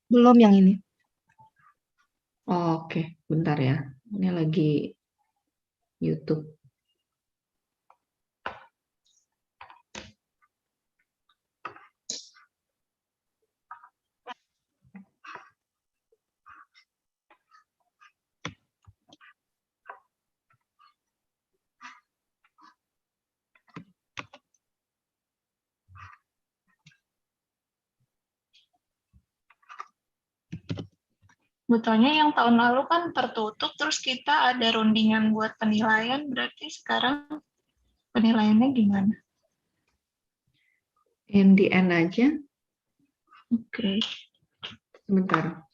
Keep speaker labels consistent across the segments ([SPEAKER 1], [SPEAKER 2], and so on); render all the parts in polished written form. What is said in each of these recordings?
[SPEAKER 1] Belum yang ini.
[SPEAKER 2] Oke, bentar ya. Ini lagi YouTube.
[SPEAKER 3] Betulnya yang tahun lalu kan tertutup, terus kita ada rundingan buat penilaian, berarti sekarang penilaiannya gimana?
[SPEAKER 2] In the end aja.
[SPEAKER 3] Oke.
[SPEAKER 2] Sebentar.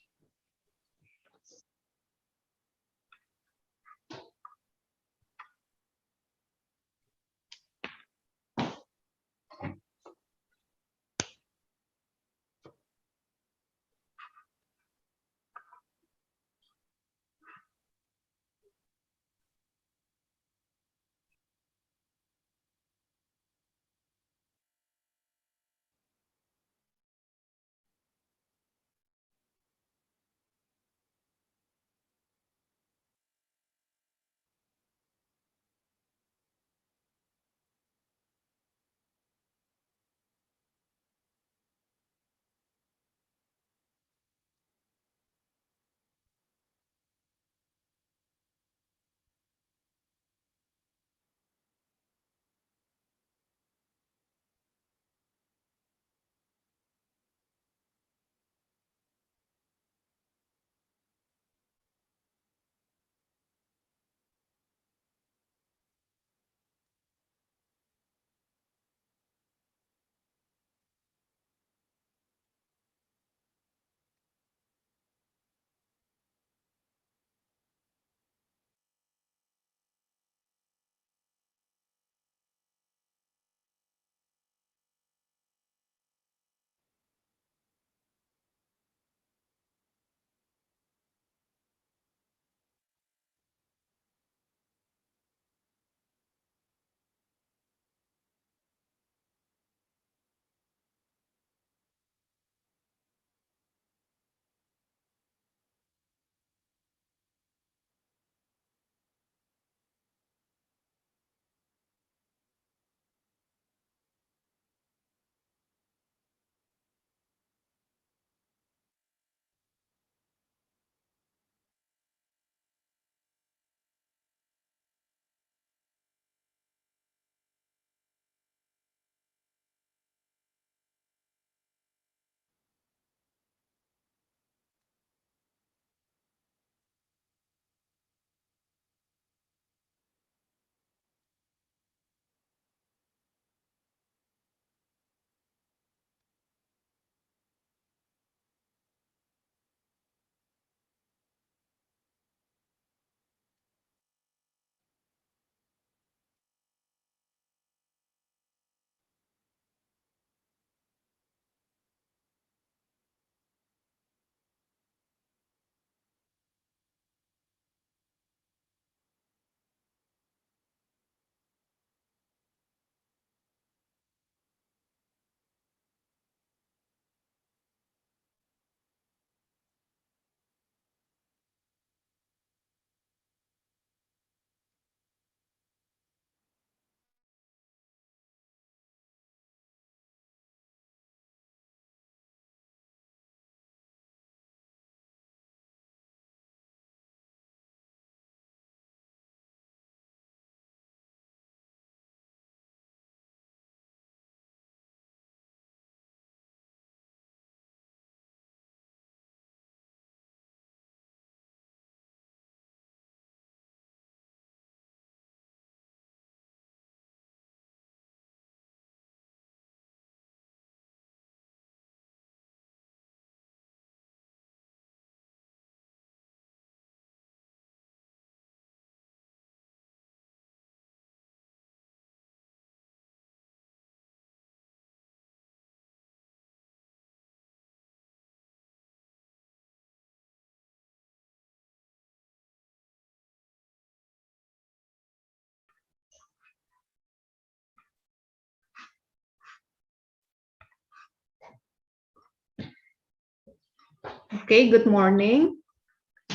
[SPEAKER 2] Okay, good morning.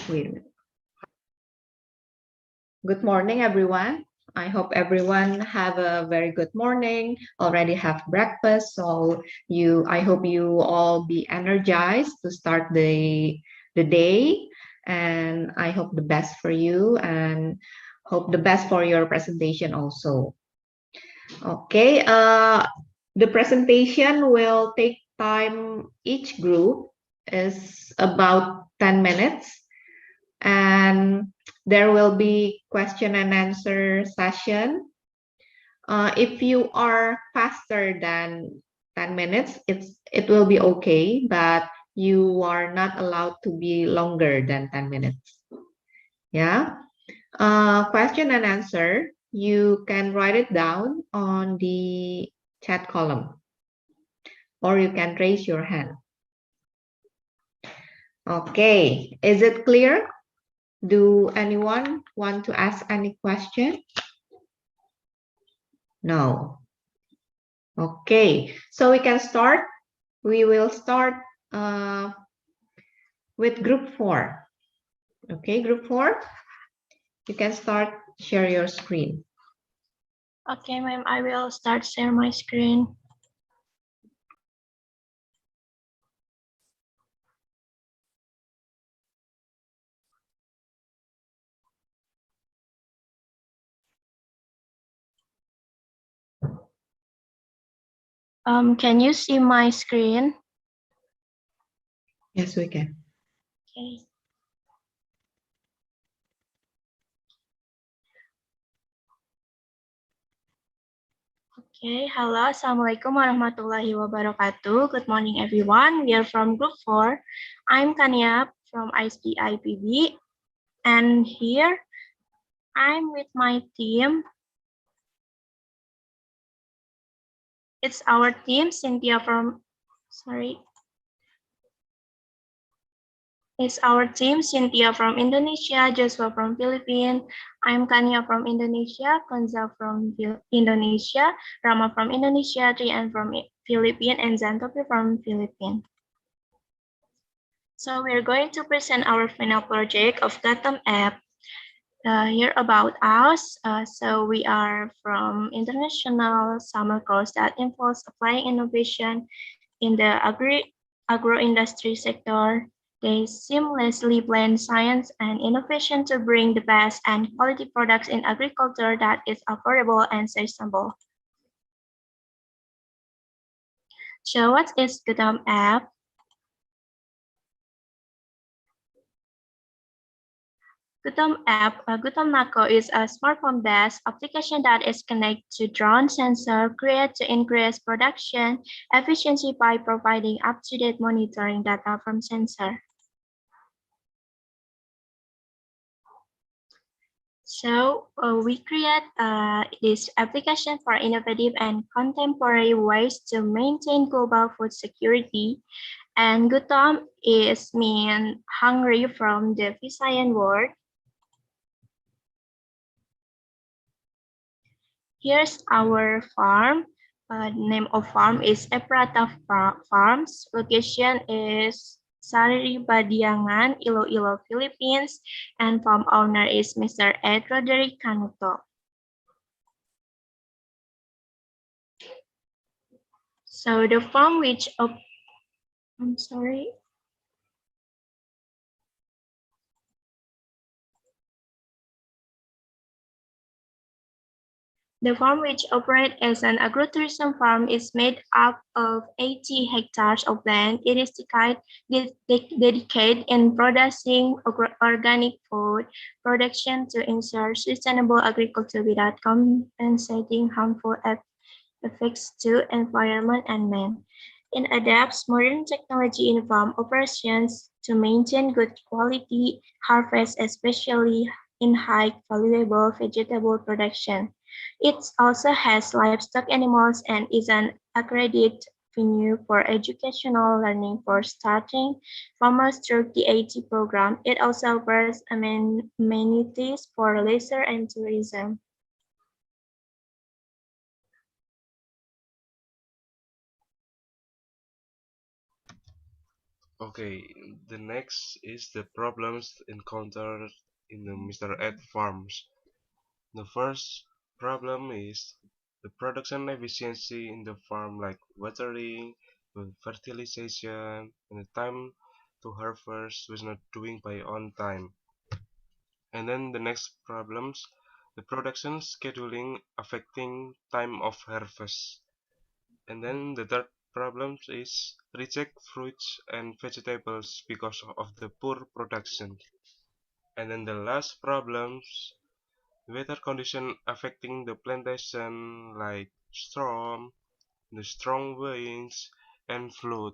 [SPEAKER 2] Wait a minute. Good morning, everyone. I hope everyone have a very good morning, already have breakfast. So I hope you all be energized to start the day. And I hope the best for you and hope the best for your presentation also. Okay, the presentation will take time, each group is about 10 minutes, and there will be question and answer session. If you are faster than 10 minutes, it will be okay, but you are not allowed to be longer than 10 minutes. Yeah. Question and answer, you can write it down on the chat column, or you can raise your hand. Okay, is it clear? Do anyone want to ask any question? No. Okay, so we can start. We will start with group 4. Okay, group 4, you can start, share your screen.
[SPEAKER 3] Okay, ma'am, I will start share my screen. Can you see my screen?
[SPEAKER 2] Yes, we can.
[SPEAKER 3] Okay. Okay, hello, Assalamualaikum warahmatullahi wabarakatuh. Good morning, everyone. We are from Group 4. I'm Kania from SV-IPB, and here I'm with my team. It's our team, Cynthia from, It's our team, Cynthia from Indonesia, Joshua from Philippines. I'm Kania from Indonesia, Konza from Indonesia, Rama from Indonesia, Trian from Philippines, and Zantopi from Philippines. So we're going to present our final project of Gotham app. Here about us. So we are from international summer course that involves applying innovation in the agro-industry sector. They seamlessly blend science and innovation to bring the best and quality products in agriculture that is affordable and sustainable. So what is Gotham app? Gotham app, Gotham Nako is a smartphone-based application that is connected to drone sensor created to increase production efficiency by providing up-to-date monitoring data from sensor. So we create this application for innovative and contemporary ways to maintain global food security. And Gutom is mean hungry from the Visayan word. Here's our farm. Name of farm is Eprata Farms. Location is Sari Badiangan, Iloilo, Philippines. And farm owner is Mr. Ed Roderick Canuto. So the farm which The farm, which operates as an agrotourism farm, is made up of 80 hectares of land. It is dedicated in producing organic food production to ensure sustainable agriculture without compensating harmful effects to environment and man. It adapts modern technology in farm operations to maintain good quality harvest, especially in high valuable vegetable production. It also has livestock animals and is an accredited venue for educational learning for starting farmers through the AT program. It also offers amenities for leisure and tourism.
[SPEAKER 1] Okay, the next is the problems encountered in the Mr. Ed farms. The first problem is the production efficiency in the farm, like watering, the fertilization, and the time to harvest was not doing by on time. And then the next problems, the production scheduling affecting time of harvest. And then the third problem is reject fruits and vegetables because of the poor production. And then the last problems, weather condition affecting the plantation like storm, the strong winds, and flood.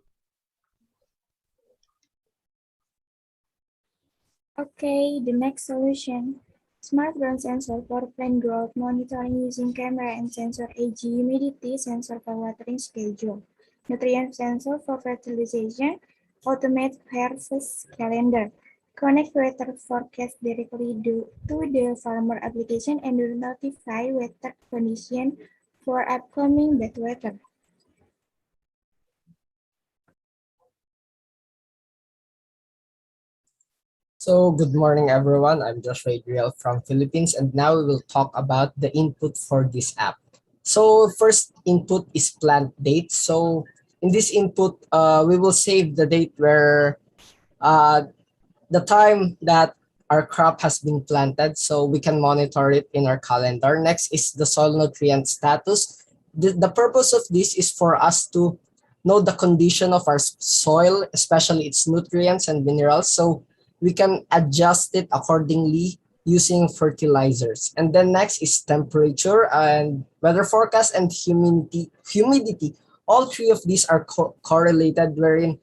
[SPEAKER 4] Okay, the next solution. Smart ground sensor for plant growth monitoring using camera and sensor ag, humidity sensor for watering schedule, nutrient sensor for fertilization, automate harvest calendar, connect weather forecast directly to the farmer application and notify weather condition for upcoming bad weather.
[SPEAKER 5] So, good morning, everyone. I'm Joshua Adriel from Philippines, and now we will talk about the input for this app. So, first input is plant date. So, in this input, we will save the date where uh, the time that our crop has been planted, so we can monitor it in our calendar. Next is the soil nutrient status. The purpose of this is for us to know the condition of our soil, especially its nutrients and minerals, so we can adjust it accordingly using fertilizers. And then next is temperature and weather forecast and humidity. All three of these are correlated, wherein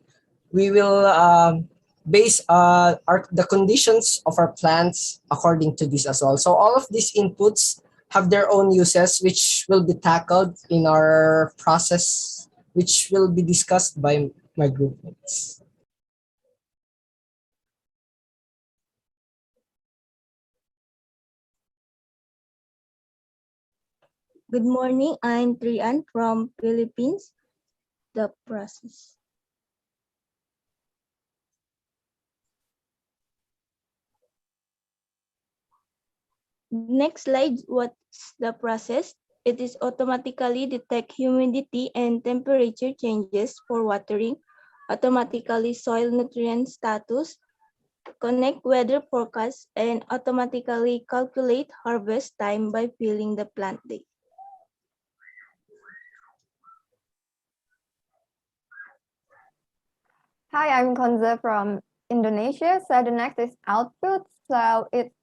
[SPEAKER 5] we will base the conditions of our plants according to this as well. So all of these inputs have their own uses, which will be tackled in our process, which will be discussed by my group mates.
[SPEAKER 6] Good morning, I'm Trian from Philippines. The process. Next slide, what's the process? It is automatically detect humidity and temperature changes for watering, automatically soil nutrient status, connect weather forecast, and automatically calculate harvest time by filling the plant date.
[SPEAKER 7] Hi, I'm Konza from Indonesia. So the next is output. So it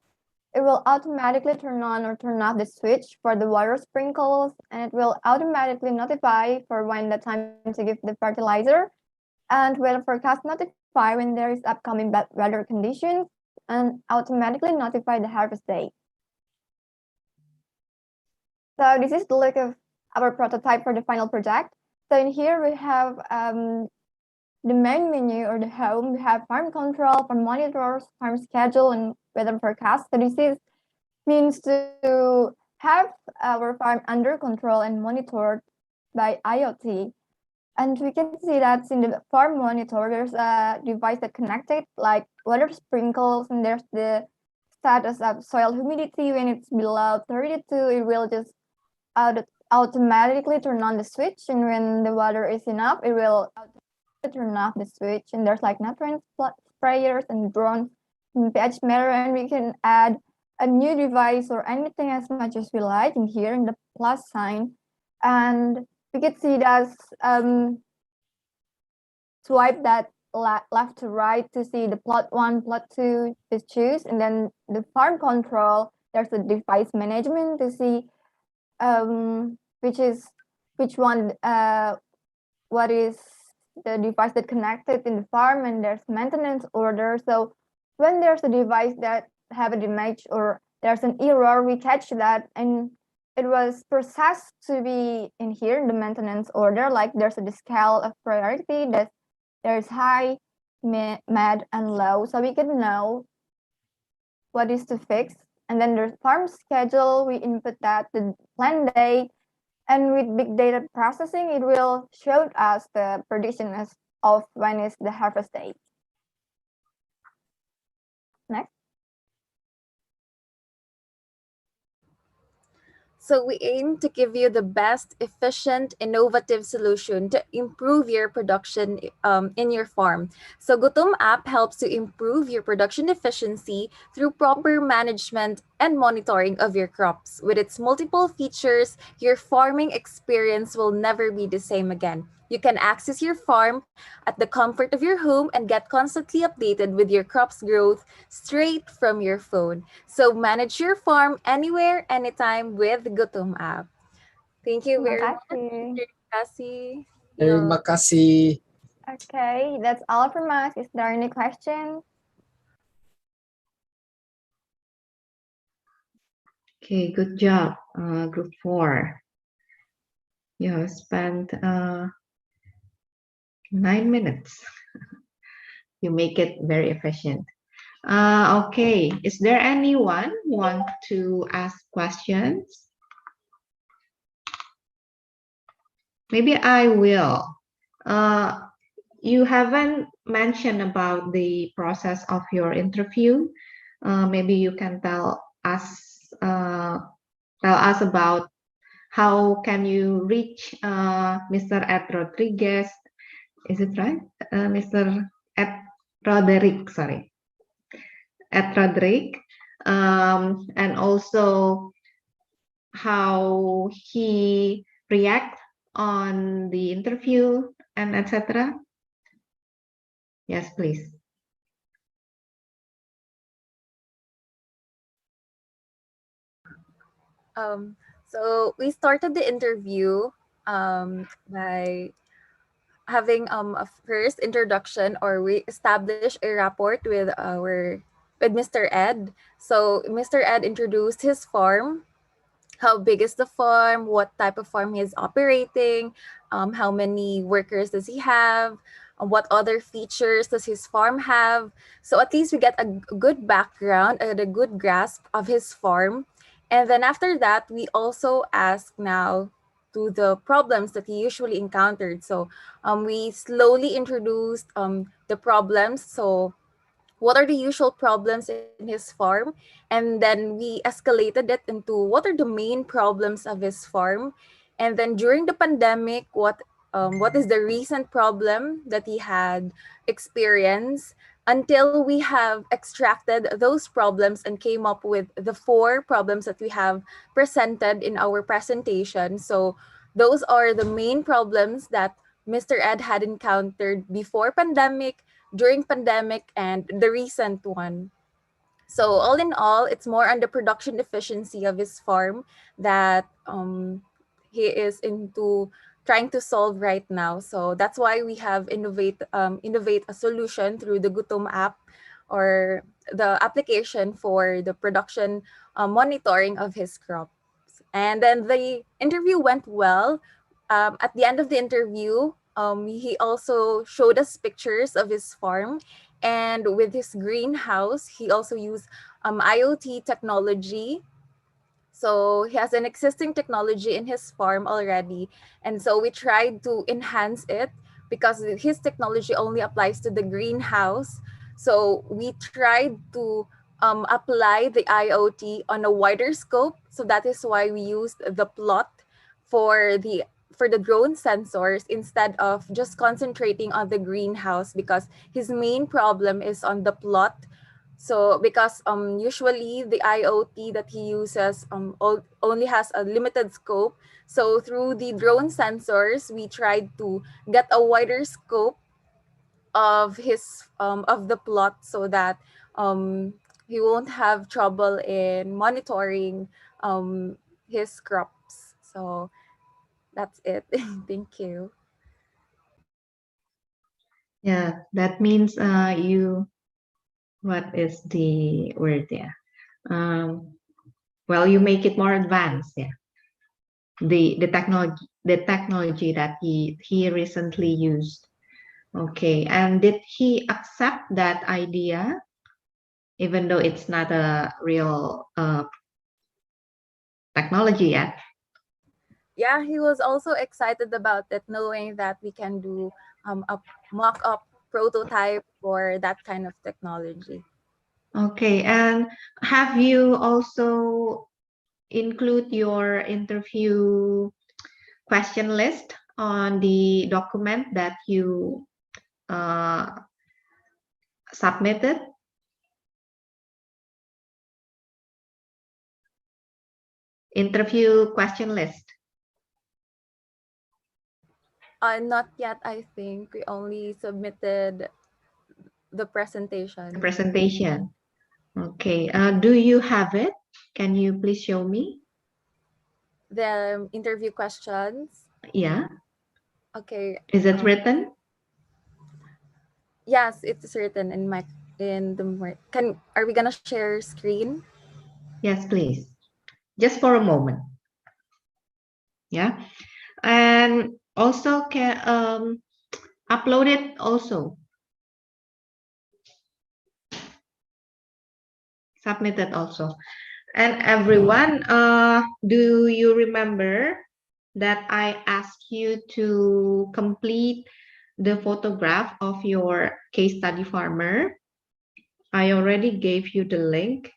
[SPEAKER 7] will automatically turn on or turn off the switch for the water sprinkles, and it will automatically notify for when the time to give the fertilizer, and will forecast notify when there is upcoming bad weather conditions, and automatically notify the harvest date. So this is the look of our prototype for the final project. So in here we have the main menu or the home. We have farm control, farm monitors, farm schedule, and weather forecast. So this is means to have our farm under control and monitored by IoT. And we can see that in the farm monitor, there's a device that connected like weather sprinkles, and there's the status of soil humidity. When it's below 32, it will just automatically turn on the switch, and when the water is enough, it will turn off the switch. And there's like nutrient sprayers and drones and pH meter, and we can add a new device or anything as much as we like in here in the plus sign. And we can see that swipe that left to right to see the plot 1, plot 2 to choose, and then the farm control, there's a device management to see which one what is the device that connected in the farm, and there's maintenance order. So when there's a device that have a damage or there's an error, we catch that, and it was processed to be in here in the maintenance order. Like there's a scale of priority that there's high, mid, and low, so we can know what is to fix. And then there's farm schedule. We input that the plan date, and with big data processing, it will show us the prediction of when is the harvest date. Next.
[SPEAKER 8] So we aim to give you the best, efficient, innovative solution to improve your production in your farm. So Gutom app helps to improve your production efficiency through proper management and monitoring of your crops. With its multiple features, your farming experience will never be the same again. You can access your farm at the comfort of your home and get constantly updated with your crops growth straight from your phone. So manage your farm anywhere, anytime with Gutom app. Thank you
[SPEAKER 7] Terima
[SPEAKER 8] very much,
[SPEAKER 7] kasih.
[SPEAKER 8] Terima kasih.
[SPEAKER 5] Terima kasih.
[SPEAKER 7] Okay, that's all from us. Is there any question?
[SPEAKER 2] Okay, good job, group 4. You have spent 9 minutes. You make it very efficient. Okay, is there anyone want to ask questions? Maybe I will. You haven't mentioned about the process of your interview. Maybe you can tell us about how can you reach Mr. Ed Rodriguez. Is it right? Mr. Ed Roderick, sorry. Ed Roderick. And also how he react on the interview and etc. Yes, please.
[SPEAKER 8] So we started the interview by having a first introduction, or we established a rapport with Mr. Ed. So Mr. Ed introduced his farm. How big is the farm? What type of farm he is operating? How many workers does he have? What other features does his farm have? So at least we get a good background and a good grasp of his farm. And then after that, we also ask now to the problems that he usually encountered. So we slowly introduced the problems. So what are the usual problems in his farm, and then we escalated it into what are the main problems of his farm, and then during the pandemic, what is the recent problem that he had experienced, until we have extracted those problems and came up with the 4 problems that we have presented in our presentation. So those are the main problems that Mr. Ed had encountered before pandemic, during pandemic, and the recent one. So all in all, it's more on the production efficiency of his farm that he is into trying to solve right now. So that's why we have innovate a solution through the Gutom app, or the application for the production monitoring of his crops. And then the interview went well. At the end of the interview, he also showed us pictures of his farm, and with his greenhouse, he also used IoT technology. So he has an existing technology in his farm already. And so we tried to enhance it because his technology only applies to the greenhouse. So we tried to apply the IoT on a wider scope. So that is why we used the plot for the drone sensors instead of just concentrating on the greenhouse, because his main problem is on the plot. So because usually the IoT that he uses only has a limited scope. So through the drone sensors, we tried to get a wider scope of the plot, so that he won't have trouble in monitoring his crops. So that's it. Thank you.
[SPEAKER 2] Yeah, that means what is the word there? Well, you make it more advanced, yeah. The technology that he recently used. Okay, and did he accept that idea, even though it's not a real technology yet?
[SPEAKER 8] Yeah, he was also excited about it, knowing that we can do a mock-up prototype for that kind of technology.
[SPEAKER 2] Okay, and have you also include your interview question list on the document that you submitted? Interview question list.
[SPEAKER 8] Not yet, I think. We only submitted the presentation.
[SPEAKER 2] Presentation. Okay. Do you have it? Can you please show me?
[SPEAKER 8] The interview questions.
[SPEAKER 2] Yeah.
[SPEAKER 8] Okay.
[SPEAKER 2] Is it written?
[SPEAKER 8] Yes, it's written in are we gonna share screen?
[SPEAKER 2] Yes, please. Just for a moment. Yeah. And also can upload it also. Submitted also. And everyone, do you remember that I asked you to complete the photograph of your case study farmer? I already gave you the link.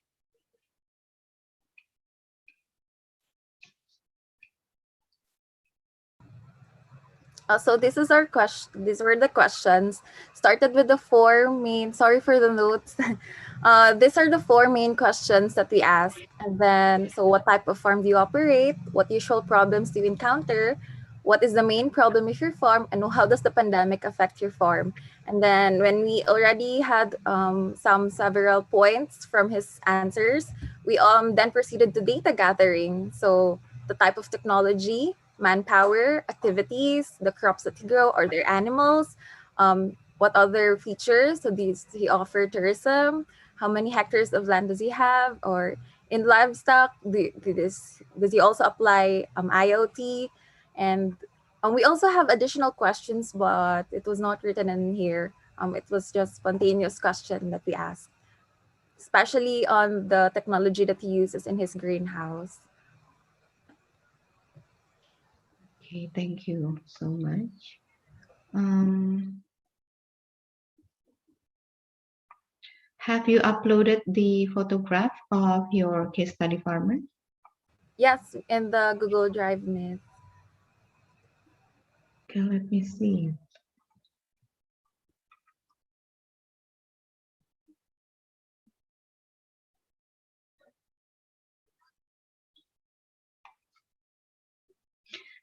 [SPEAKER 8] So this is our question. These were the questions. Started with the four main. Sorry for the notes. These are the four main questions that we asked. And then, so what type of farm do you operate? What usual problems do you encounter? What is the main problem with your farm? And how does the pandemic affect your farm? And then, when we already had several points from his answers, we then proceeded to data gathering. So the type of technology, manpower, activities, the crops that he grow, or their animals, what other features. So these he offer tourism, how many hectares of land does he have, or in livestock, does he also apply IoT? And we also have additional questions, but it was not written in here. It was just spontaneous question that we asked, especially on the technology that he uses in his greenhouse.
[SPEAKER 2] Okay, thank you so much. Have you uploaded the photograph of your case study farmer?
[SPEAKER 8] Yes, in the Google Drive Meet.
[SPEAKER 2] Okay, let me see.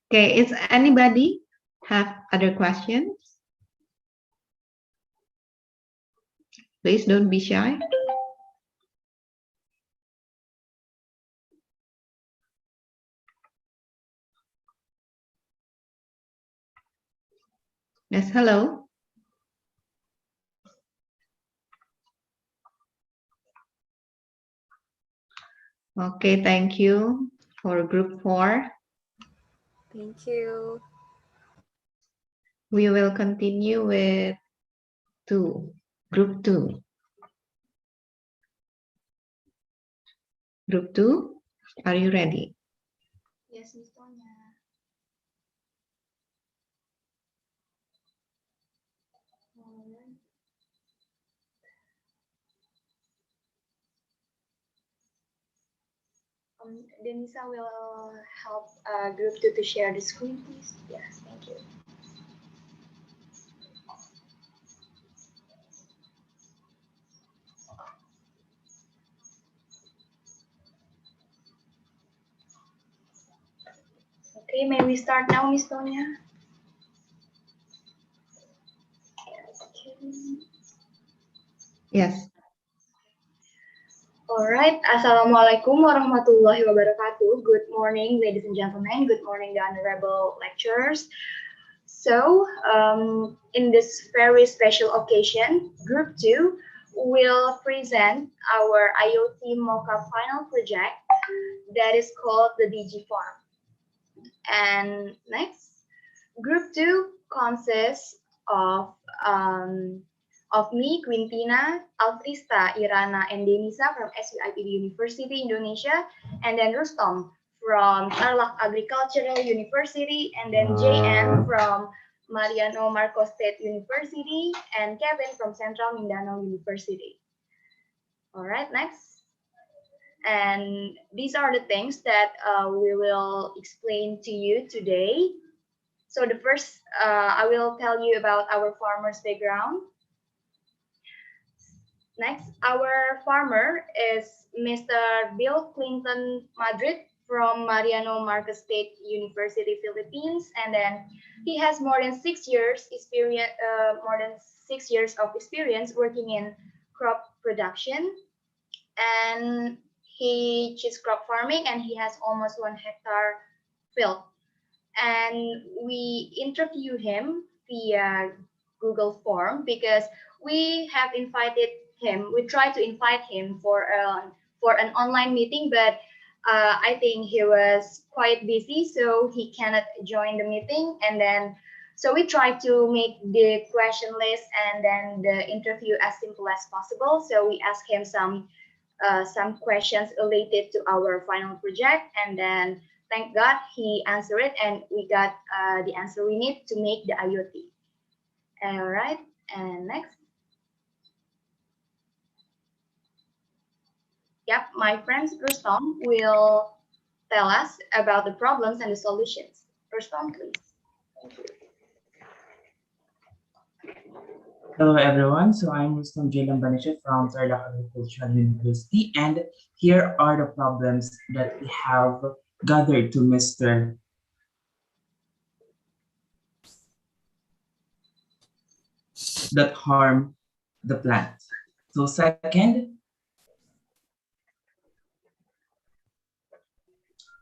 [SPEAKER 2] Okay, is anybody have other questions? Please don't be shy. Yes, hello. Okay, thank you for group 4.
[SPEAKER 8] Thank you.
[SPEAKER 2] We will continue with group 2. Group 2, are you ready?
[SPEAKER 4] Yes, Miss Tonya. Denisa will help group 2 to share the screen, please. Yes, thank you. Okay, may we start now, Miss Tonya?
[SPEAKER 2] Yes.
[SPEAKER 4] All right. Assalamualaikum warahmatullahi wabarakatuh. Good morning, ladies and gentlemen. Good morning, the honorable lecturers. So, in this very special occasion, Group 2 will present our IoT mock-up final project that is called the DG Farm. And next, Group 2 consists of me, Quintina, Altrista, Irana, and Denisa from SV-IPB University, Indonesia, and then Rustom from Tarlac Agricultural University, and then JN from
[SPEAKER 9] Mariano Marcos State University, and Kevin from Central Mindanao University. All right, next. And these are the things that we will explain to you today. So the first, I will tell you about our farmer's background. Next, our farmer is Mr. Bill Clinton Madrid from Mariano Marcos State University, Philippines, and then he has more than 6 years experience, of experience working in crop production, and he teaches crop farming, and he has almost 1 hectare field. And we interview him via Google form because we have invited him. We tried to invite him for an online meeting, but I think he was quite busy, so he cannot join the meeting. And then, so we tried to make the question list and then the interview as simple as possible. So we asked him some questions related to our final project, and then thank God he answered it, and we got the answer we need to make the IoT. All right, and next. Yep, my friend Rustom will tell us about the problems and the solutions. Rustom, please. Thank you.
[SPEAKER 10] Hello everyone, so I'm Rustam Jailam Banisha from Tarlac Agricultural University, and here are the problems that we have gathered to Mr. that harm the plant. So second,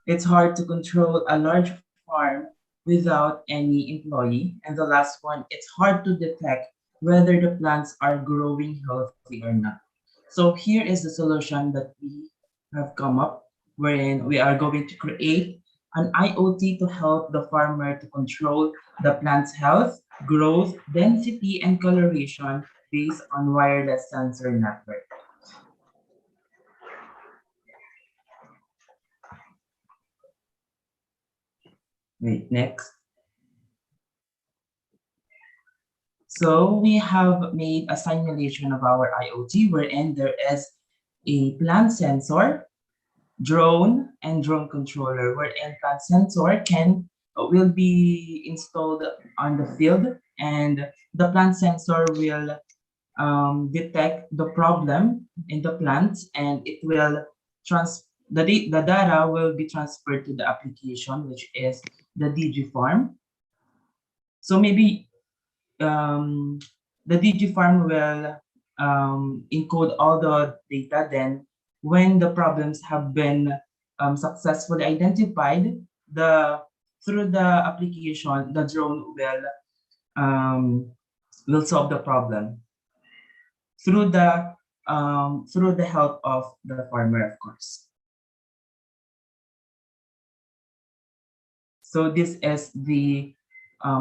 [SPEAKER 10] it's hard to control a large farm without any employee. And the last one, it's hard to detect whether the plants are growing healthy or not. So here is the solution that we have come up, wherein we are going to create an IoT to help the farmer to control the plant's health, growth, density, and coloration based on wireless sensor network. Wait, next. So we have made a simulation of our IoT wherein there is a plant sensor, drone, and drone controller, wherein plant sensor will be installed on the field, and the plant sensor will detect the problem in the plants, and it will the data will be transferred to the application, which is the DG farm. So maybe the DG farm will encode all the data. Then when the problems have been successfully identified, through the application, the drone will solve the problem through the help of the farmer, of course. So this is the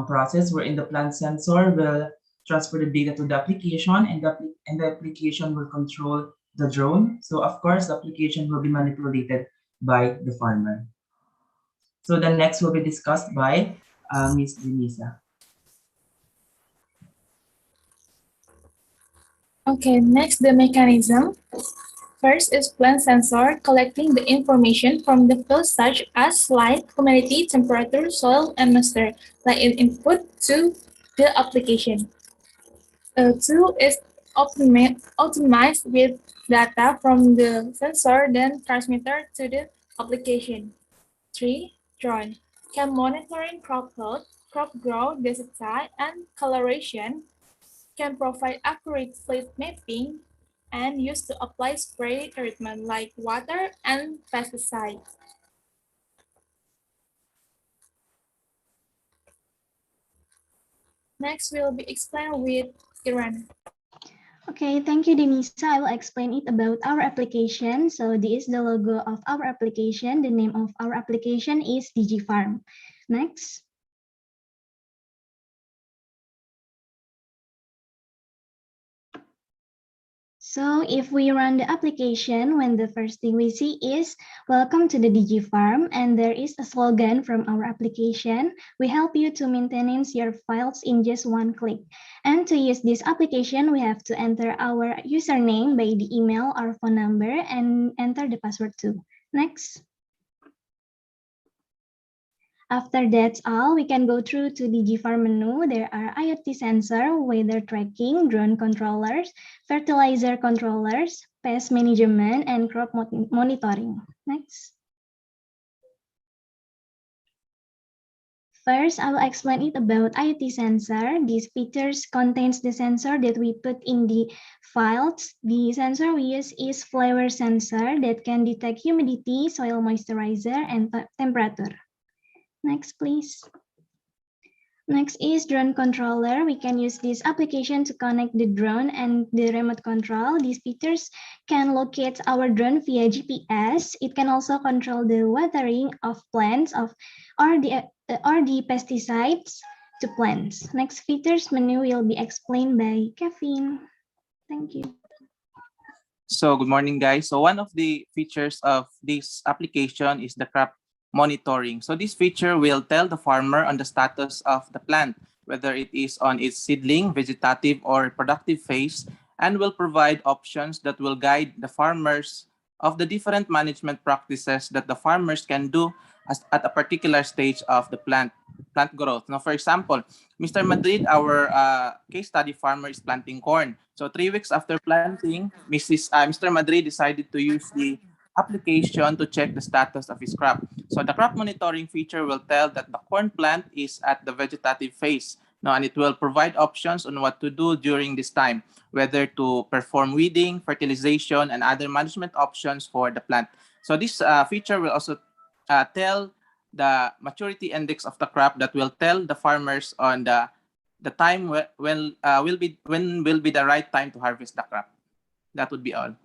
[SPEAKER 10] process wherein the plant sensor will transfer the data to the application, and the application will control the drone. So of course, the application will be manipulated by the farmer. So the next will be discussed by Ms. Denisa.
[SPEAKER 4] Okay, next the mechanism. First is plant sensor collecting the information from the field such as light, humidity, temperature, soil, and moisture, like an input to the application. Two is optimized with data from the sensor, then transmitted to the application. Three, drone can monitoring crop health, crop growth, density, and coloration, can provide accurate field mapping, and used to apply spray treatment like water and pesticides. Next will be explained with Iran.
[SPEAKER 11] Okay, thank you, Denisa. I will explain it about our application. So this is the logo of our application. The name of our application is DigiFarm. Next. So if we run the application, when the first thing we see is welcome to the DG Farm, and there is a slogan from our application. We help you to maintain your files in just one click. And to use this application, we have to enter our username by the email or phone number and enter the password too. Next. After that's all, we can go through to the GFAR menu. There are IoT sensor, weather tracking, drone controllers, fertilizer controllers, pest management, and crop monitoring. Next. First, I will explain it about IoT sensor. These features contains the sensor that we put in the files. The sensor we use is flower sensor that can detect humidity, soil moisturizer, and temperature. Next, please. Next is drone controller. We can use this application to connect the drone and the remote control. These features can locate our drone via GPS. It can also control the watering of plants or the pesticides to plants. Next features menu will be explained by Kevin. Thank you.
[SPEAKER 12] So good morning, guys. So one of the features of this application is the crop monitoring. So this feature will tell the farmer on the status of the plant, whether it is on its seedling, vegetative, or productive phase, and will provide options that will guide the farmers of the different management practices that the farmers can do at a particular stage of the plant growth. Now, for example, Mr. Madrid, our case study farmer, is planting corn. So 3 weeks after planting, Mr. Madrid decided to use the application to check the status of his crop. So the crop monitoring feature will tell that the corn plant is at the vegetative phase. Now, and it will provide options on what to do during this time, whether to perform weeding, fertilization, and other management options for the plant. So this feature will also tell the maturity index of the crop that will tell the farmers on the time when will be the right time to harvest the crop. That would be all.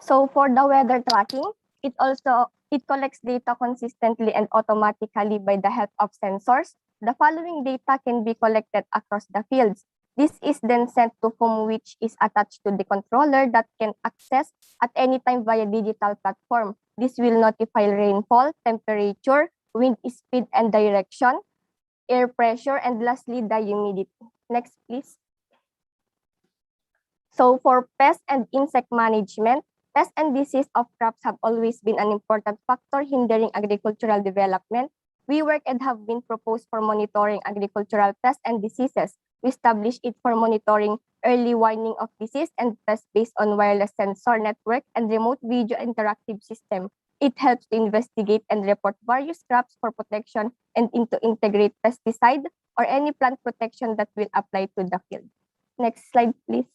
[SPEAKER 13] So for the weather tracking, it collects data consistently and automatically by the help of sensors. The following data can be collected across the fields. This is then sent to whom which is attached to the controller that can access at any time via digital platform. This will notify rainfall, temperature, wind speed and direction, air pressure, and lastly, the humidity. Next, please. So for pest and insect management, pest and disease of crops have always been an important factor hindering agricultural development. We work and have been proposed for monitoring agricultural pests and diseases. We established it for monitoring early warning of disease and pests based on wireless sensor network and remote video interactive system. It helps to investigate and report various crops for protection and to integrate pesticide or any plant protection that will apply to the field. Next slide, please.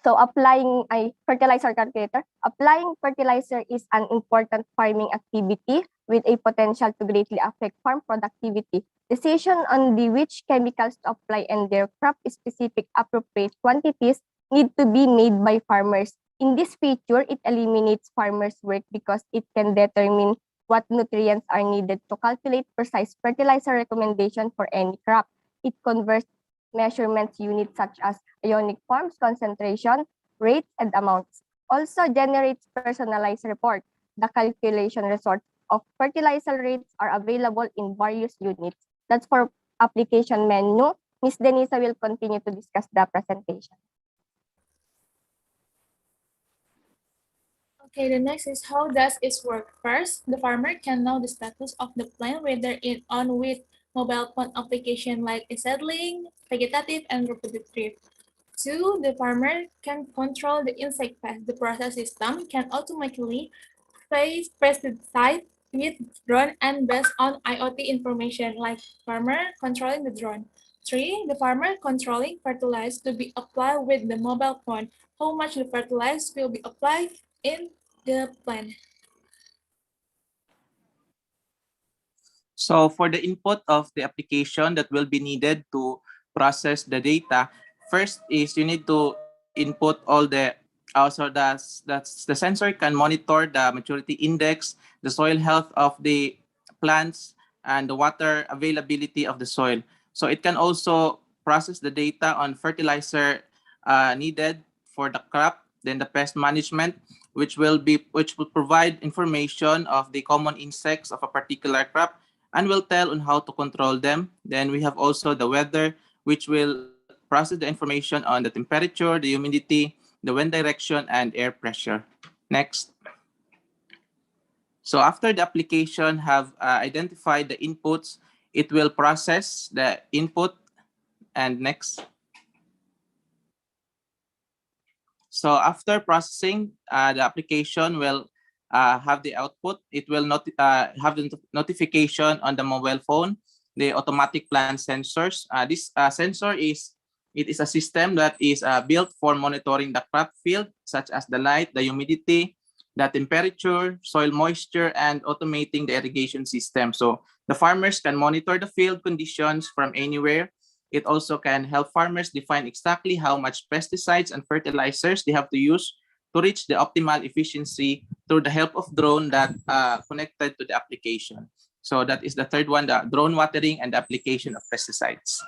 [SPEAKER 13] So applying a fertilizer calculator. Applying fertilizer is an important farming activity with a potential to greatly affect farm productivity. Decision on the which chemicals to apply and their crop-specific appropriate quantities need to be made by farmers. In this feature, it eliminates farmers' work because it can determine what nutrients are needed to calculate precise fertilizer recommendation for any crop. It converts measurements units such as ionic forms, concentration, rates, and amounts. Also generates personalized report. The calculation results of fertilizer rates are available in various units. That's for application menu. Ms. Denisa will continue to discuss the presentation.
[SPEAKER 4] Okay, the next is how does it work? First, the farmer can know the status of the plant, whether it on with mobile phone application like a seedling, vegetative, and reproductive. Two, the farmer can control the insect pest. The process system can automatically place pesticide with drone and based on IoT information like farmer controlling the drone. Three, the farmer controlling fertilizer to be applied with the mobile phone. How much the fertilizer will be applied in the plant.
[SPEAKER 12] So for the input of the application that will be needed to process the data, first is you need to input all the the sensor can monitor the maturity index, the soil health of the plants, and the water availability of the soil. So it can also process the data on fertilizer needed for the crop, then the pest management, which will provide information of the common insects of a particular crop and will tell on how to control them. Then we have also the weather, which will process the information on the temperature, the humidity, the wind direction, and air pressure. Next. So after the application have identified the inputs, it will process the input. And next. So after processing, the application will have the output. It will have the notification on the mobile phone, the automatic plant sensors. This sensor is a system that is built for monitoring the crop field, such as the light, the humidity, the temperature, soil moisture, and automating the irrigation system. So the farmers can monitor the field conditions from anywhere. It also can help farmers define exactly how much pesticides and fertilizers they have to use to reach the optimal efficiency through the help of drone that connected to the application. So that is the third one, the drone watering and the application of pesticides.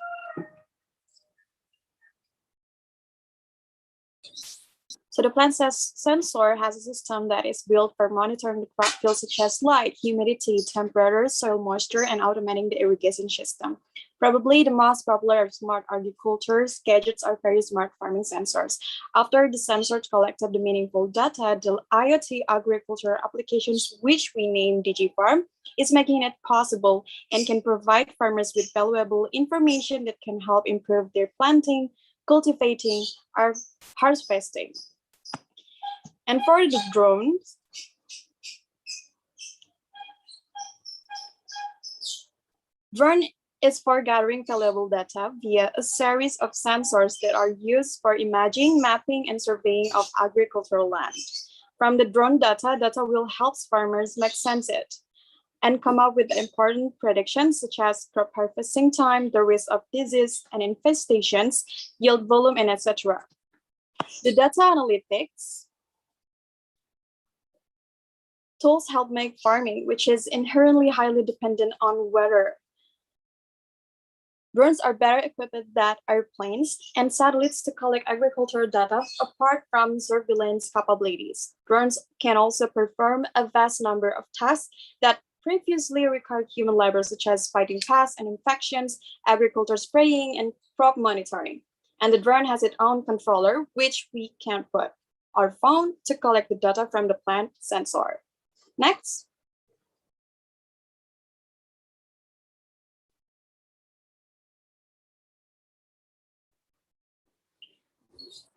[SPEAKER 14] So the plant sensor has a system that is built for monitoring the crop fields such as light, humidity, temperature, soil moisture, and automating the irrigation system. Probably the most popular of smart agriculture gadgets are very smart farming sensors. After the sensors collected the meaningful data, the IoT agriculture applications, which we name DigiFarm, is making it possible and can provide farmers with valuable information that can help improve their planting, cultivating, or harvesting. And for the drones, drone is for gathering valuable data via a series of sensors that are used for imaging, mapping, and surveying of agricultural land. From the drone data will help farmers make sense of it and come up with important predictions such as crop harvesting time, the risk of disease and infestations, yield volume, and etc. The data analytics tools help make farming, which is inherently highly dependent on weather. Drones are better equipped than airplanes and satellites to collect agricultural data apart from surveillance capabilities. Drones can also perform a vast number of tasks that previously required human labor, such as fighting pests and infections, agriculture spraying, and crop monitoring. And the drone has its own controller, which we can put our phone to collect the data from the plant sensor. Next.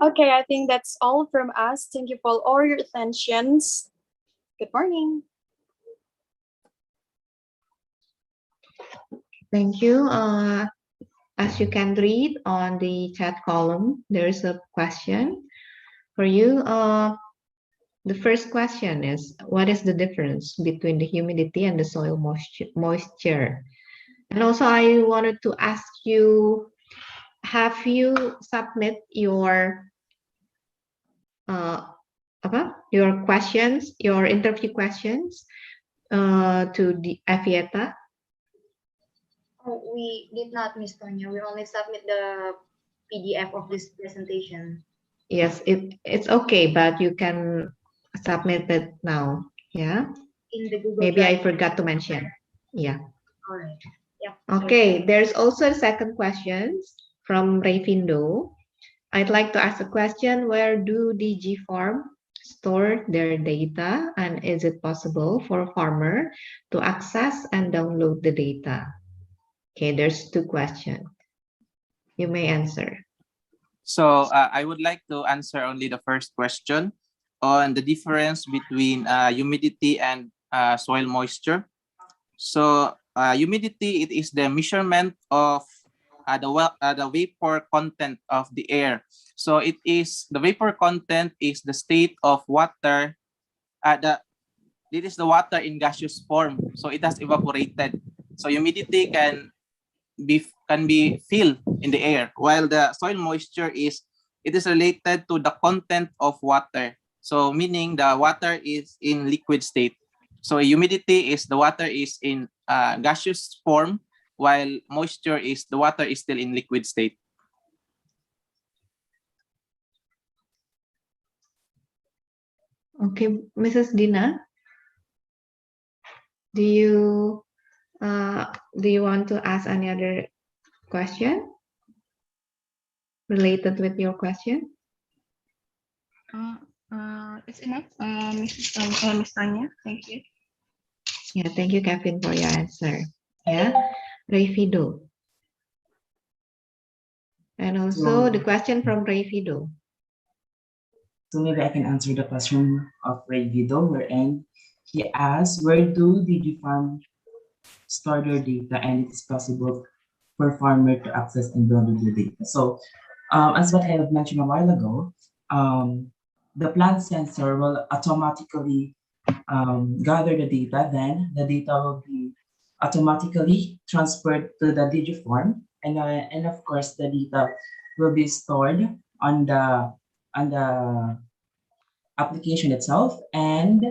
[SPEAKER 14] Okay, I think that's all from us. Thank you for all your attentions. Good morning.
[SPEAKER 2] Thank you. As you can read on the chat column, there is a question for you. The first question is, what is the difference between the humidity and the soil moisture? And also I wanted to ask you, have you submit your questions, your interview questions to the Avieta?
[SPEAKER 9] Oh, we did not, Ms. Tonya. We only submit the PDF of this presentation.
[SPEAKER 2] Yes, it's okay, but you can submit it now. Yeah.
[SPEAKER 9] In the Google
[SPEAKER 2] Maybe
[SPEAKER 9] Drive.
[SPEAKER 2] I forgot to mention. Yeah.
[SPEAKER 9] All right. Yeah.
[SPEAKER 2] Okay. There's also a second question from Rayfindo. I'd like to ask a question. Where do DG Farm store their data, and is it possible for a farmer to access and download the data? Okay, there's two questions. You may answer.
[SPEAKER 12] So I would like to answer only the first question on the difference between humidity and soil moisture. So humidity, it is the measurement of the vapor content of the air. So it is the vapor content is the state of water. It is the water in gaseous form. So it has evaporated. So humidity can be feel in the air, while the soil moisture is related to the content of water. So meaning the water is in liquid state. So humidity is the water in gaseous form, while moisture is the water is still in liquid state.
[SPEAKER 2] Okay, Mrs. Dina, do you want to ask any other question related with your question?
[SPEAKER 3] It's enough, Miss Tanya. Thank you.
[SPEAKER 2] Yeah, thank you, Kevin, for your answer. Yeah, Rayfido. And also the question from Rayfido.
[SPEAKER 10] So maybe I can answer the question of Ray Vido, wherein he asked, where do DigiFarm store their data, and it is possible for farmer to access and download the data. So as what I have mentioned a while ago, the plant sensor will automatically gather the data, then the data will be automatically transferred to the DigiFarm, and of course the data will be stored on the application itself, and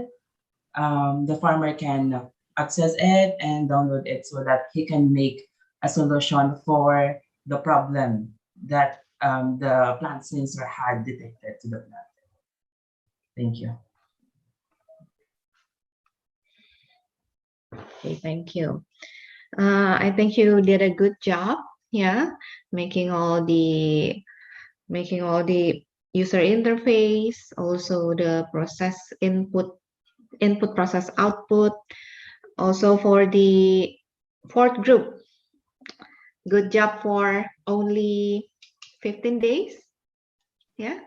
[SPEAKER 10] the farmer can access it and download it so that he can make a solution for the problem that the plant sensor had detected to the plant. Thank you.
[SPEAKER 2] Okay, thank you. I think you did a good job, yeah, making all the user interface, also the process input process output. Also for the fourth group, good job for only 15 days. Yeah.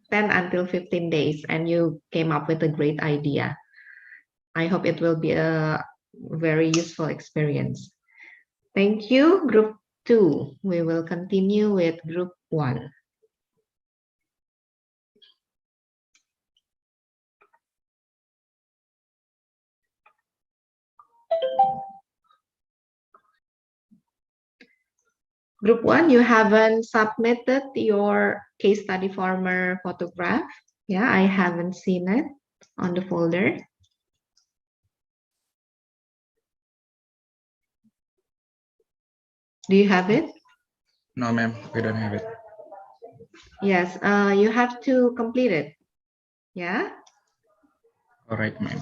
[SPEAKER 2] 10 until 15 days, and you came up with a great idea. I hope it will be a very useful experience. Thank you, group 2. We will continue with group 1. Group 1, you haven't submitted your case study farmer photograph. Yeah, I haven't seen it on the folder. Do you have it?
[SPEAKER 15] No, ma'am, we don't have it.
[SPEAKER 2] Yes, you have to complete it. Yeah?
[SPEAKER 15] All right, ma'am.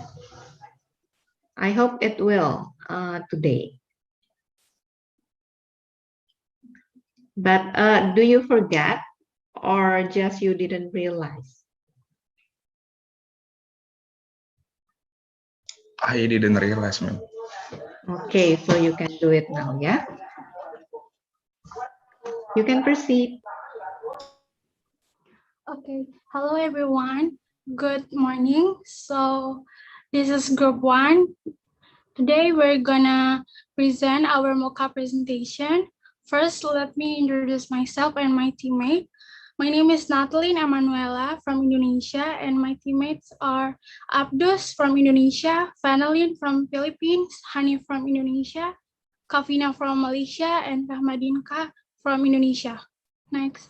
[SPEAKER 2] I hope it will today. But do you forget or just you didn't realize?
[SPEAKER 15] I didn't realize, ma'am.
[SPEAKER 2] Okay, so you can do it now, yeah? You can proceed.
[SPEAKER 16] Okay, hello everyone. Good morning. So this is group 1. Today we're gonna present our mock-up presentation. First, let me introduce myself and my teammate. My name is Natalie Emanuela from Indonesia, and my teammates are Abdus from Indonesia, Vanalin from Philippines, Hani from Indonesia, Kavina from Malaysia, and Rahmadinka from Indonesia. Next.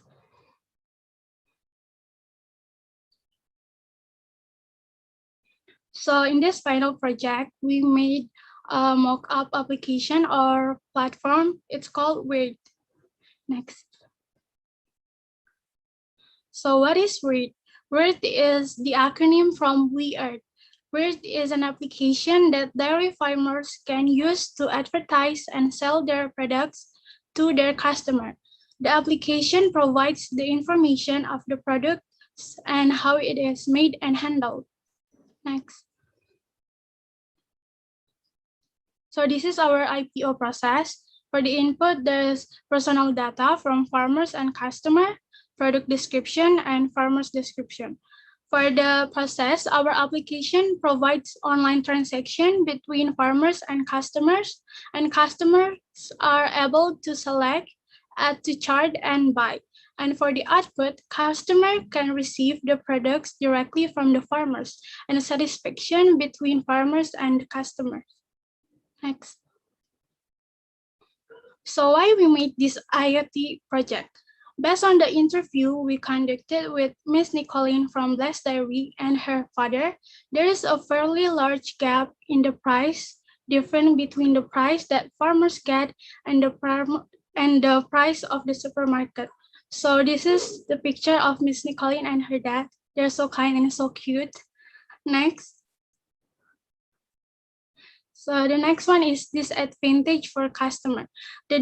[SPEAKER 16] So in this final project, we made a mock-up application or platform. It's called Weird. Next. So what is Weird? Weird is the acronym from Weird. Weird is an application that dairy farmers can use to advertise and sell their products to their customer. The application provides the information of the product and how it is made and handled. Next. So this is our IPO process. For the input, there's personal data from farmers and customer, product description, and farmer's description. For the process, our application provides online transaction between farmers and customers are able to select, add to chart, and buy. And for the output, customer can receive the products directly from the farmers and satisfaction between farmers and customers. Next. So why we made this IoT project? Based on the interview we conducted with Ms. Nicolene from Blessed Dairy and her father, there is a fairly large gap in the price difference between the price that farmers get and the price of the supermarket. So this is the picture of Ms. Nicolene and her dad. They're so kind and so cute. Next. So the next one is disadvantage for customer. The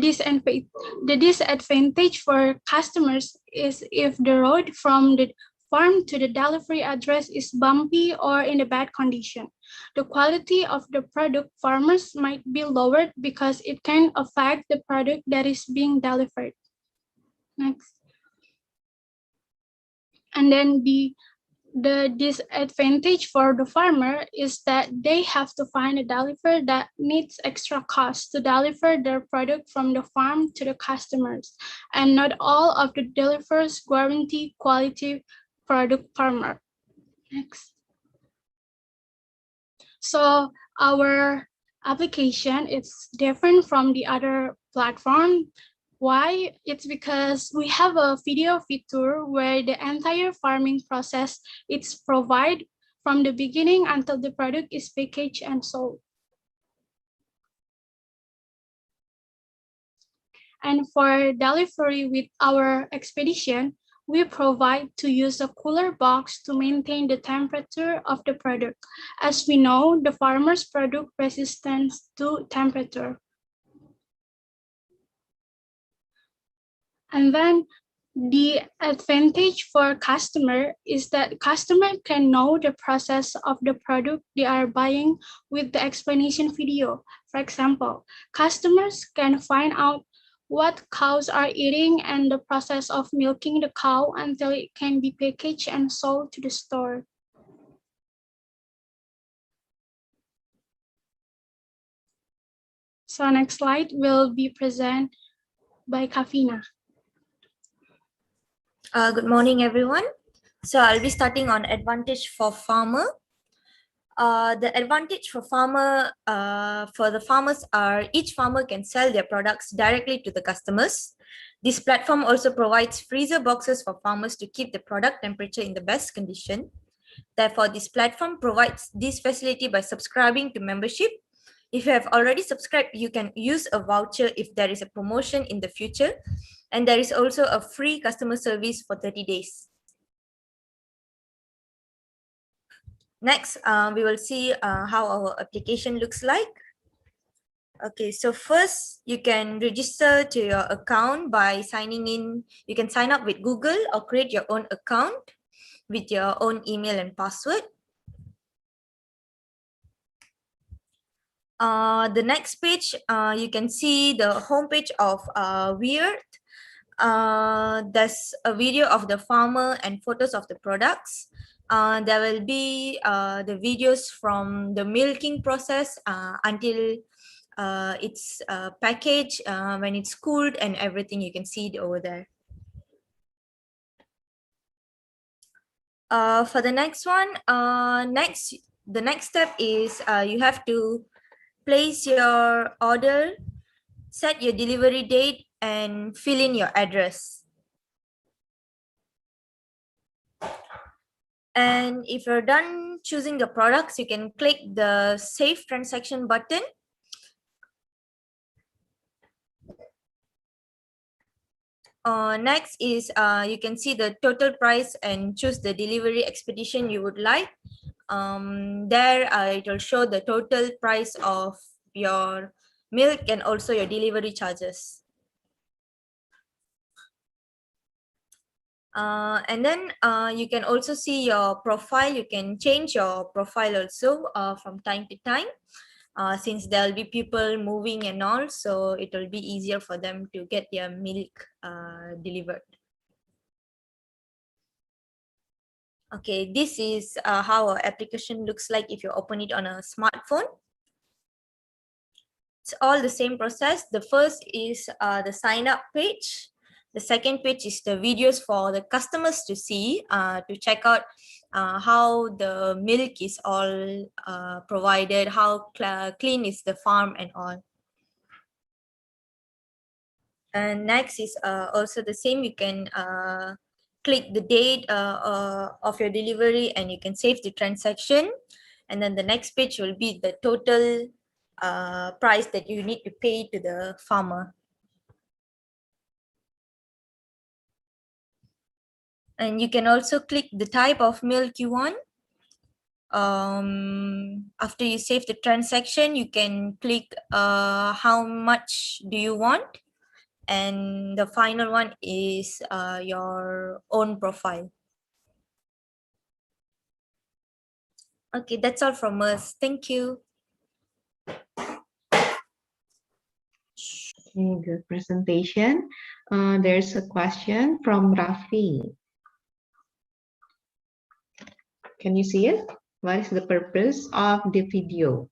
[SPEAKER 16] disadvantage for customers is if the road from the farm to the delivery address is bumpy or in a bad condition. The quality of the product farmers might be lowered because it can affect the product that is being delivered. Next. And then the disadvantage for the farmer is that they have to find a deliverer that needs extra cost to deliver their product from the farm to the customers. And not all of the deliverers guarantee quality product farmer. Next. So our application is different from the other platform. Why? It's because we have a video feature where the entire farming process is provided from the beginning until the product is packaged and sold. And for delivery with our expedition, we provide to use a cooler box to maintain the temperature of the product. As we know, the farmer's product resistance to temperature. And then the advantage for customer is that customer can know the process of the product they are buying with the explanation video. For example, customers can find out what cows are eating and the process of milking the cow until it can be packaged and sold to the store. So next slide will be presented by Kafina.
[SPEAKER 17] Good morning, everyone. So I'll be starting on advantage for farmer. The advantage for the farmers are each farmer can sell their products directly to the customers. This platform also provides freezer boxes for farmers to keep the product temperature in the best condition. Therefore, this platform provides this facility by subscribing to membership. If you have already subscribed, you can use a voucher if there is a promotion in the future. And there is also a free customer service for 30 days. Next, we will see how our application looks like. Okay, so first you can register to your account by signing in. You can sign up with Google or create your own account with your own email and password. The next page, you can see the homepage of Weird. There's a video of the farmer and photos of the products. There will be the videos from the milking process until it's packaged, when it's cooled and everything. You can see it over there. For the next one, the next step is you have to place your order, set your delivery date, and fill in your address. And if you're done choosing the products, you can click the Save Transaction button. Next is you can see the total price and choose the delivery expedition you would like. There it will show the total price of your milk and also your delivery charges. And then you can also see your profile. You can change your profile also from time to time, since there will be people moving and all, so it will be easier for them to get their milk delivered. Okay, this is how our application looks like if you open it on a smartphone. It's all the same process. The first is the sign up page. The second page is the videos for the customers to see, to check out how the milk is all provided, how clean is the farm and all. And next is also the same. You can click the date of your delivery and you can save the transaction. And then the next page will be the total price that you need to pay to the farmer. And you can also click the type of milk you want. After you save the transaction, you can click how much do you want, and the final one is your own profile. Okay, that's all from us. Thank you.
[SPEAKER 2] Okay, good presentation. There's a question from Rafi. Can you see it? What is the purpose of the video?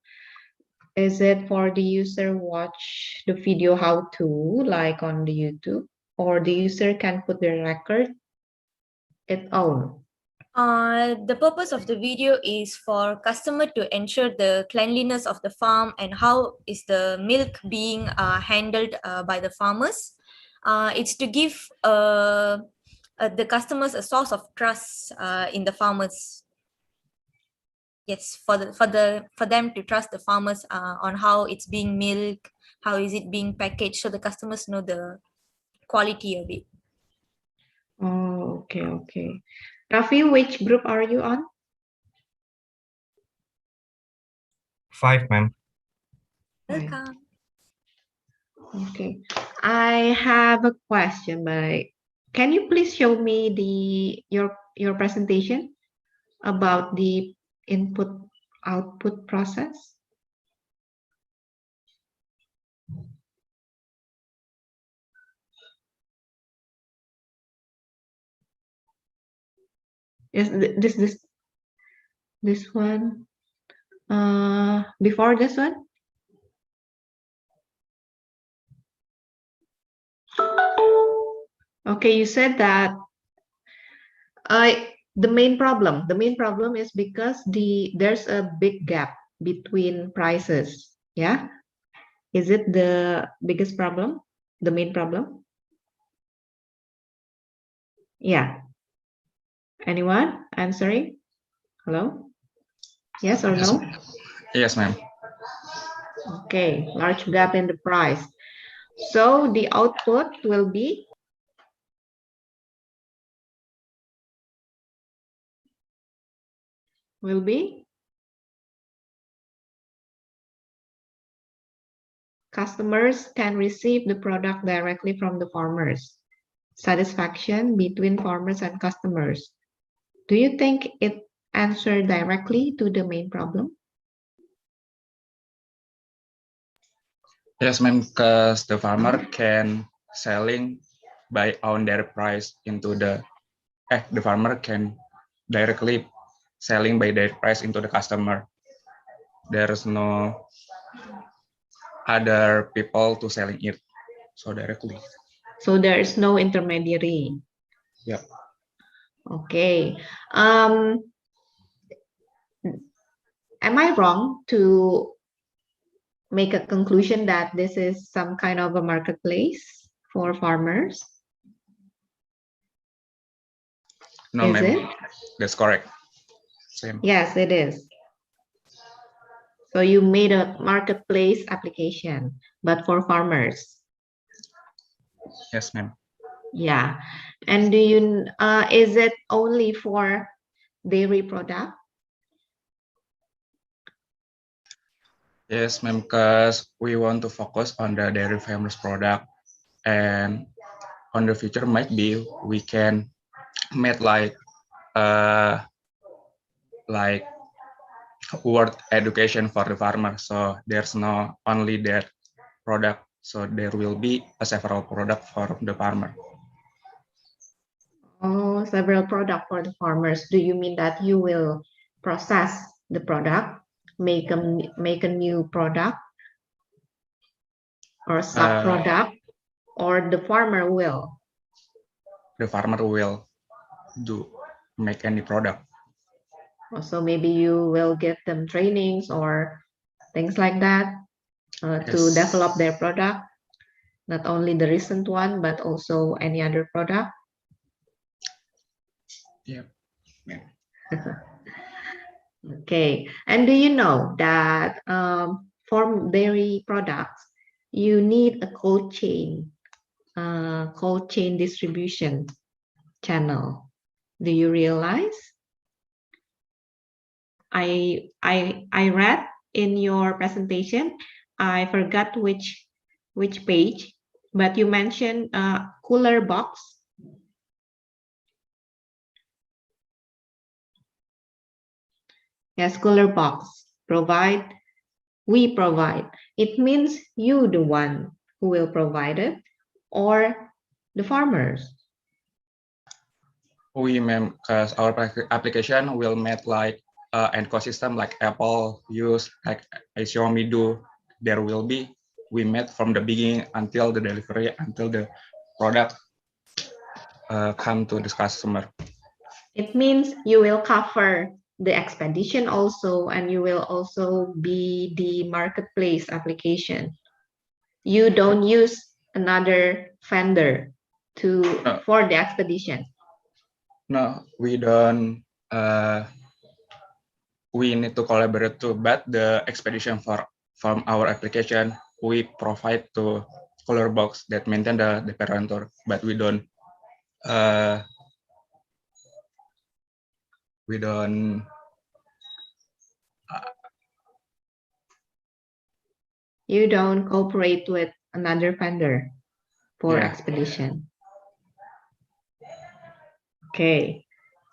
[SPEAKER 2] Is it for the user watch the video how to, like on the YouTube, or the user can put the record its own?
[SPEAKER 17] The purpose of the video is for customer to ensure the cleanliness of the farm and how is the milk being handled by the farmers. It's to give the customers a source of trust in the farmers. Yes, for them to trust the farmers on how it's being milked, how is it being packaged, so the customers know the quality of it.
[SPEAKER 2] Oh, okay, okay. Rafi, which group are you on?
[SPEAKER 15] 5, ma'am.
[SPEAKER 17] Welcome.
[SPEAKER 2] Okay, I have a question, but can you please show me your presentation about the input output process? Is this one? Before this one? Okay, you said that the main problem is because there's a big gap between prices. Yeah, is it the biggest problem? The main problem? Yeah. Anyone answering? Hello? Yes or no?
[SPEAKER 15] Yes, ma'am.
[SPEAKER 2] Okay, large gap in the price. So the output will be customers can receive the product directly from the farmers. Satisfaction between farmers and customers. Do you think it answered directly to the main problem?
[SPEAKER 15] Yes, ma'am, because the farmer can selling by own their price into the farmer can directly selling by their price into the customer. There's no other people to selling it so directly.
[SPEAKER 2] So there is no intermediary.
[SPEAKER 15] Yep.
[SPEAKER 2] Okay. Am I wrong to make a conclusion that this is some kind of a marketplace for farmers?
[SPEAKER 15] No,
[SPEAKER 2] Is
[SPEAKER 15] ma'am.
[SPEAKER 2] it?
[SPEAKER 15] That's correct. Same.
[SPEAKER 2] Yes, it is. So you made a marketplace application, but for farmers.
[SPEAKER 15] Yes, ma'am.
[SPEAKER 2] Yeah. And do you is it only for dairy product?
[SPEAKER 15] Yes, ma'am, because we want to focus on the dairy farmers product, and on the future might be we can make like word education for the farmer. So there's no only that product. So there will be a several product for the farmer.
[SPEAKER 2] Oh, several product for the farmers. Do you mean that you will process the product, make a new product or sub product, or the farmer will?
[SPEAKER 15] The farmer will make any product.
[SPEAKER 2] So maybe you will give them trainings or things like that to develop their product, not only the recent one, but also any other product.
[SPEAKER 15] Yeah.
[SPEAKER 2] Okay. And do you know that for dairy products, you need a cold chain distribution channel. Do you realize? I read in your presentation, I forgot which page, but you mentioned cooler box. Yes, cooler box. We provide. It means you the one who will provide it, or the farmers.
[SPEAKER 15] Because our application will make like an ecosystem like Apple use, like Xiaomi do. There will be, we made from the beginning until the delivery, until the product come to the customer.
[SPEAKER 2] It means you will cover the expedition also, and you will also be the marketplace application. You don't use another vendor for the expedition.
[SPEAKER 15] No, we don't. We need to collaborate too, but the expedition from our application, we provide to color box that maintain the parentor, but we don't
[SPEAKER 2] you don't cooperate with another vendor for expedition. Okay,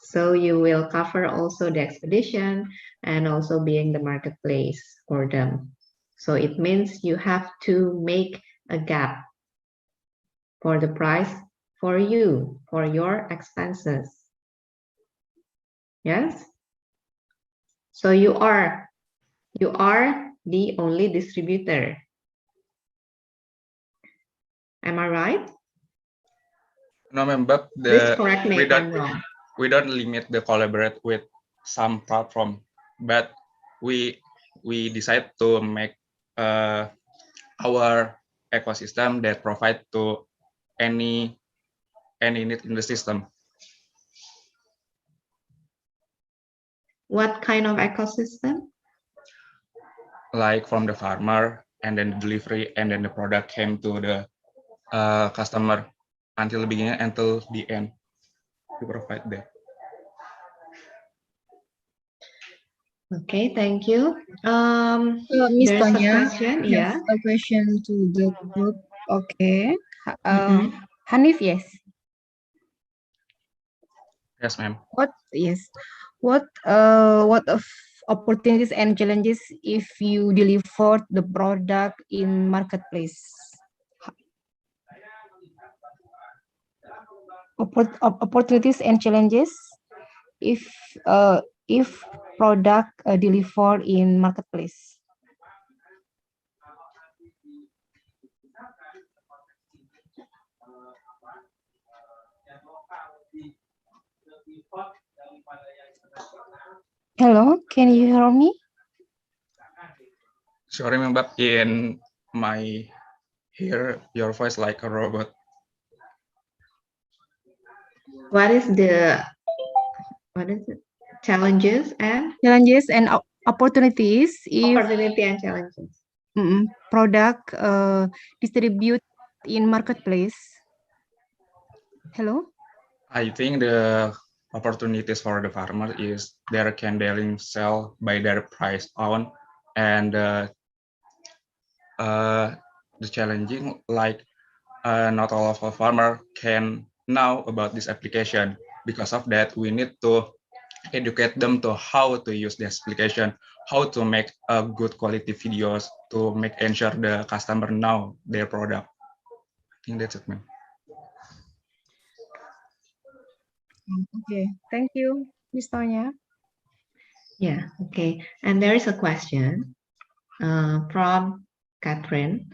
[SPEAKER 2] so you will cover also the expedition and also being the marketplace for them. So it means you have to make a gap for the price for you, for your expenses. Yes? So you are the only distributor. Am I right?
[SPEAKER 15] No, ma'am, but
[SPEAKER 2] Please correct me if I'm wrong.
[SPEAKER 15] We don't limit the collaborate with some platform, but we decide to make our ecosystem that provide to any need in the system.
[SPEAKER 2] What kind of ecosystem?
[SPEAKER 15] Like from the farmer, and then the delivery, and then the product came to the customer until the beginning, until the end. We provide that.
[SPEAKER 2] Okay, thank you.
[SPEAKER 18] Miss
[SPEAKER 2] There's
[SPEAKER 18] Tonya,
[SPEAKER 2] a question. Yeah.
[SPEAKER 18] a question to the group. Okay. Hanif, yes.
[SPEAKER 15] Yes, ma'am.
[SPEAKER 18] What of opportunities and challenges if you deliver the product in marketplace? Opportunities and challenges if product delivered in marketplace. Hello, can you hear me?
[SPEAKER 15] Sorry, ma'am, but in my hear your voice like a robot.
[SPEAKER 2] What is it? Challenges and
[SPEAKER 18] Opportunities if
[SPEAKER 2] opportunity and challenges.
[SPEAKER 18] Product distribute in marketplace. Hello.
[SPEAKER 15] I think the opportunities for the farmer is they can sell by their price own, and the challenging like not all of our farmer can know about this application. Because of that, we need to educate them to how to use this application, how to make a good quality videos to make ensure the customer know their product. I think that's it, ma'am.
[SPEAKER 18] Okay, thank you, Ms. Tonya.
[SPEAKER 2] Yeah, okay. And there is a question from Catherine.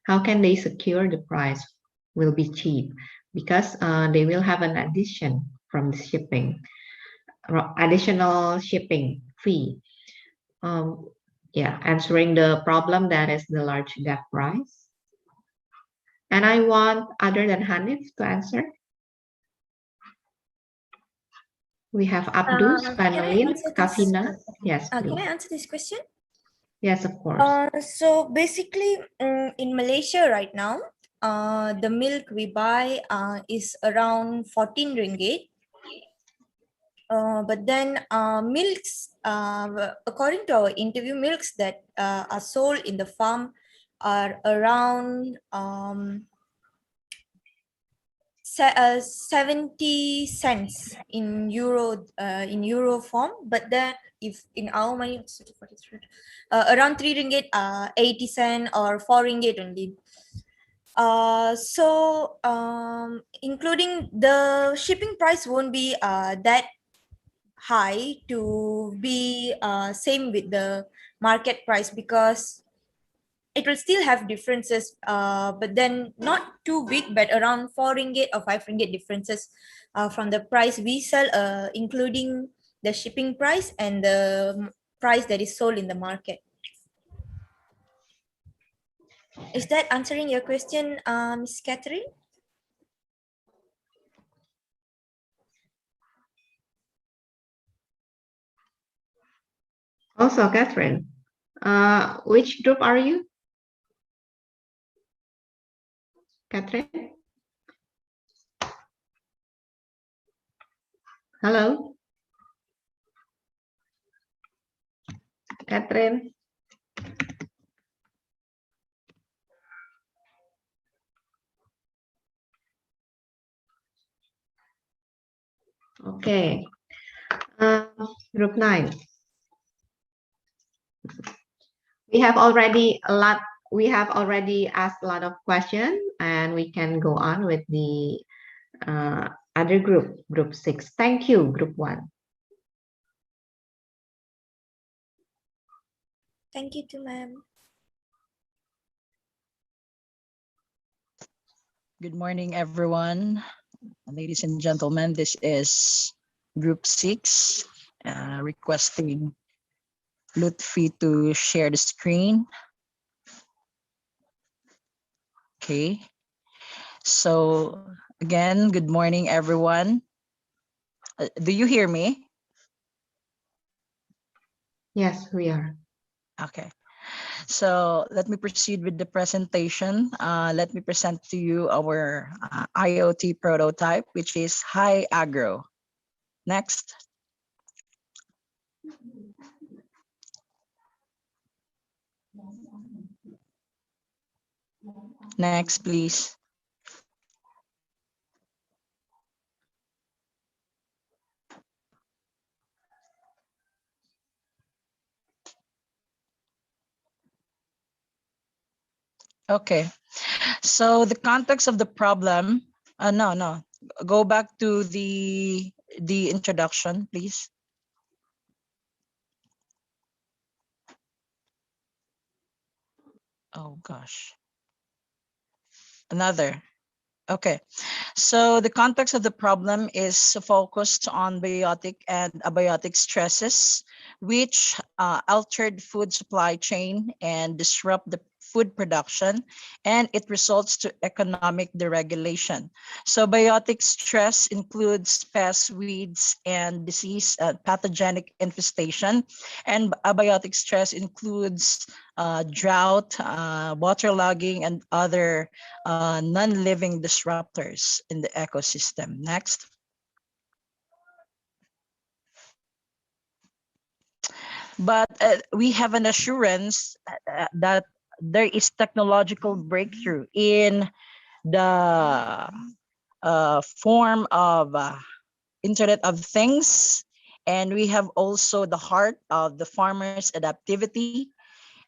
[SPEAKER 2] How can they secure the price will be cheap? Because they will have an addition from the shipping, additional shipping fee. Yeah, answering the problem that is the large gap price. And I want other than Hanif to answer. We have Abdus, Panelin, Kafina. Yes,
[SPEAKER 17] can
[SPEAKER 2] please.
[SPEAKER 17] I answer this question?
[SPEAKER 2] Yes, of course.
[SPEAKER 17] So basically, in Malaysia right now, the milk we buy is around 14 ringgit. But then milks, according to our interview, milks that are sold in the farm are around 70 cents in euro form. But then if in our money, around 3 ringgit, 80 cent or 4 ringgit only. So including the shipping price won't be that high to be same with the market price, because it will still have differences, but then not too big, but around 4 ringgit or 5 ringgit differences from the price we sell, including the shipping price and the price that is sold in the market. Is that answering your question, Ms. Catherine?
[SPEAKER 2] Also, Catherine, which group are you? Catherine? Hello? Catherine? Okay. Group 9. We have already asked a lot of questions, and we can go on with the other group 6. Thank you, group 1.
[SPEAKER 17] Thank you too, ma'am.
[SPEAKER 19] Good morning, everyone. Ladies and gentlemen, this is group 6, requesting Lutfi to share the screen. Okay. So again, good morning, everyone. Do you hear me?
[SPEAKER 2] Yes, we are.
[SPEAKER 19] Okay. So let me proceed with the presentation. Let me present to you our IoT prototype, which is High Agro. Next. Next, please. Okay, so the context of the problem, no, go back to the introduction, please. Oh gosh. Another. Okay, so the context of the problem is focused on biotic and abiotic stresses, which altered food supply chain and disrupt the food production, and it results to economic deregulation. So biotic stress includes pests, weeds, and disease, pathogenic infestation, and abiotic stress includes drought, waterlogging, and other non-living disruptors in the ecosystem. Next. But we have an assurance that there is technological breakthrough in the form of Internet of Things, and we have also the heart of the farmer's adaptivity,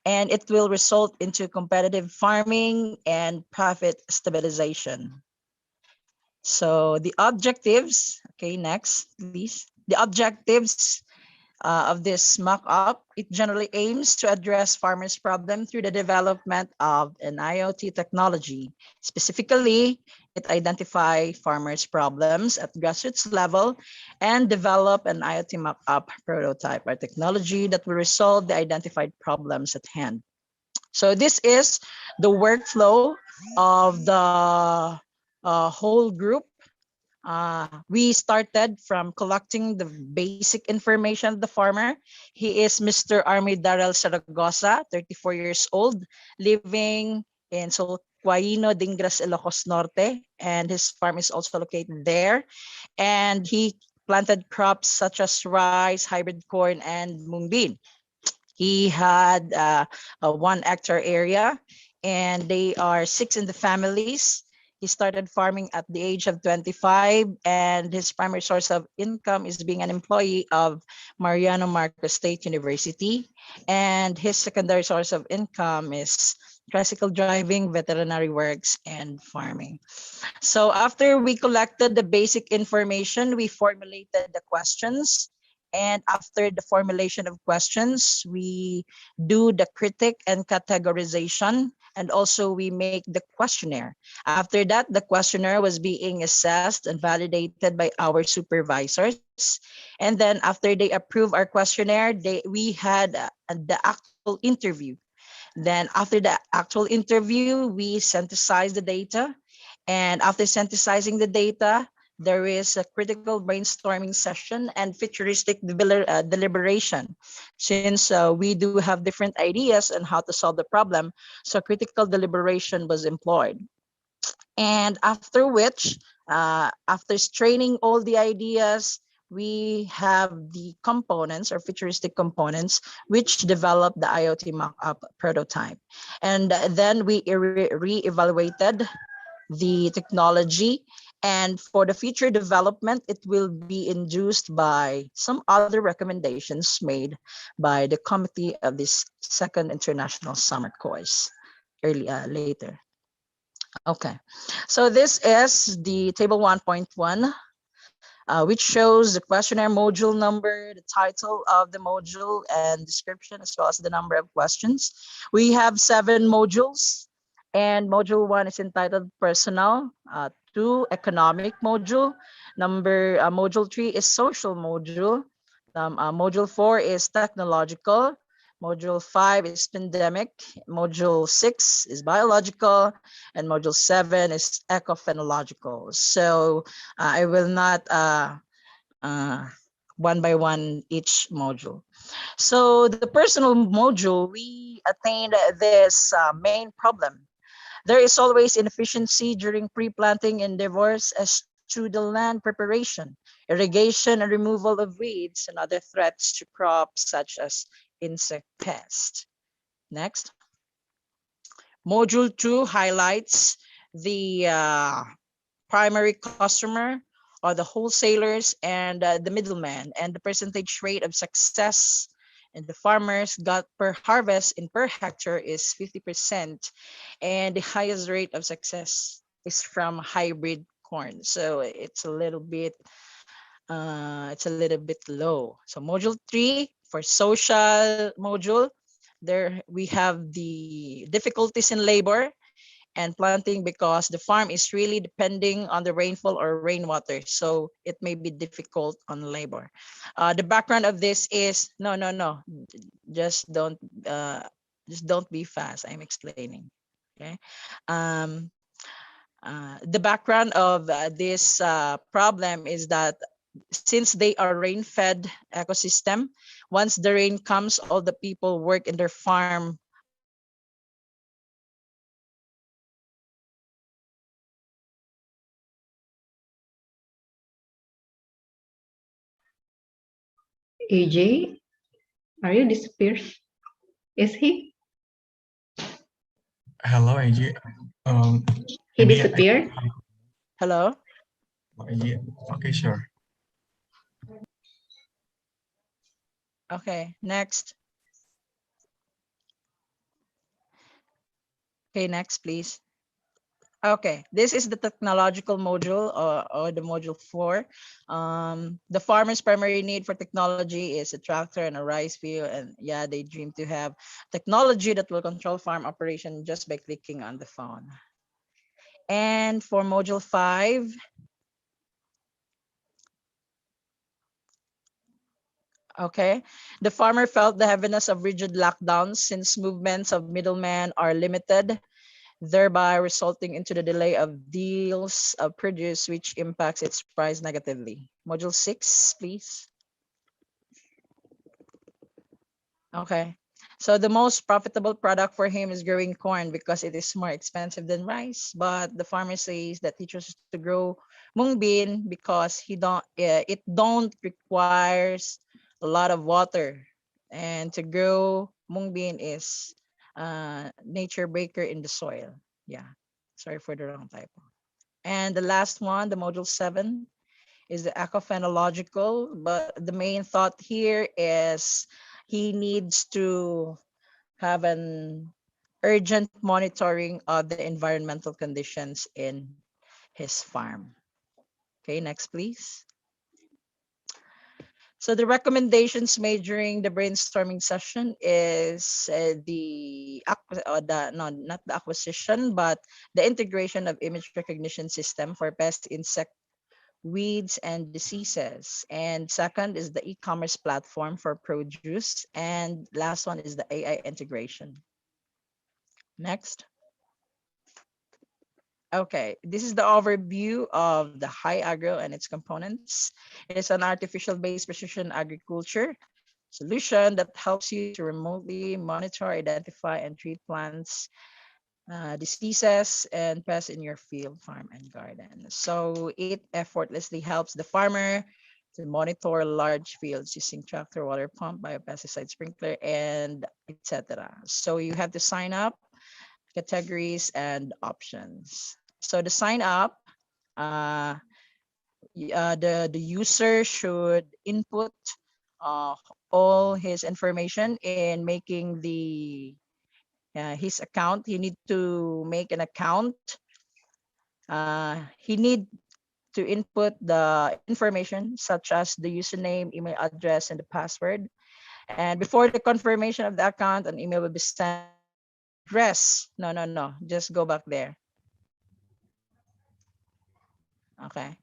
[SPEAKER 19] and it will result into competitive farming and profit stabilization. So the objectives, okay, next, please. The objectives of this mock-up, it generally aims to address farmers' problem through the development of an IoT technology. Specifically, it identifies farmers' problems at grassroots level and develop an IoT mock-up prototype or technology that will resolve the identified problems at hand. So this is the workflow of the whole group. We started from collecting the basic information of the farmer. He is Mr. Army Darrell Saragosa, 34 years old, living in Solquaino, Dingras, Ilocos Norte, and his farm is also located there. And he planted crops such as rice, hybrid corn, and mung bean. He had a 1 hectare area, and they are 6 in the families. He started farming at the age of 25, and his primary source of income is being an employee of Mariano Marcos State University. And his secondary source of income is tricycle driving, veterinary works, and farming. So after we collected the basic information, we formulated the questions. And after the formulation of questions, we do the critic and categorization, and also we make the questionnaire. After that, the questionnaire was being assessed and validated by our supervisors. And then after they approve our questionnaire, we had the actual interview. Then after the actual interview, we synthesize the data. And after synthesizing the data, there is a critical brainstorming session and futuristic deliberation. Since we do have different ideas on how to solve the problem, so critical deliberation was employed. And after which, after straining all the ideas, we have the components or futuristic components which develop the IoT mock-up prototype. And then we re-evaluated the technology, and for the future development, it will be induced by some other recommendations made by the committee of this second international summer course later. Okay, so this is the table 1.1, which shows the questionnaire module number, the title of the module, and description, as well as the number of questions. We have 7 modules, and module 1 is entitled Personal, 2 Economic module, module 3 is Social module, module 4 is Technological, module 5 is Pandemic, module 6 is Biological, and module 7 is Ecophenological. So I will not one by one each module. So the personal module, we attained this main problem. There is always inefficiency during pre-planting endeavors as to the land preparation, irrigation, and removal of weeds and other threats to crops such as insect pests. Next. Module 2 highlights the primary customer or the wholesalers and the middleman, and the percentage rate of success and the farmers got per harvest in per hectare is 50%, and the highest rate of success is from hybrid corn. So it's a little bit low. So module 3 for social module, there we have the difficulties in labor and planting because the farm is really depending on the rainfall or rainwater, so it may be difficult on labor. The background of this is no, just don't be fast. I'm explaining. Okay. The background of this problem is that since they are rain-fed ecosystem, once the rain comes, all the people work in their farm
[SPEAKER 2] AJ, are you disappeared? Is he?
[SPEAKER 20] Hello, AJ.
[SPEAKER 2] He disappeared?
[SPEAKER 19] Hello?
[SPEAKER 20] AJ. Okay, sure.
[SPEAKER 19] Okay, next. Okay, next, please. Okay, this is the technological module or the module 4. The farmer's primary need for technology is a tractor and a rice field, and yeah, they dream to have technology that will control farm operation just by clicking on the phone. And for module 5, okay, the farmer felt the heaviness of rigid lockdowns since movements of middlemen are limited, thereby resulting into the delay of deals of produce, which impacts its price negatively. Module 6, please. Okay, so the most profitable product for him is growing corn because it is more expensive than rice, but the farmer says that he chooses to grow mung bean because it don't requires a lot of water, and to grow mung bean is nature breaker in the soil. Yeah, sorry for the wrong typo. And the last one, the module 7, is the ecophenological, but the main thought here is he needs to have an urgent monitoring of the environmental conditions in his farm. Okay, next please. So the recommendations made during the brainstorming session is no, not the acquisition, but the integration of image recognition system for pest, insect, weeds, and diseases. And second is the e-commerce platform for produce. And last one is the AI integration. Next. Okay, this is the overview of the high agro and its components. It is an artificial-based precision agriculture solution that helps you to remotely monitor, identify, and treat plants, diseases, and pests in your field, farm, and garden. So it effortlessly helps the farmer to monitor large fields using tractor, water pump, biopesticide sprinkler, and etc. So you have to sign up, categories, and options. So the sign up, the user should input uh, all his information in making the his account. He need to make an account. He need to input the information such as the username, email address, and the password. And before the confirmation of the account, an email will be sent address. No, just go back there. Okay.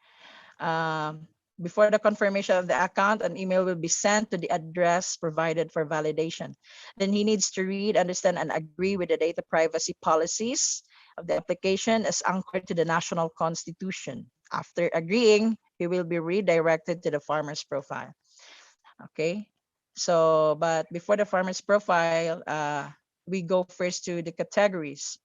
[SPEAKER 19] Before the confirmation of the account, an email will be sent to the address provided for validation. Then he needs to read, understand, and agree with the data privacy policies of the application as anchored to the national constitution. After agreeing, he will be redirected to the farmer's profile. Okay. So, but before the farmer's profile, we go first to the categories.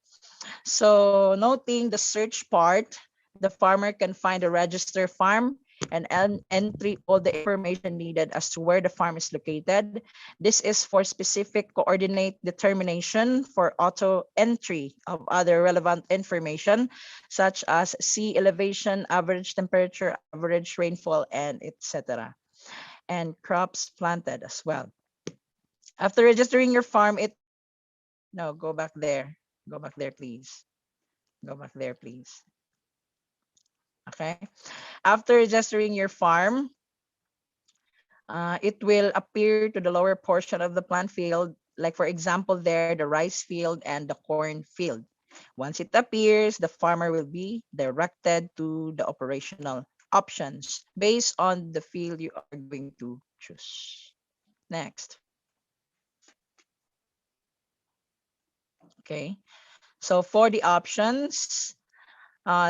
[SPEAKER 19] So noting the search part, the farmer can find a registered farm and entry all the information needed as to where the farm is located. This is for specific coordinate determination for auto entry of other relevant information, such as sea elevation, average temperature, average rainfall, and etc. And crops planted as well. After registering your farm, no, go back there. Go back there, please. Go back there, please. Okay. After registering your farm, it will appear to the lower portion of the plant field, like for example there, the rice field and the corn field. Once it appears, the farmer will be directed to the operational options based on the field you are going to choose. Next. Okay. So for the options,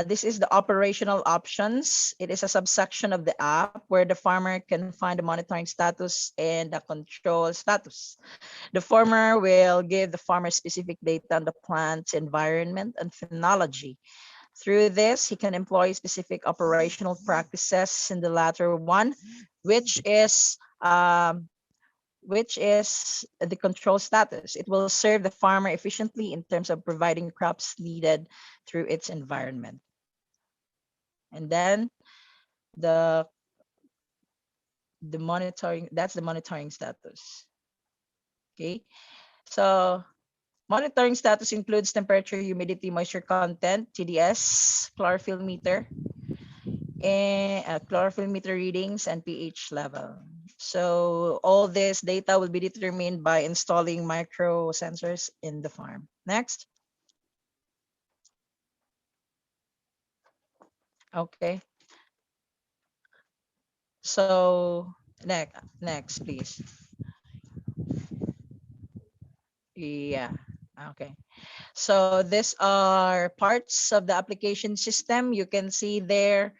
[SPEAKER 19] this is the operational options. It is a subsection of the app where the farmer can find the monitoring status and the control status. The farmer will give the farmer specific data on the plant's environment and phenology. Through this, he can employ specific operational practices in the latter one, which is the control status. It will serve the farmer efficiently in terms of providing crops needed through its environment. And then the monitoring, that's the monitoring status. Okay, so monitoring status includes temperature, humidity, moisture content, TDS, chlorophyll meter, and chlorophyll meter readings, and pH level. So all this data will be determined by installing micro sensors in the farm. Next. Okay. So next, please. Yeah. Okay. So these are parts of the application system. You can see there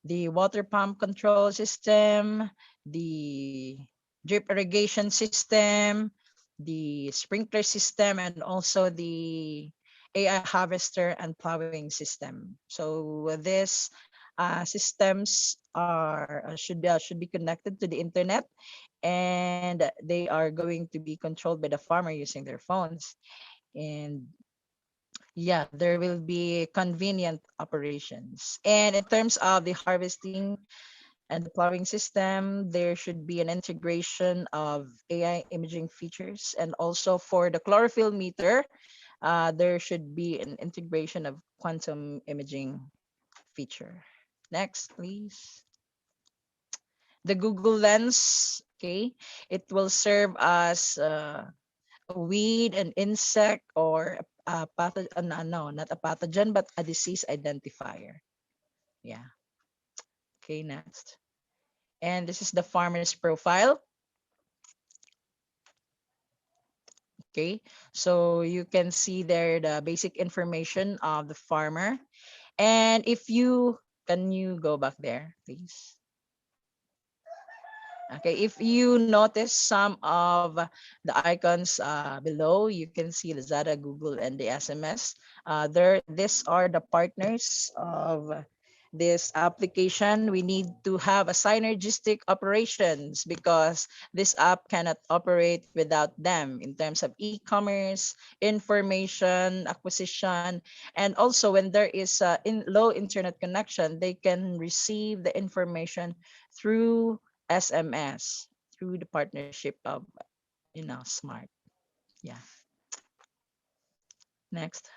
[SPEAKER 19] the water pump control system, the drip irrigation system, the sprinkler system, and also the AI harvester, and plowing system. So these systems should be connected to the internet, and they are going to be controlled by the farmer using their phones. And yeah, there will be convenient operations. And in terms of the harvesting and the plowing system, there should be an integration of AI imaging features. And also for the chlorophyll meter, there should be an integration of quantum imaging feature. Next, please. The Google Lens, okay, it will serve as a weed, an insect, or a pathogen, no, not a pathogen, but a disease identifier. Yeah. Okay, next. And this is the farmer's profile. Okay, so you can see there the basic information of the farmer. And if you, can you go back there, please? Okay, if you notice some of the icons below, you can see Lazada, Google, and the SMS. These are the partners of this application. We need to have a synergistic operations because this app cannot operate without them in terms of e-commerce, information acquisition, and also when there is a low internet connection, they can receive the information through SMS, through the partnership of, Smart. Yeah. Next.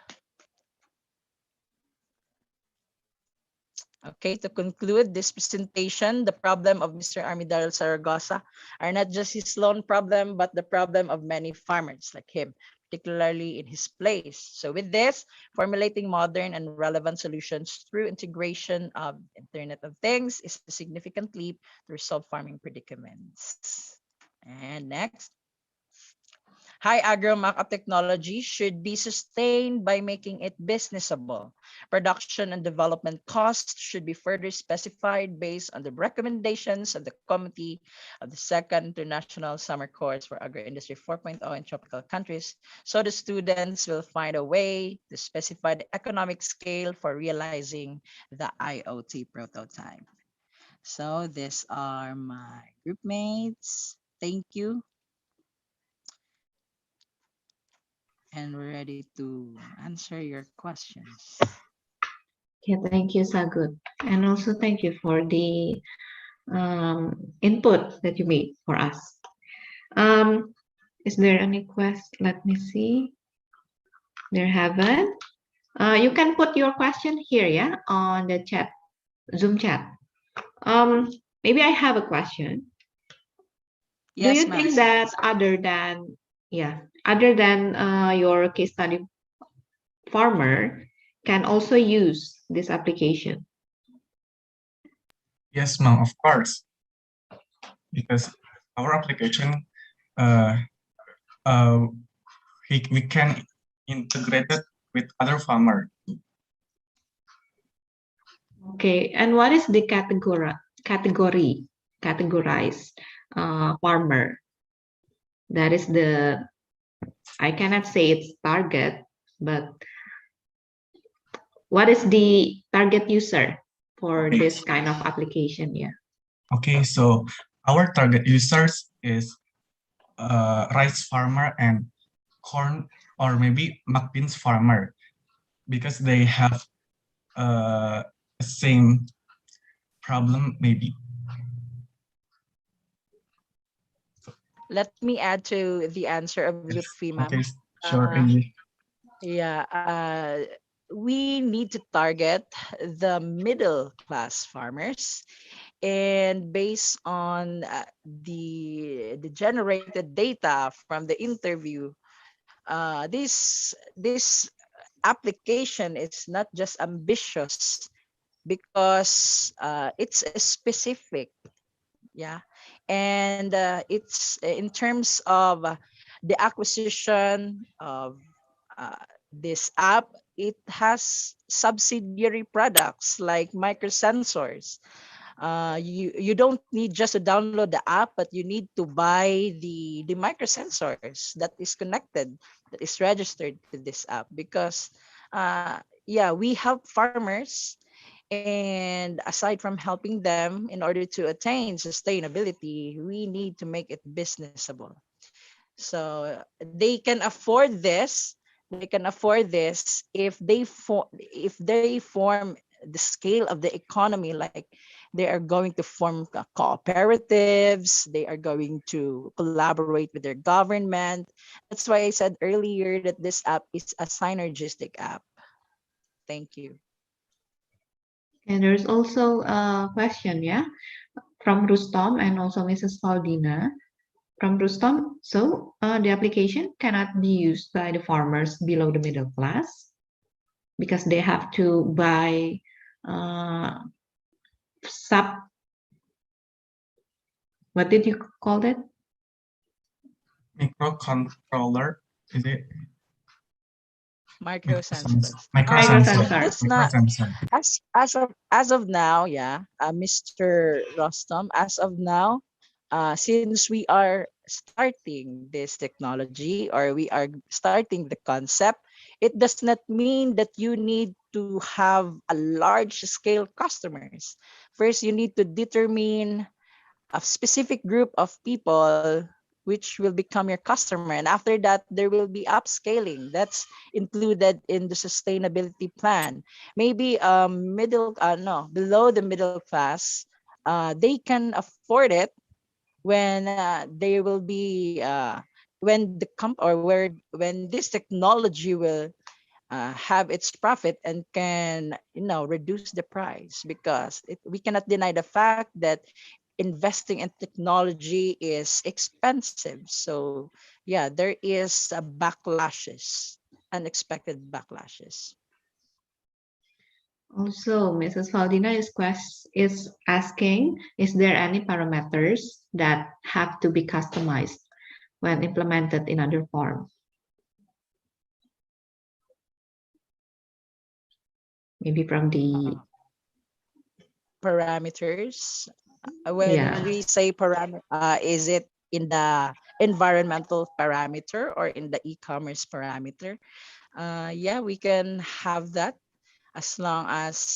[SPEAKER 19] Okay, to conclude this presentation, the problem of Mr. Armidal Saragosa are not just his lone problem, but the problem of many farmers like him, particularly in his place. So with this, formulating modern and relevant solutions through integration of Internet of Things is a significant leap to resolve farming predicaments. And next. High agro-markup technology should be sustained by making it businessable. Production and development costs should be further specified based on the recommendations of the Committee of the Second International Summer Course for Agro-Industry 4.0 in tropical countries, so the students will find a way to specify the economic scale for realizing the IoT prototype. So these are my group mates. Thank you. And we're ready to answer your questions.
[SPEAKER 2] Okay, thank you, Sagut. And also thank you for the input that you made for us. Is there any question? Let me see. There haven't. You can put your question here, yeah, on the chat, Zoom chat. Maybe I have a question.
[SPEAKER 19] Yes,
[SPEAKER 2] do you think that other than your case study farmer can also use this application?
[SPEAKER 20] Yes, ma'am, of course. Because our application, we can integrate it with other farmer.
[SPEAKER 2] Okay, and what is the categorized farmer? That is I cannot say it's target, but what is the target user for this kind of application? Yeah.
[SPEAKER 20] Okay, so our target users is rice farmer and corn or maybe mung beans farmer because they have the same problem maybe.
[SPEAKER 19] Let me add to the answer of Lutfi, ma'am.
[SPEAKER 20] Okay, sure.
[SPEAKER 19] We need to target the middle class farmers, and based on the generated data from the interview, this application is not just ambitious because it's specific. Yeah, and it's in terms of the acquisition of this app, it has subsidiary products like microsensors. You don't need just to download the app, but you need to buy the microsensors that is connected that is registered to this app, because yeah, we help farmers, and aside from helping them, in order to attain sustainability, we need to make it businessable. So they can afford this. They can afford this if if they form the scale of the economy, like they are going to form cooperatives, they are going to collaborate with their government. That's why I said earlier that this app is a synergistic app. Thank you.
[SPEAKER 2] And there's also a question, yeah, from Rustom and also Mrs. Faldina. From Rustom, so the application cannot be used by the farmers below the middle class because they have to buy sub, what did you call that?
[SPEAKER 20] Microcontroller, is it?
[SPEAKER 19] Microsensors.
[SPEAKER 2] Microsensor.
[SPEAKER 19] It's not as of now, yeah, Mr. Rostom. As of now, since we are starting this technology, or we are starting the concept, it does not mean that you need to have a large scale customers. First, you need to determine a specific group of people which will become your customer, and after that there will be upscaling that's included in the sustainability plan. Maybe middle no below the middle class, they can afford it when they will be when the or where when this technology will have its profit and can, reduce the price, because we cannot deny the fact that investing in technology is expensive. So yeah, there is backlashes, unexpected backlashes.
[SPEAKER 2] Also, Mrs. Faldina is asking, is there any parameters that have to be customized when implemented in other form? Maybe from the
[SPEAKER 19] parameters. When
[SPEAKER 2] Yeah.
[SPEAKER 19] we say parameter, is it in the environmental parameter or in the e-commerce parameter? Yeah, we can have that, as long as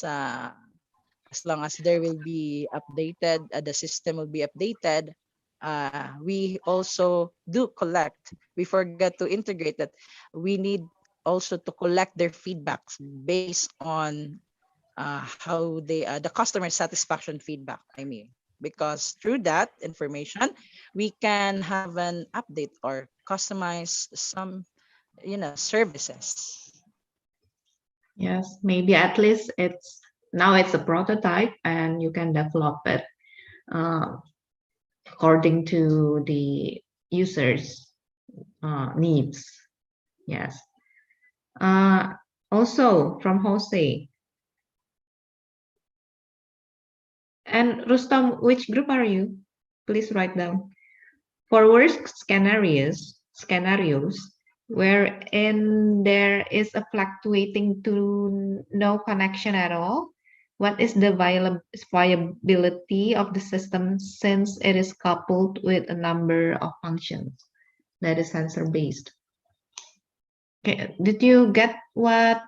[SPEAKER 19] there will be updated, the system will be updated. We also do collect. We forget to integrate that. We need also to collect their feedbacks based on how they the customer satisfaction feedback. I mean, because through that information, we can have an update or customize some, services.
[SPEAKER 2] Yes, maybe at least it's a prototype and you can develop it uh, according to the users' needs. Yes. Also from Jose. And Rustam, which group are you? Please write down. For worst scenarios wherein there is a fluctuating to no connection at all, what is the viability of the system since it is coupled with a number of functions that is sensor based? Okay, did you get what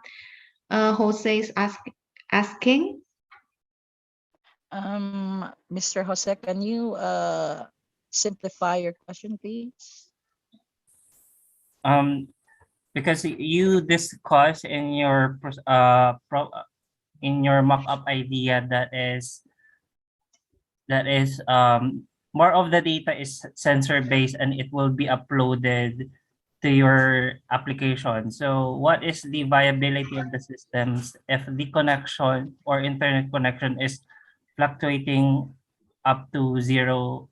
[SPEAKER 2] Jose is asking?
[SPEAKER 19] Mr. Jose, can you simplify your question, please?
[SPEAKER 21] Because you discuss in your in your mock-up idea that is more of the data is sensor based and it will be uploaded to your application. So what is the viability of the systems if the connection or internet connection is fluctuating up to zero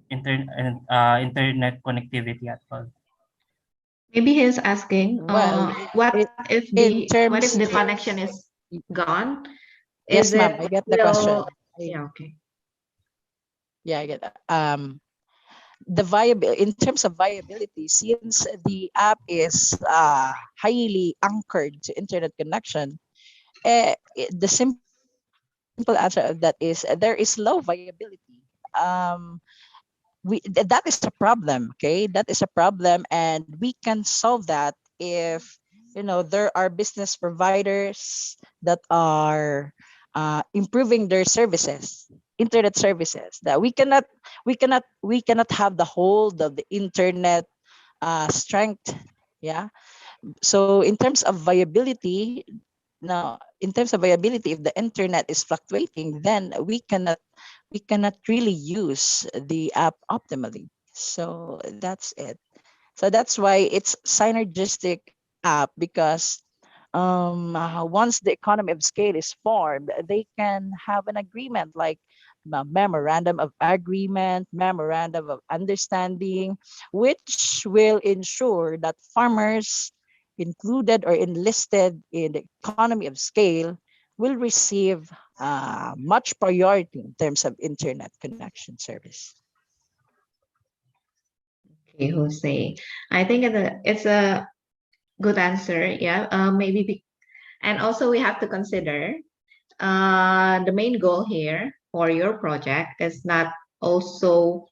[SPEAKER 21] internet connectivity at all?
[SPEAKER 2] Maybe he's asking, what if the
[SPEAKER 19] of
[SPEAKER 2] connection is gone?
[SPEAKER 19] Yes,
[SPEAKER 2] Is
[SPEAKER 19] ma'am,
[SPEAKER 2] it
[SPEAKER 19] I get the question.
[SPEAKER 2] Yeah, okay.
[SPEAKER 19] Yeah, I get that. The in terms of viability, since the app is highly anchored to internet connection, the simple answer of that is there is low viability. that is a problem. Okay, that is a problem, and we can solve that if there are business providers that are improving their services, internet services. That we cannot have the hold of the internet strength. Yeah. So in terms of viability, now in terms of viability, if the internet is fluctuating, then we cannot really use the app optimally. So that's it. So that's why it's synergistic app, because once the economy of scale is formed, they can have an agreement like memorandum of agreement, memorandum of understanding, which will ensure that farmers included or enlisted in the economy of scale will receive much priority in terms of internet connection service.
[SPEAKER 2] Okay, Jose. I think it's a good answer. Yeah. And also we have to consider the main goal here for your project is not also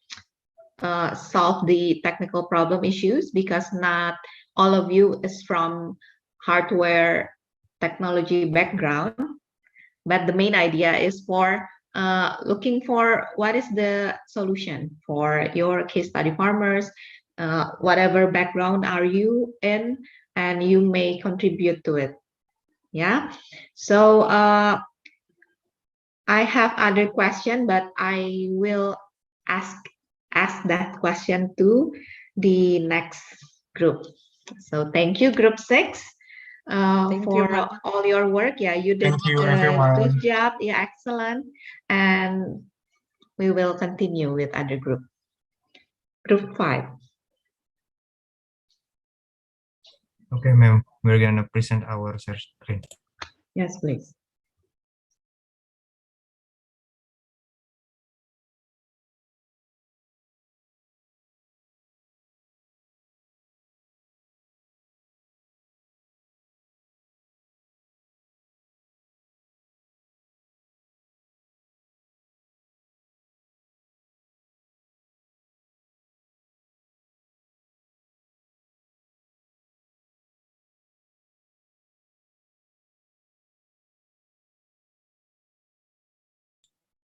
[SPEAKER 2] solve the technical problem issues, because not all of you is from hardware technology background, but the main idea is for looking for what is the solution for your case study farmers, whatever background are you in, and you may contribute to it. Yeah. So I have other question, but I will ask that question to the next group. So thank you, group 6,
[SPEAKER 19] Thank
[SPEAKER 2] for
[SPEAKER 19] you.
[SPEAKER 2] all your work. Yeah, you did
[SPEAKER 20] Thank you,
[SPEAKER 2] a good
[SPEAKER 20] everyone.
[SPEAKER 2] job. Yeah, excellent. And we will continue with other group. Group 5.
[SPEAKER 20] Okay, ma'am, we're gonna present our share screen.
[SPEAKER 2] Yes, please.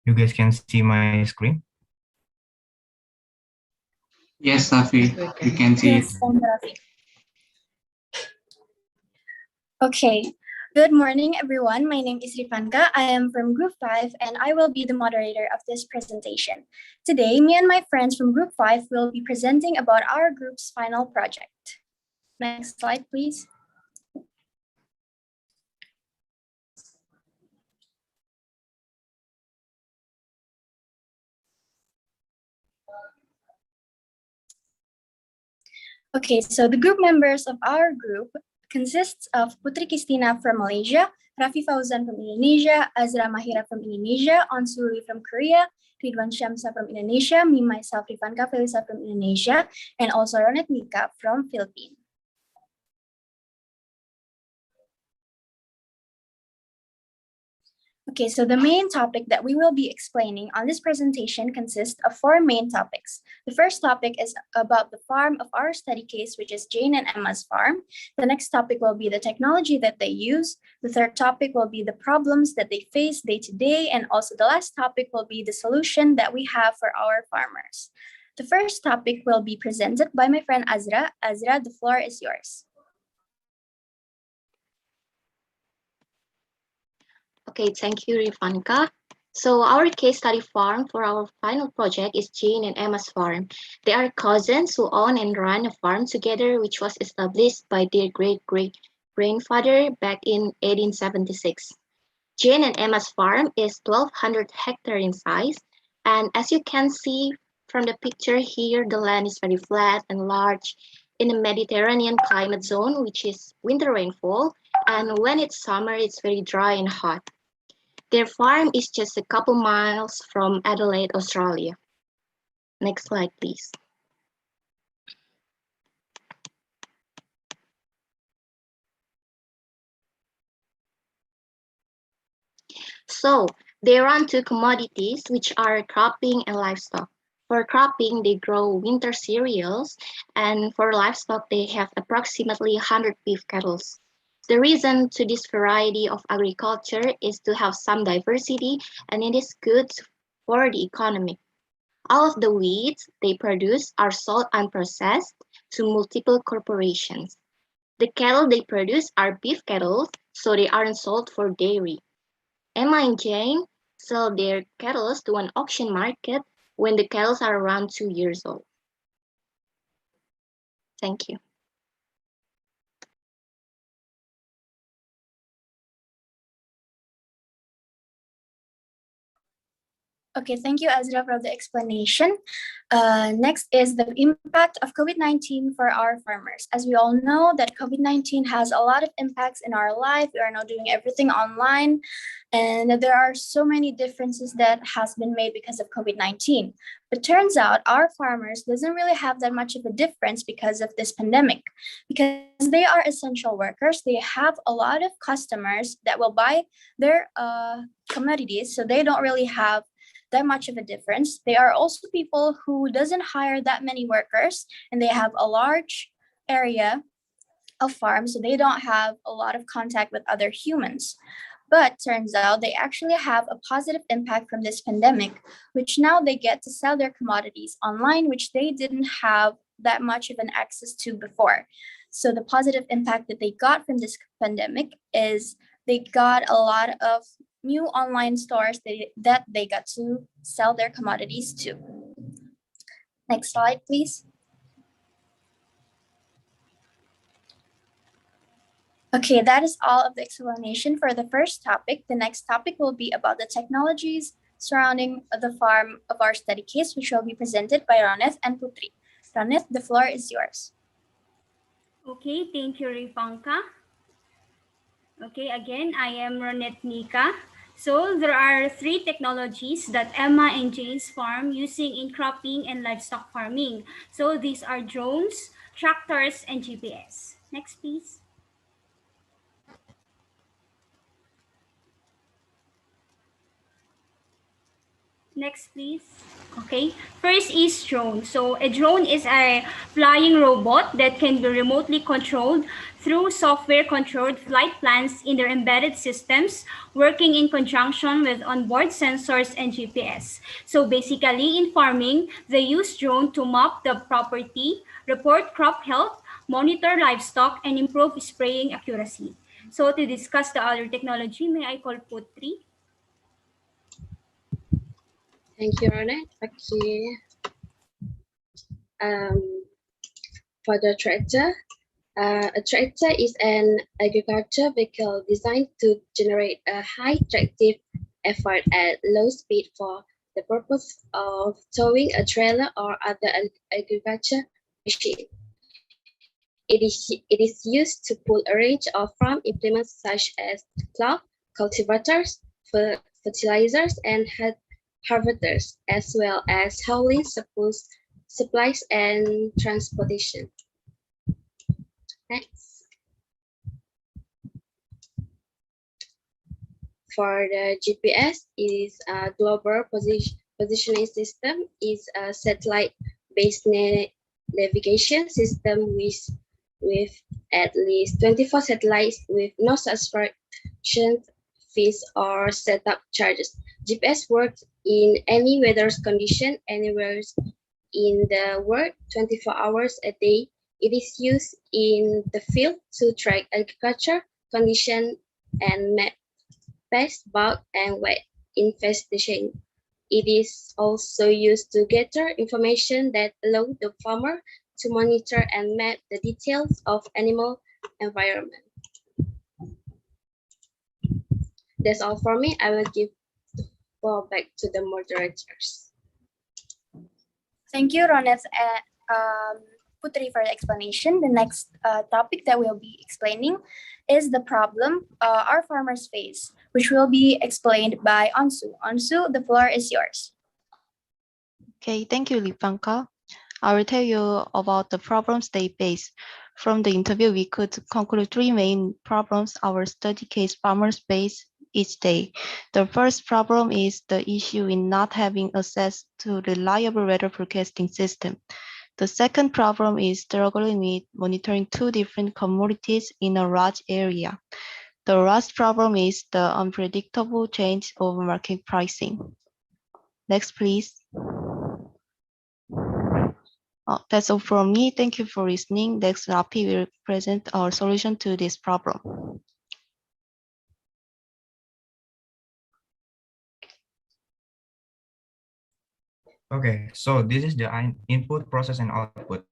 [SPEAKER 20] You guys can see my screen?
[SPEAKER 10] Yes, Safi, we can see it.
[SPEAKER 1] Yes, I'm Rafi. Okay. Good morning, everyone. My name is Rifanka. I am from Group 5, and I will be the moderator of this presentation. Today, me and my friends from Group 5 will be presenting about our group's final project. Next slide, please. Okay, so the group members of our group consists of Putri Kristina from Malaysia, Rafi Fauzan from Indonesia, Azra Mahira from Indonesia, Onsuri from Korea, Ridwan Shamsa from Indonesia, me myself, Rifanka Felisa from Indonesia, and also Ronet Mika from Philippines. Okay, so the main topic that we will be explaining on this presentation consists of 4 main topics. The first topic is about the farm of our study case, which is Jane and Emma's farm. The next topic will be the technology that they use. The third topic will be the problems that they face day to day. And also the last topic will be the solution that we have for our farmers. The first topic will be presented by my friend Azra. Azra, the floor is yours.
[SPEAKER 22] Okay, thank you, Rifanka. So our case study farm for our final project is Jane and Emma's farm. They are cousins who own and run a farm together, which was established by their great-great-grandfather back in 1876. Jane and Emma's farm is 1,200 hectares in size, and as you can see from the picture here, the land is very flat and large in a Mediterranean climate zone, which is winter rainfall, and when it's summer, it's very dry and hot. Their farm is just a couple miles from Adelaide, Australia. Next slide, please. So they run 2 commodities, which are cropping and livestock. For cropping, they grow winter cereals, and for livestock, they have approximately 100 beef cattle. The reason to this variety of agriculture is to have some diversity, and it is good for the economy. All of the wheat they produce are sold unprocessed to multiple corporations. The cattle they produce are beef cattle, so they aren't sold for dairy. Emma and Jane sell their cattle to an auction market when the cattle are around 2 years old. Thank you.
[SPEAKER 1] Okay, thank you, Azra, for the explanation. Next is the impact of COVID-19 for our farmers. As we all know that COVID-19 has a lot of impacts in our life. We are now doing everything online, and there are so many differences that has been made because of COVID-19. But turns out our farmers doesn't really have that much of a difference because of this pandemic. Because they are essential workers, they have a lot of customers that will buy their commodities, so they don't really have that much of a difference. They are also people who doesn't hire that many workers, and they have a large area of farm, so they don't have a lot of contact with other humans. But turns out they actually have a positive impact from this pandemic, which now they get to sell their commodities online, which they didn't have that much of an access to before. So the positive impact that they got from this pandemic is they got a lot of new online stores that they got to sell their commodities to. Next slide, please. Okay, that is all of the explanation for the first topic. The next topic will be about the technologies surrounding the farm of our study case, which will be presented by Roneth and Putri. Roneth, the floor is yours.
[SPEAKER 5] Okay, thank you, Rifanka. Okay, again, I am Roneth Nika. So there are 3 technologies that Emma and Jane's farm using in cropping and livestock farming. So these are drones, tractors, and GPS. Next, please. Next, please. Okay, first is drone. So a drone is a flying robot that can be remotely controlled through software-controlled flight plans in their embedded systems, working in conjunction with onboard sensors and GPS. So basically, in farming, they use drone to map the property, report crop health, monitor livestock, and improve spraying accuracy. So to discuss the other technology, may I call Putri?
[SPEAKER 6] Thank you, Ronette. Okay. For the tractor, a tractor is an agriculture vehicle designed to generate a high tractive effort at low speed for the purpose of towing a trailer or other agriculture machine. It is used to pull a range of farm implements such as plow, cultivators, fertilizers, and harvesters, as well as hauling supplies and transportation. Next. For the GPS, it is a global positioning system. Is a satellite-based navigation system with at least 24 satellites with no subscription fees or setup charges. GPS works in any weather condition anywhere in the world, 24 hours a day. It is used in the field to track agriculture condition and map pest, bug, and weed infestation. It is also used to gather information that allow the farmer to monitor and map the details of animal environment. That's all for me. I will give the floor back to the moderators.
[SPEAKER 1] Thank you, Roneth and Putri, for the explanation. The next topic that we'll be explaining is the problem our farmers face, which will be explained by Ansu. Ansu, the floor is yours.
[SPEAKER 23] Okay, thank you, Lipanka. I will tell you about the problems they face. From the interview, we could conclude 3 main problems our study case farmers face each day. The first problem is the issue in not having access to reliable weather forecasting system. The second problem is struggling with monitoring two different commodities in a large area. The last problem is the unpredictable change of market pricing. Next, please. That's all from me. Thank you for listening. Next, Rafi will present our solution to this problem.
[SPEAKER 7] Okay, so this is the input, process, and output.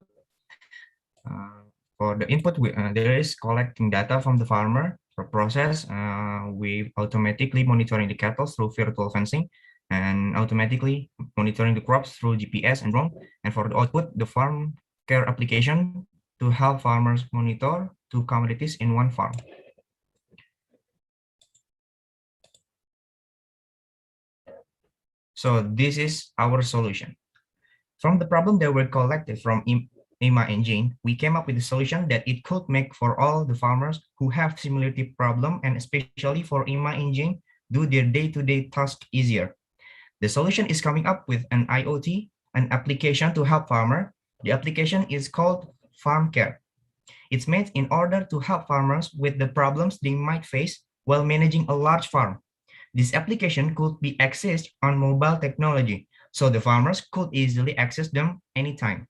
[SPEAKER 7] For the input, there is collecting data from the farmer. For process, we automatically monitoring the cattle through virtual fencing and automatically monitoring the crops through GPS and drone. And for the output, the farm care application to help farmers monitor two commodities in one farm. So this is our solution. From the problem that were collected from Emma and Jane, we came up with a solution that it could make for all the farmers who have similarity problem, and especially for Emma and Jane, do their day-to-day task easier. The solution is coming up with an IoT, an application to help farmer. The application is called Farm Care. It's made in order to help farmers with the problems they might face while managing a large farm. This application could be accessed on mobile technology, so the farmers could easily access them anytime.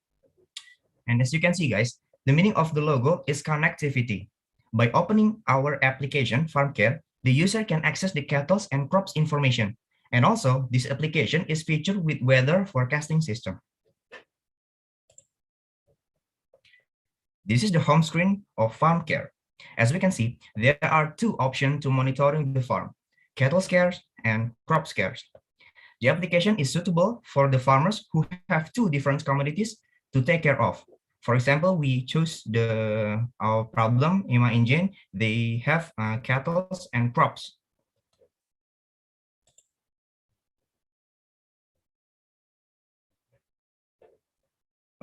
[SPEAKER 7] And as you can see, guys, the meaning of the logo is connectivity. By opening our application, Farm Care, the user can access the cattle and crops information. And also, this application is featured with weather forecasting system. This is the home screen of Farm Care. As we can see, there are two options to monitoring the farm, cattle scares and crop scares. The application is suitable for the farmers who have two different commodities to take care of. For example, we choose our problem, Emma and Jane, they have cattle and crops.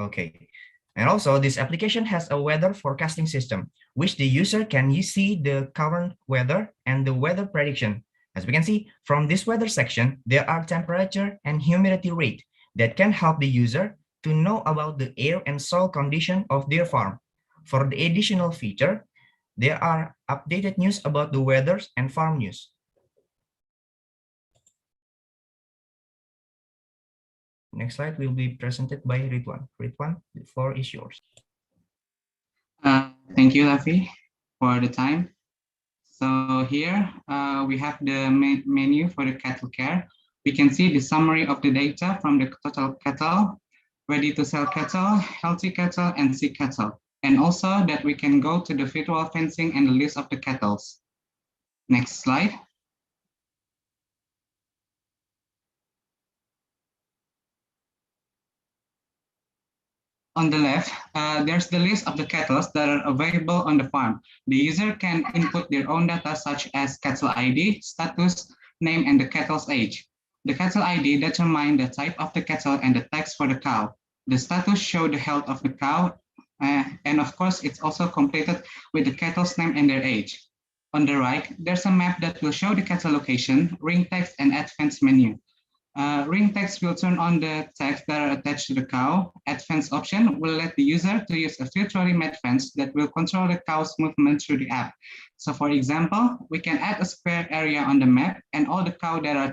[SPEAKER 7] Okay, and also this application has a weather forecasting system, which the user can see the current weather and the weather prediction. As we can see from this weather section, there are temperature and humidity rate that can help the user to know about the air and soil condition of their farm. For the additional feature, there are updated news about the weather and farm news. Next slide will be presented by Ridwan. Ridwan, the floor is yours.
[SPEAKER 8] Thank you, Lafi, for the time. So here we have the menu for the cattle care. We can see the summary of the data from the total cattle, ready to sell cattle, healthy cattle, and sick cattle. And also that we can go to the virtual fencing and the list of the cattle. Next slide. On the left, there's the list of the cattle that are available on the farm. The user can input their own data such as cattle ID, status, name, and the cattle's age. The cattle ID determines the type of the cattle and the text for the cow. The status shows the health of the cow, and of course, it's also completed with the cattle's name and their age. On the right, there's a map that will show the cattle location, ring text, and add fence menu. Ring text will turn on the text that are attached to the cow. Add fence option will let the user to use a virtually made fence that will control the cow's movement through the app. So for example, we can add a square area on the map and all the cow that are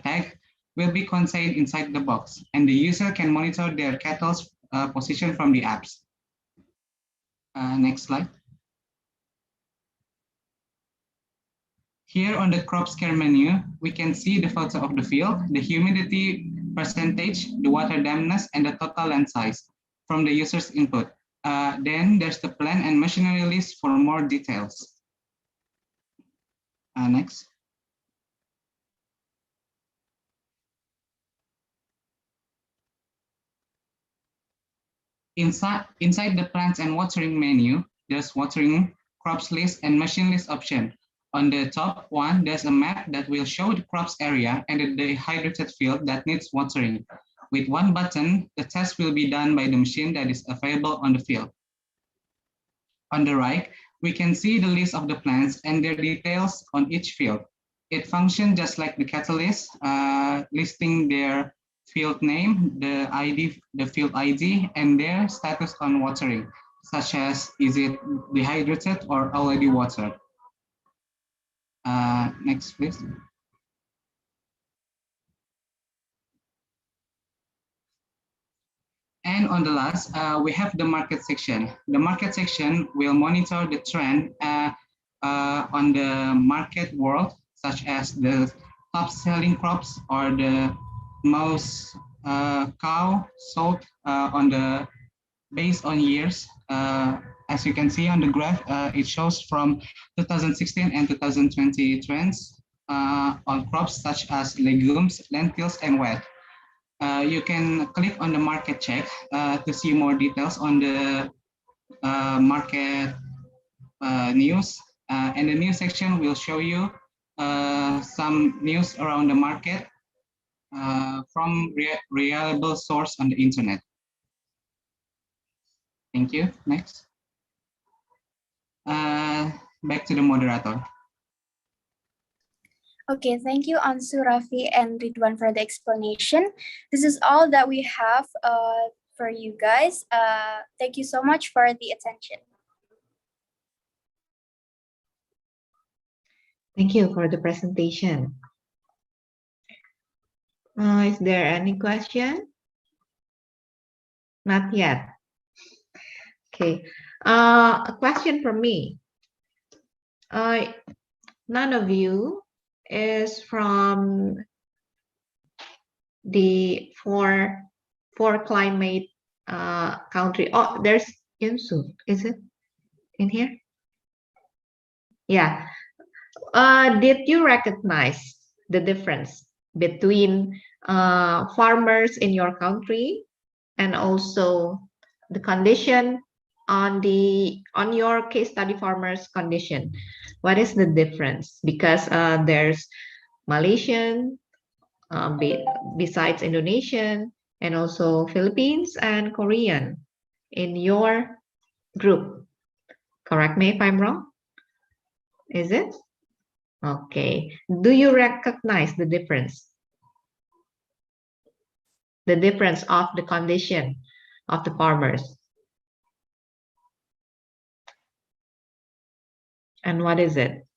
[SPEAKER 8] tagged will be contained inside the box, and the user can monitor their cattle's position from the apps. Next slide. Here on the crops care menu, we can see the photo of the field, the humidity percentage, the water dampness, and the total land size from the user's input. Then there's the plant and machinery list for more details. Next. Inside the plants and watering menu, there's watering, crops list, and machine list option. On the top one, there's a map that will show the crops area and the dehydrated field that needs watering. With one button, the test will be done by the machine that is available on the field. On the right, we can see the list of the plants and their details on each field. it functions just like the catalyst, listing their field name, the ID, the field ID, and their status on watering, such as is it dehydrated or already watered. Next, please. And on the last, we have the market section. The market section will monitor the trend on the market world, such as the top selling crops or the most cow sold on the based on years. As you can see on the graph, it shows from 2016 and 2020 trends on crops such as legumes, lentils, and wheat. You can click on the market check to see more details on the market news. And the news section will show you some news around the market from reliable source on the internet. Thank you. Next. Back to the moderator.
[SPEAKER 1] Okay, thank you, Ansu, Rafi, and Ridwan for the explanation. This is all that we have for you guys. Thank you so much for the attention.
[SPEAKER 2] Thank you for the presentation. Is there any question? Not yet. Okay. A question from me. None of you is from the four climate country. Oh, there's Yunsu. Is it in here? Yeah. Did you recognize the difference between farmers in your country and also the condition on your case study farmers condition? What is the difference? Because there's Malaysian besides Indonesian, and also Philippines and Korean in your group. Correct me if I'm wrong. Is it? Okay. Do you recognize the difference? The difference of the condition of the farmers? And what is it?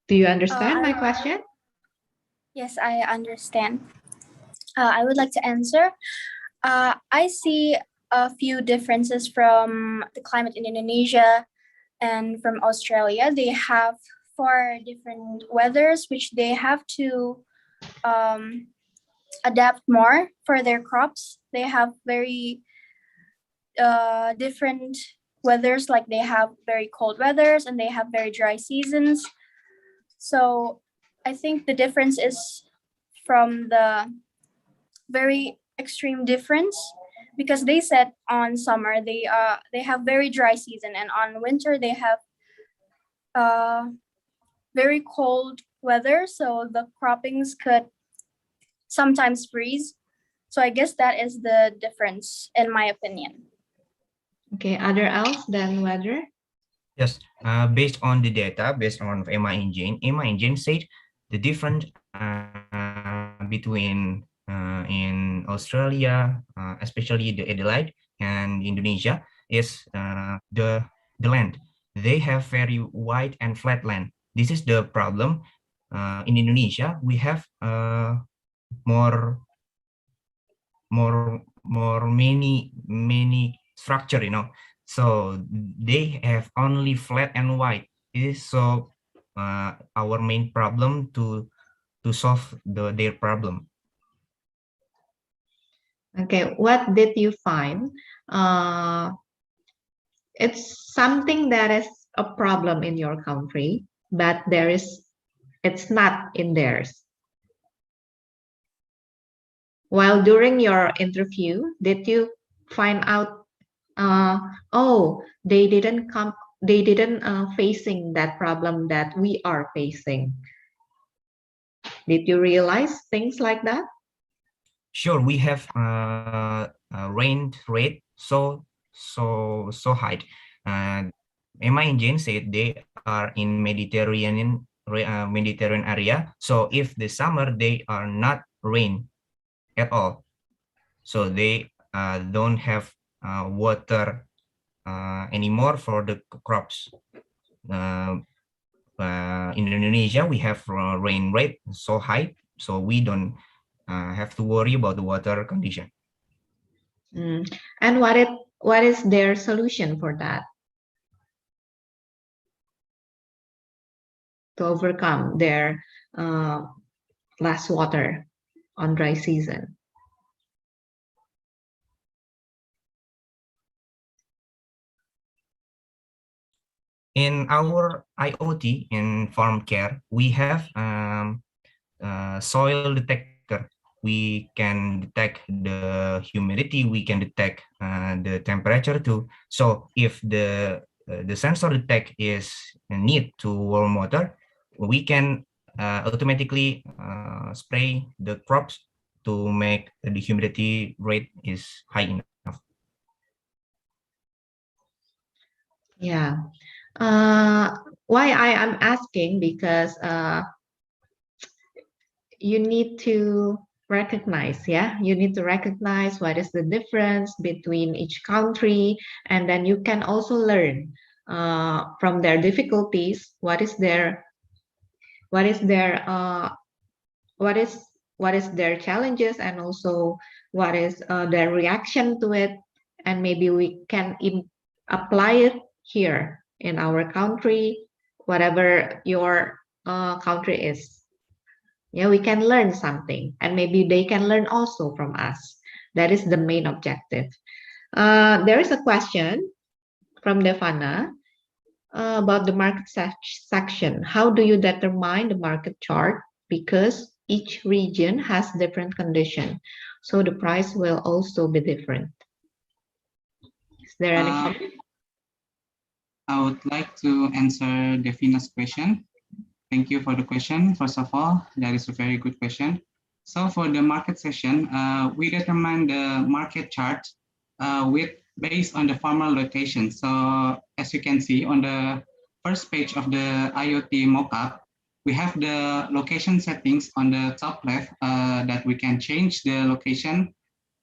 [SPEAKER 2] Do you understand my question?
[SPEAKER 1] Yes, I understand. I would like to answer. I see a few differences from the climate in Indonesia and from Australia. They have 4 different weathers, which they have to adapt more for their crops. They have very different weathers, like they have very cold weathers and they have very dry seasons. So I think the difference is from the very extreme difference, because they said on summer they have very dry season, and on winter they have very cold weather, so the croppings could sometimes freeze. So I guess that is the difference in my opinion.
[SPEAKER 2] Okay, other else than weather?
[SPEAKER 7] Yes, based on the data, based on EMA engine said the difference between in Australia, especially the Adelaide and Indonesia, is the land. They have very wide and flat land. This is the problem. In Indonesia, we have many structure, so they have only flat and wide. It is so our main problem to solve their problem.
[SPEAKER 2] Okay, what did you find? It's something that is a problem in your country, but it's not in theirs. While during your interview, did you find out, oh, they didn't facing that problem that we are facing? Did you realize things like that?
[SPEAKER 7] Sure, we have rain rate so so high. Emma and Jane said they are in Mediterranean area. So if the summer they are not rain at all, so they don't have water anymore for the crops. In Indonesia, we have rain rate so high, so we don't have to worry about the water condition.
[SPEAKER 2] And what is their solution for that? To overcome their less water on dry season.
[SPEAKER 7] In our IoT in farm care, we have soil detector. We can detect the humidity, we can detect the temperature too. So if the sensor detect is need to warm water, we can automatically spray the crops to make the humidity rate is high enough.
[SPEAKER 2] Yeah. Why I am asking, because you need to recognize, you need to recognize what is the difference between each country, and then you can also learn from their difficulties, what is their challenges, and also what is their reaction to it, and maybe we can apply it here in our country, whatever your country is. Yeah, we can learn something, and maybe they can learn also from us. That is the main objective. There is a question from Devana about the market section. How do you determine the market chart? Because each region has different condition, so the price will also be different. Is there any comment?
[SPEAKER 8] I would like to answer Devina's question. Thank you for the question. First of all, that is a very good question. So for the market session, we determine the market chart based on the farmer location. So as you can see on the first page of the IoT mockup, we have the location settings on the top left that we can change the location.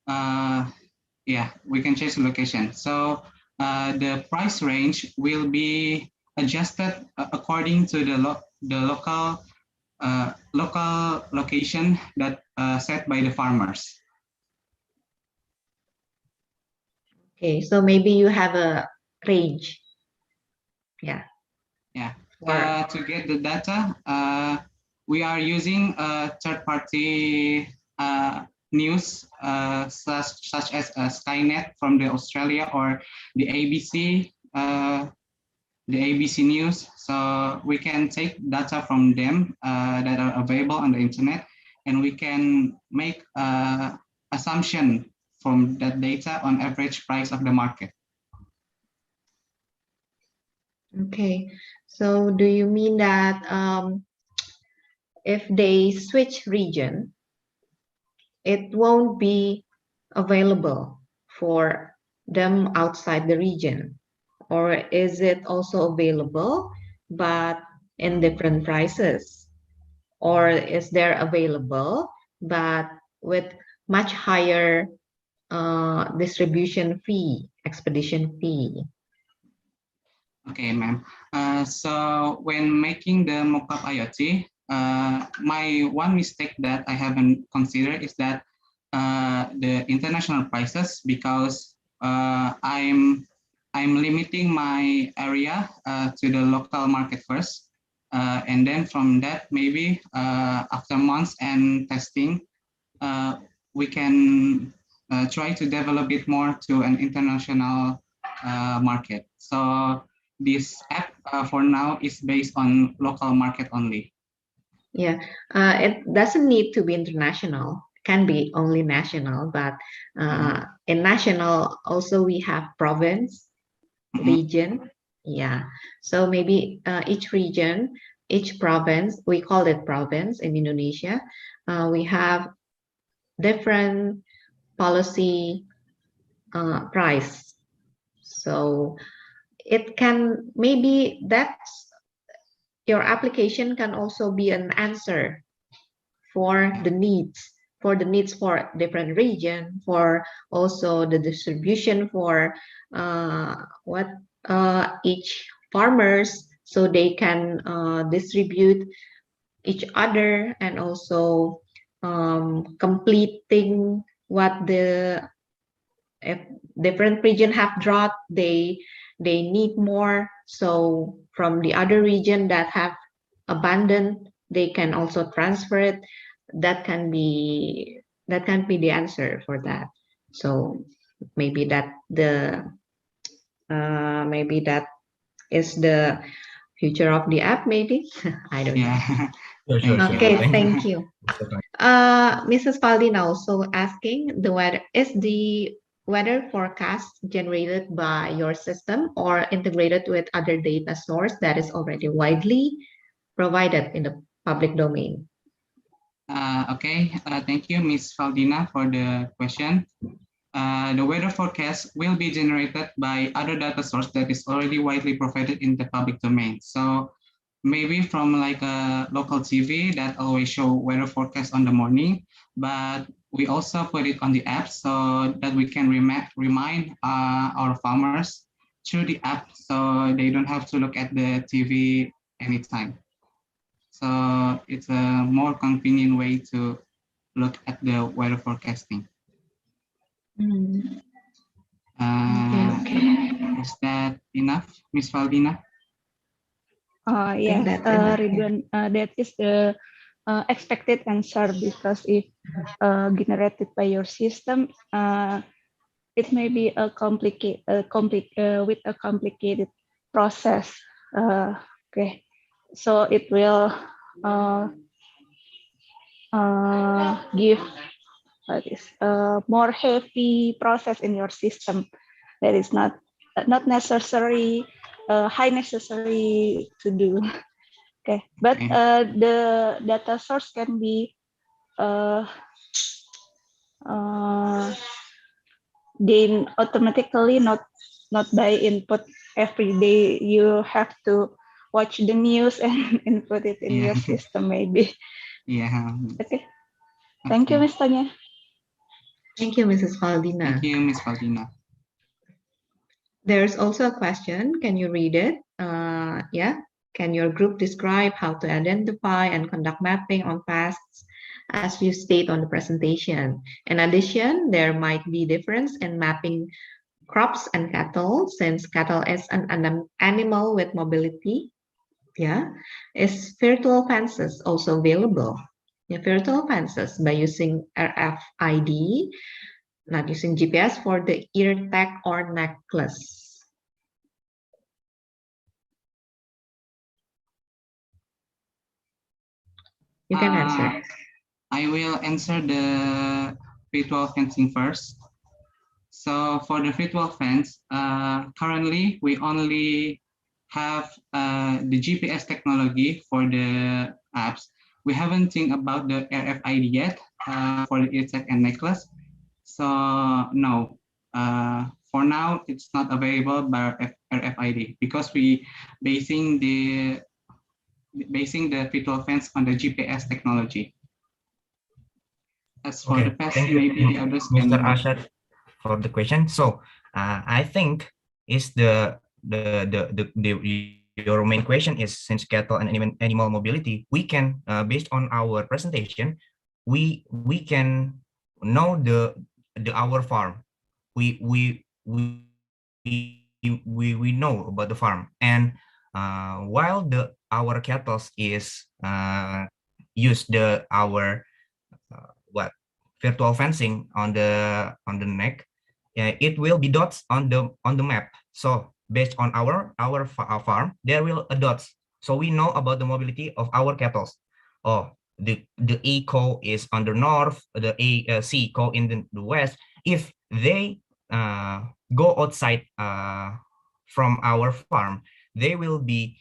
[SPEAKER 8] We can change the location. So the price range will be adjusted according to the local location that set by the farmers.
[SPEAKER 2] Okay, so maybe you have a range.
[SPEAKER 8] To get the data, we are using third-party news such as Skynet from the Australia, or the ABC News. So we can take data from them that are available on the internet, and we can make assumption from that data on average price of the market.
[SPEAKER 2] Okay, so do you mean that if they switch region, it won't be available for them outside the region? Or is it also available but in different prices? Or is there available but with much higher distribution fee, expedition fee?
[SPEAKER 8] Okay, ma'am. So when making the mockup IoT, my one mistake that I haven't considered is that the international prices, because I'm limiting my area to the local market first, and then from that maybe after months and testing, we can try to develop it more to an international market. So this app for now is based on local market only.
[SPEAKER 2] Yeah, it doesn't need to be international. Can be only national, but in national also we have province, region. Yeah, so maybe each region, each province, we call it province in Indonesia. We have different policy price. So it can, maybe that's, your application can also be an answer for the needs, for different region, for also the distribution for what each farmers, so they can distribute each other, and also completing what the, if different region have drought, they need more, so from the other region that have abundant, they can also transfer it. That can be the answer for that. So maybe that maybe that is the future of the app, maybe. I don't know.
[SPEAKER 7] Sure.
[SPEAKER 2] Okay, thank you. Mrs. Faldina also asking, the weather, is the weather forecast generated by your system or integrated with other data source that is already widely provided in the public domain?
[SPEAKER 8] Okay, thank you, Ms. Faldina, for the question. The weather forecast will be generated by other data source that is already widely provided in the public domain. So maybe from like a local TV that always show weather forecast on the morning, but we also put it on the app so that we can remind our farmers through the app, so they don't have to look at the TV anytime. So it's a more convenient way to look at the weather forecasting. Is that enough, Ms. Faldina?
[SPEAKER 4] Yes, Ridwan, that is the expected answer, because if generated by your system, it may be a with a complicated process. Okay, so it will give a more heavy process in your system that is not necessary, high necessary to do. Okay, but the data source can be gained automatically, not by input every day. You have to watch the news and input it in your system, maybe.
[SPEAKER 8] Yeah.
[SPEAKER 4] Okay. Thank you, Ms. Tanya.
[SPEAKER 2] Thank you, Mrs. Faldina.
[SPEAKER 8] Thank you, Ms. Faldina.
[SPEAKER 2] There's also a question. Can you read it? Yeah. Can your group describe how to identify and conduct mapping on pests as you state on the presentation? In addition, there might be difference in mapping crops and cattle, since cattle is an animal with mobility. Yeah. Is virtual fences also available? Yeah, virtual fences by using RFID, not using GPS, for the ear tag or necklace. You can answer.
[SPEAKER 8] I will answer the virtual fencing first. So for the virtual fence, currently we only have the GPS technology for the apps. We haven't think about the RFID yet for the ear tag and necklace. So no, for now it's not available by RFID, because we basing the virtual fence on the GPS technology. As for the pest,
[SPEAKER 7] thank you,
[SPEAKER 8] maybe the others
[SPEAKER 7] Mr.
[SPEAKER 8] can.
[SPEAKER 7] Ashad, for the question. So I think is your main question is, since cattle and animal mobility, we can based on our presentation, we can know the our farm. We know about the farm, and while our cattle is use our virtual fencing on the neck, it will be dots on the map. So based on our farm, there will a dots, so we know about the mobility of our cattle. Oh, the A co is on the north, the C co in the west. If they go outside from our farm, they will be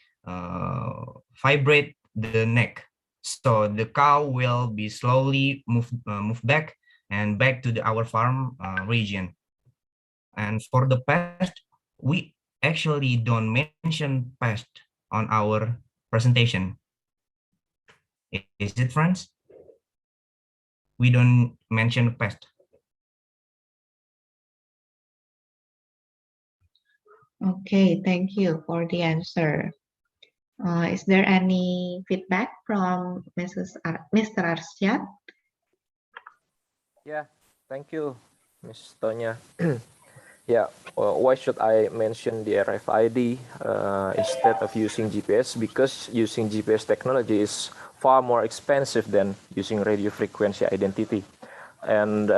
[SPEAKER 7] vibrate the neck. So the cow will be slowly move back and back to our farm region. And for the pest, we actually don't mention pest on our presentation. Is it, friends? We don't mention pest.
[SPEAKER 2] Okay, thank you for the answer. Is there any feedback from Mr. Arsyad?
[SPEAKER 11] Yeah, thank you, Ms. Tonya. Yeah, why should I mention the RFID instead of using GPS? Because using GPS technology is far more expensive than using radio frequency identity. And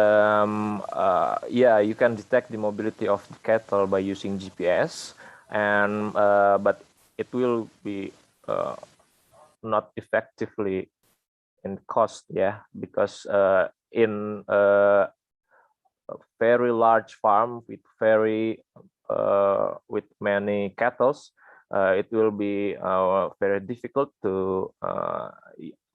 [SPEAKER 11] yeah, you can detect the mobility of the cattle by using GPS, and but it will be not effectively in cost, yeah, because in a very large farm with with many cattle, it will be very difficult to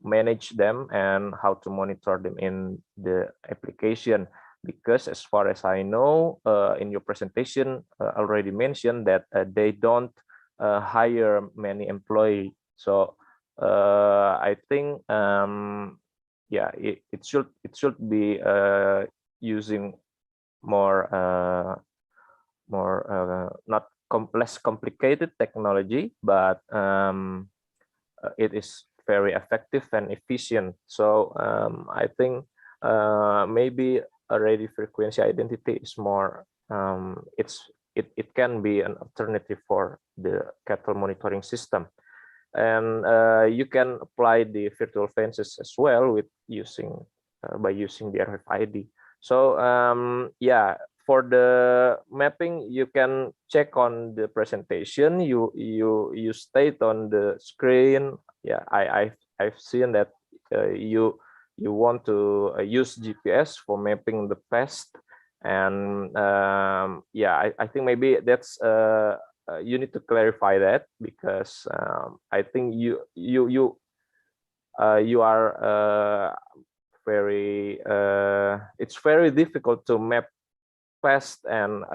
[SPEAKER 11] manage them and how to monitor them in the application, because as far as I know, in your presentation already mentioned that they don't hire many employees. So I think yeah, it should be using more not less complicated technology, but it is very effective and efficient. So I think maybe a radio frequency identity is more it can be an alternative for the cattle monitoring system. And you can apply the virtual fences as well with using by using the RFID. So yeah, for the mapping, you can check on the presentation. You state on the screen. Yeah, I've seen that you want to use GPS for mapping the pest, and yeah, I think maybe that's you need to clarify that, because I think you are very it's very difficult to map pest and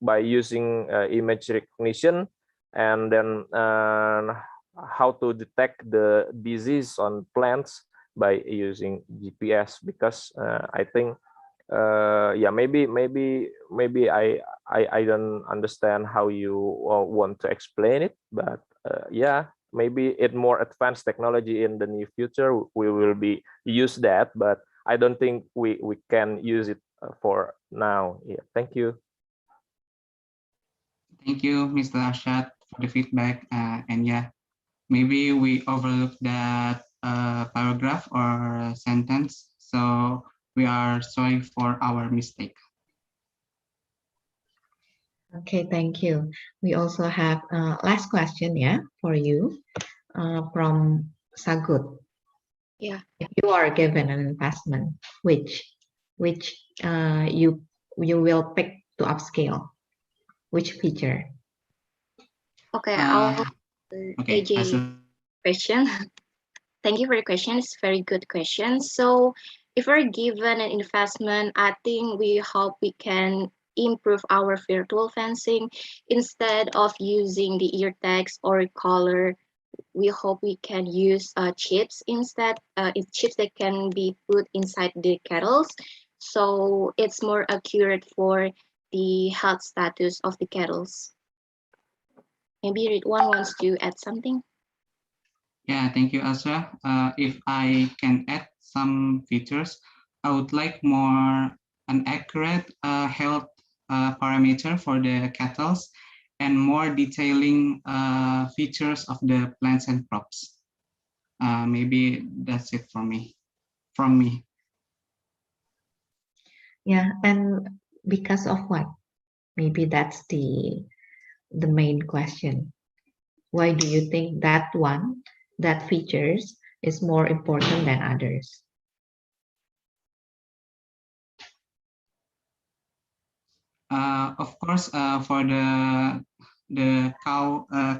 [SPEAKER 11] by using image recognition, and then how to detect the disease on plants by using GPS, because I think yeah, maybe I don't understand how you want to explain it, but yeah, maybe in more advanced technology in the near future we will be use that, but I don't think we can use it for now. Yeah, thank you.
[SPEAKER 8] Thank you, Mr. Arshad, for the feedback. And yeah, maybe we overlooked that paragraph or sentence. So we are sorry for our mistake.
[SPEAKER 2] Okay, thank you. We also have last question, yeah, for you from Sagut.
[SPEAKER 22] Yeah.
[SPEAKER 2] If you are given an investment, which you will pick to upscale, which feature?
[SPEAKER 22] Okay, I'll
[SPEAKER 8] Okay,
[SPEAKER 22] AJ question. Thank you for your question. It's a very good question. So if we're given an investment, I think we hope we can improve our virtual fencing. Instead of using the ear tags or color, we hope we can use chips instead. It's chips that can be put inside the kettles. So it's more accurate for the health status of the kettles. Maybe Ridwan wants to add something.
[SPEAKER 8] Yeah, thank you, Asra. If I can add some features, I would like more an accurate health parameter for the cattle and more detailing features of the plants and crops. Maybe that's it from me.
[SPEAKER 2] Yeah, and because of what? Maybe that's the main question. Why do you think that one, that features, is more important than others?
[SPEAKER 8] Of course, for the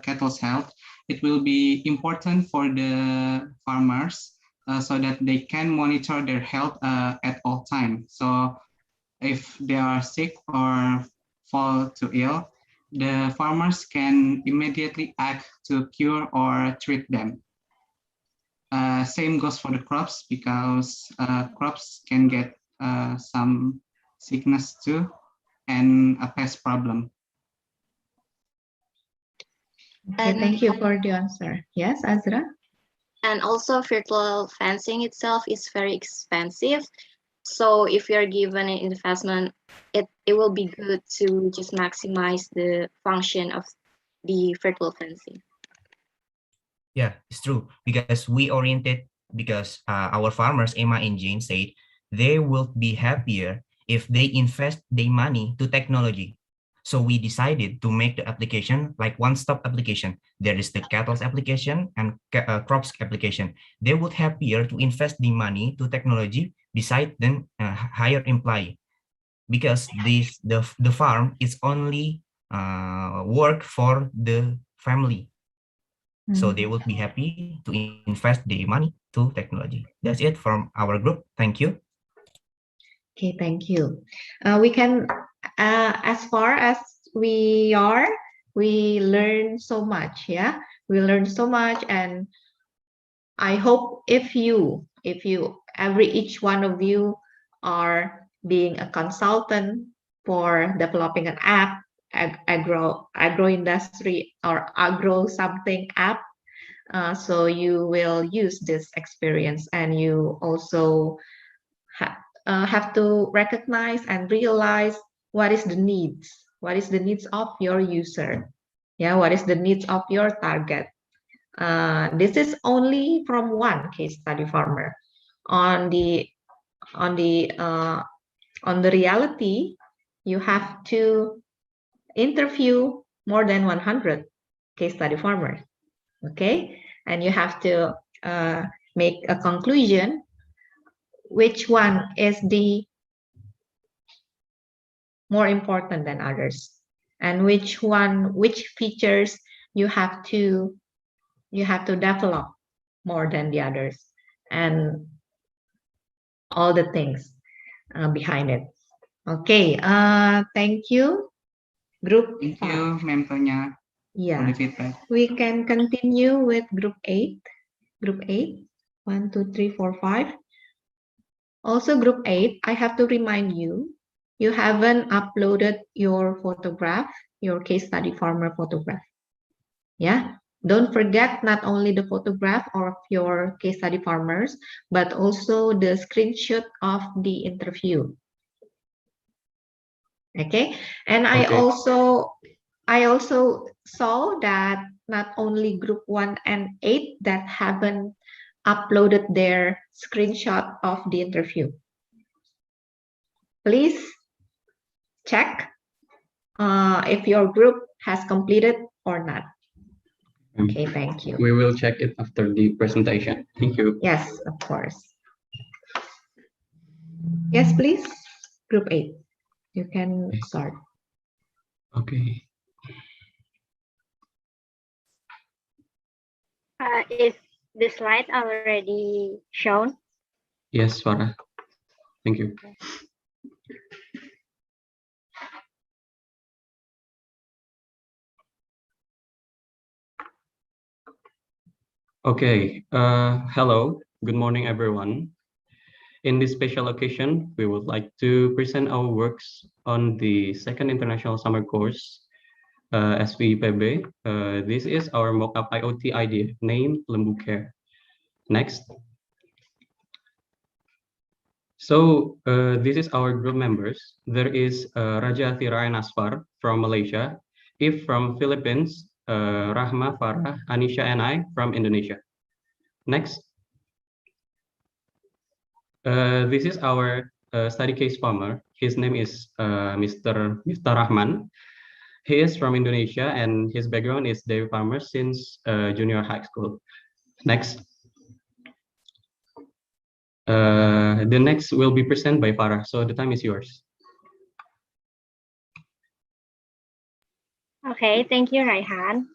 [SPEAKER 8] cattle's health, it will be important for the farmers so that they can monitor their health at all times. So if they are sick or fall to ill, the farmers can immediately act to cure or treat them. Same goes for the crops, because crops can get some sickness too and a pest problem.
[SPEAKER 2] Okay, thank you for the answer. Yes, Azra?
[SPEAKER 22] And also virtual fencing itself is very expensive. So if you're given an investment, it will be good to just maximize the function of the virtual fencing.
[SPEAKER 7] Yeah, it's true, because we oriented, because our farmers, Emma and Jane, said they will be happier if they invest their money to technology. So we decided to make the application like one-stop application. There is the cattle's application and crops application. They would happier to invest the money to technology beside then hire employee, because the farm is only work for the family. So they will be happy to invest their money to technology. That's it from our group. Thank you.
[SPEAKER 2] Okay, thank you. We can, as far as we are, we learn so much, yeah? We learn so much, and I hope if each one of you are being a consultant for developing an app, agro-industry or agro something app, so you will use this experience, and you also have to recognize and realize what is the needs of your user. Yeah, what is the needs of your target. This is only from one case study farmer. On the reality, you have to interview more than 100 case study farmers. Okay, and you have to make a conclusion which one is the more important than others, and which features you have to develop more than the others, and all the things behind it. Okay, thank you, group.
[SPEAKER 8] Thank you, Ma'am Tonya.
[SPEAKER 2] Yeah,
[SPEAKER 8] for the feedback.
[SPEAKER 2] We can continue with group 8. Group 8, 1, 2, 3, 4, 5. Also, group 8, I have to remind you, you haven't uploaded your photograph, your case study farmer photograph. Yeah, don't forget not only the photograph of your case study farmers, but also the screenshot of the interview. Okay, and I also saw that not only group 1 and 8 that haven't uploaded their screenshot of the interview. Please check if your group has completed or not. Okay, thank you.
[SPEAKER 9] We will check it after the presentation. Thank you.
[SPEAKER 2] Yes, of course. Yes, please. Group 8. You can start.
[SPEAKER 9] Okay.
[SPEAKER 22] Is the slide already shown?
[SPEAKER 9] Yes, Farah. Thank you. Okay. Hello. Good morning, everyone. In this special occasion, we would like to present our works on the second international summer course, SV-IPB. This is our mock-up IoT idea named Lembu Care. Next. So this is our group members. There is Raja Thirayan Asfar from Malaysia, If from Philippines, Rahma, Farah, Anisha, and I from Indonesia. Next. This is our study case farmer. His name is Mr. Miftah Rahman. He is from Indonesia, and his background is dairy farmer since junior high school. Next. The next will be presented by Farah, so the time is yours.
[SPEAKER 22] Okay, thank you, Raihan.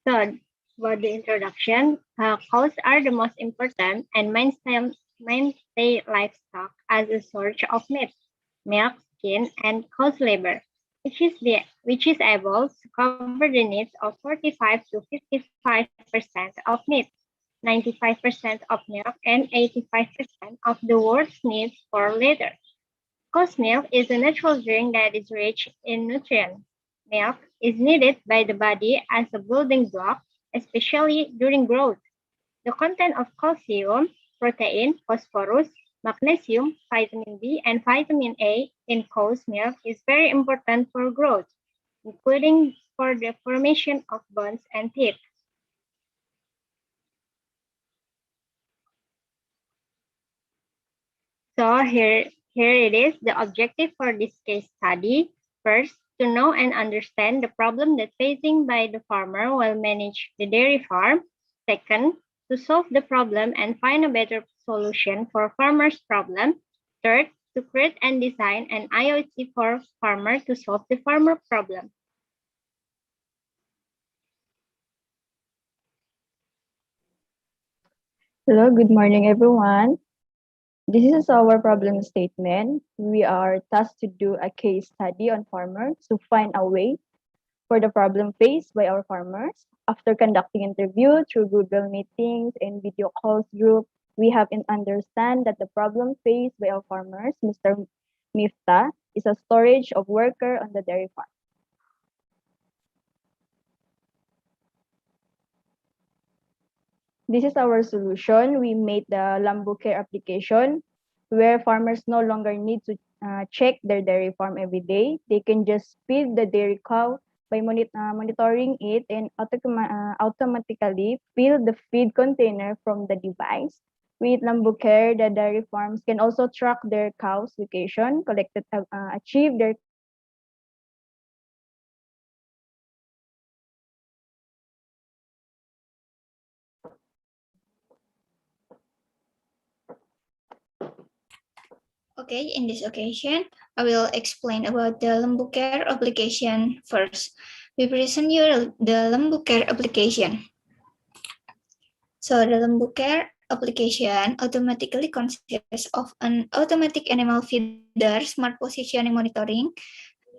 [SPEAKER 22] So, for the introduction, cows are the most important and mainstay livestock as a source of meat, milk, skin, and cow's liver.
[SPEAKER 12] which is able to cover the needs of 45 to 55% of meat, 95% of milk, and 85% of the world's needs for leather. Cow's milk is a natural drink that is rich in nutrients. Milk is needed by the body as a building block, especially during growth. The content of calcium, protein, phosphorus, magnesium, vitamin B, and vitamin A in cow's milk is very important for growth, including for the formation of bones and teeth. So here it is, the objective for this case study. First, to know and understand the problem that facing by the farmer while manage the dairy farm. Second, to solve the problem and find a better solution for farmer's problem. Third, to create and design an IoT for farmer to solve the farmer problem.
[SPEAKER 13] Hello, good morning, everyone. This is our problem statement. We are tasked to do a case study on farmers to find a way for the problem faced by our farmers. After conducting interview through Google Meetings and video calls group, we have understand that the problem faced by our farmers, Mr. Mifta, is a storage of worker on the dairy farm. This is our solution. We made the Lambu Care application where farmers no longer need to check their dairy farm every day. They can just feed the dairy cow by monitoring it and automatically fill the feed container from the device. With Lambu Care, the dairy farms can also track their cows' location, achieve their
[SPEAKER 14] Okay, in this occasion, I will explain about the Lambu Care application first. We present you the Lambu Care application. So the Lambu Care application automatically consists of an automatic animal feeder, smart positioning monitoring,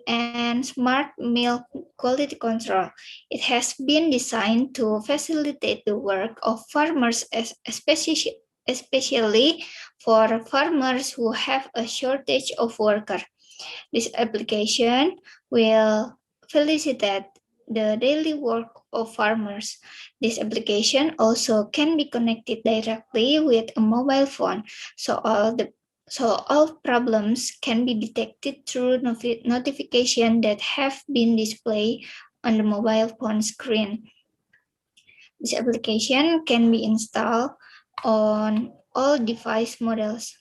[SPEAKER 14] and smart milk quality control. It has been designed to facilitate the work of farmers, especially for farmers who have a shortage of workers. This application will facilitate the daily work of farmers. This application also can be connected directly with a mobile phone, so all problems can be detected through notification that have been displayed on the mobile phone screen. This application can be installed on all device models.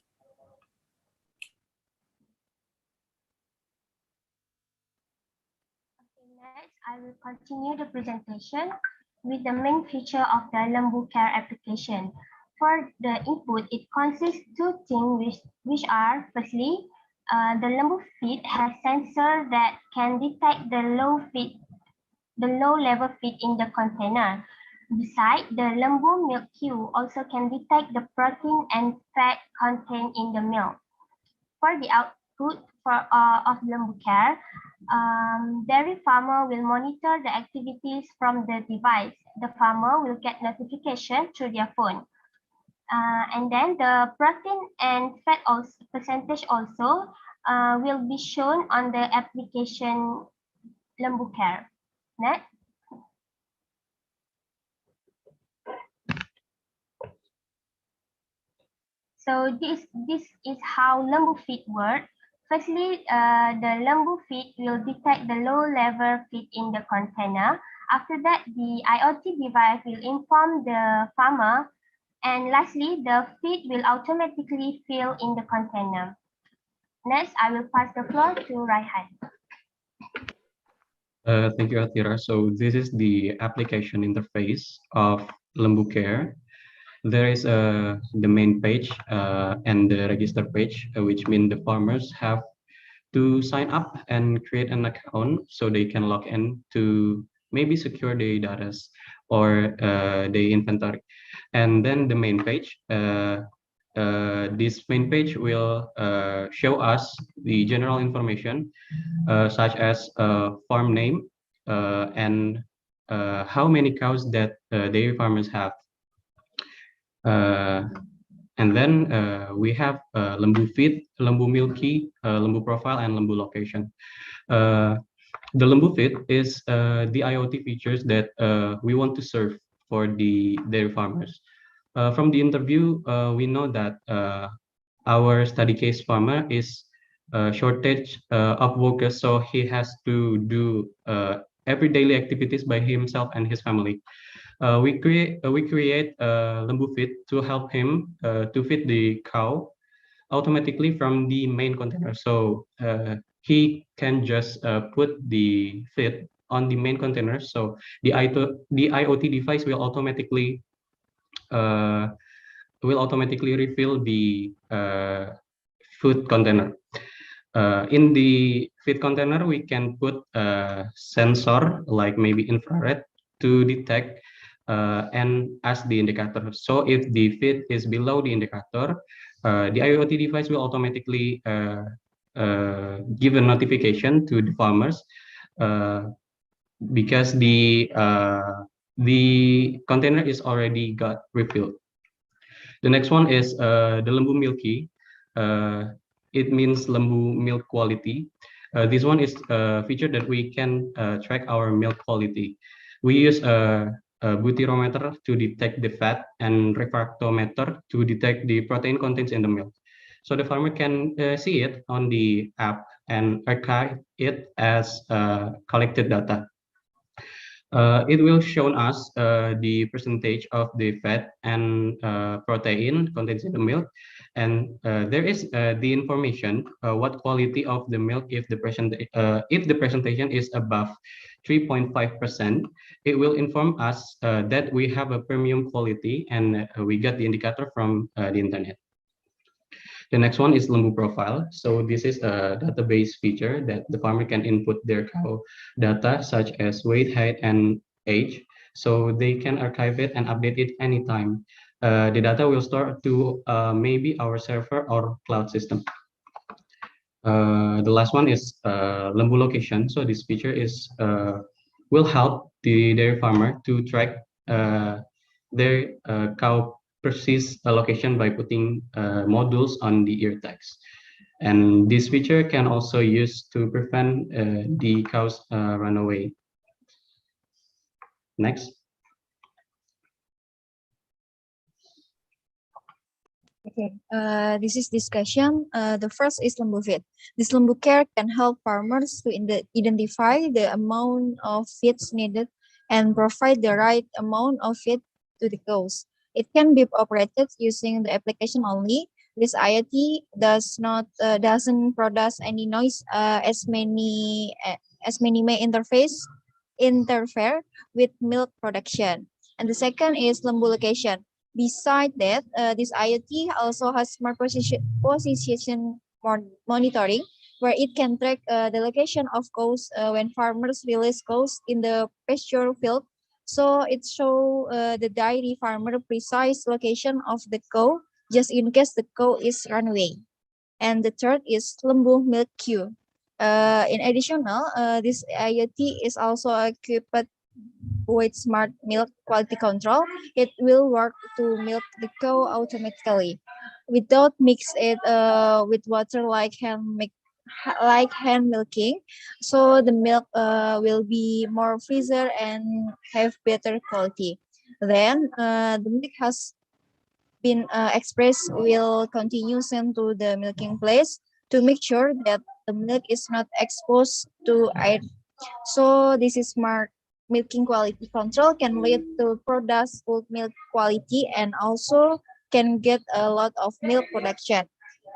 [SPEAKER 22] Next, I will continue the presentation with the main feature of the Lambu Care application. For the input, it consists two things which are, firstly, the Lambu feed has sensor that can detect the low level feed in the container. Besides, the Lambu milk queue also can detect the protein and fat contained in the milk. For the output of Lambu Care, dairy farmer will monitor the activities from the device. The farmer will get notification through their phone. And then the protein and fat percentage also will be shown on the application Lambu Care. Next. So this is how Lambu feed works. Firstly, the Lambu feed will detect the low level feed in the container. After that, the IoT device will inform the farmer. And lastly, the feed will automatically fill in the container. Next, I will pass the floor to Raihan.
[SPEAKER 9] Thank you, Atira. So this is the application interface of Lambu Care. There is the main page and the register page, which means the farmers have to sign up and create an account so they can log in to maybe secure the data or the inventory. And then the main page this main page will show us the general information such as farm name and how many cows that dairy farmers have. And then we have lembu feed, lembu milky, lembu profile, and lembu location. The lembu feed is the IoT features that we want to serve for the dairy farmers. From the interview, we know that our study case farmer is shortage of workers, so he has to do every daily activities by himself and his family. We create lembu feed to help him to feed the cow automatically from the main container. So he can just put the feed on the main container. So the IoT device will automatically refill the food container. In the feed container, we can put a sensor like maybe infrared to detect and as the indicator. So if the feed is below the indicator, the IoT device will automatically give a notification to the farmers because the container is already got refilled. The next one is the lembu milky. It means lembu milk quality. This one is a feature that we can track our milk quality. We use a butyrometer to detect the fat and refractometer to detect the protein contents in the milk. So the farmer can see it on the app and archive it as collected data. It will show us the percentage of the fat and protein contains in the milk, and there is the information what quality of the milk if the presentation is above 3.5%. It will inform us that we have a premium quality, and we get the indicator from the internet. The next one is lembu profile. So this is a database feature that the farmer can input their cow data such as weight, height, and age. So they can archive it and update it anytime. The data will store to maybe our server or cloud system. The last one is lembu location. So this feature is will help the dairy farmer to track their cow precise location by putting modules on the ear tags. And this feature can also use to prevent the cows run away. Next.
[SPEAKER 3] Okay, this is discussion. The first is lembu feed. This lembu care can help farmers to identify the amount of feeds needed and provide the right amount of feed to the cows. It can be operated using the application only. This IoT doesn't produce any noise as many may interfere with milk production. And the second is lembu location. Besides that, this IoT also has smart position monitoring, where it can track the location of cows when farmers release cows in the pasture field. So it shows the dairy farmer precise location of the cow, just in case the cow is run away. And the third is lembu milk queue. In additional, this IoT is also equipped with smart milk quality control. It will work to milk the cow automatically without mix it with water like hand milking. So the milk will be more freezer and have better quality. Then the milk has been expressed will continue sent to the milking place to make sure that the milk is not exposed to air. So this is smart milking quality control can lead to produce good milk quality and also can get a lot of milk production.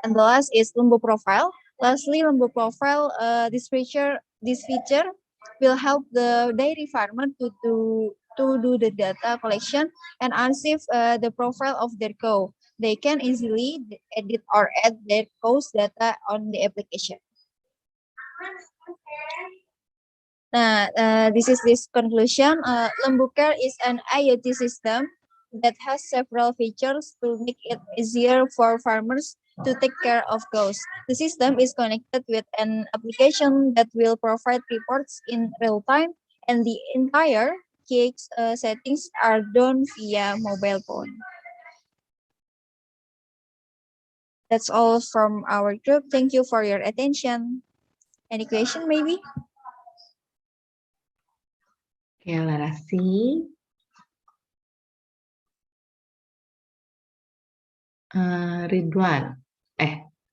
[SPEAKER 3] And the last is lembu profile. Lastly, lembu profile. This feature will help the dairy farmer to do the data collection and archive the profile of their cow. They can easily edit or add their cow's data on the application. This is this conclusion. Lembu Care is an IoT system that has several features to make it easier for farmers to take care of cows. The system is connected with an application that will provide reports in real time, and the entire cake's settings are done via mobile phone. That's all from our group. Thank you for your attention. Any question, maybe?
[SPEAKER 2] Okay, let us see. Ridwan,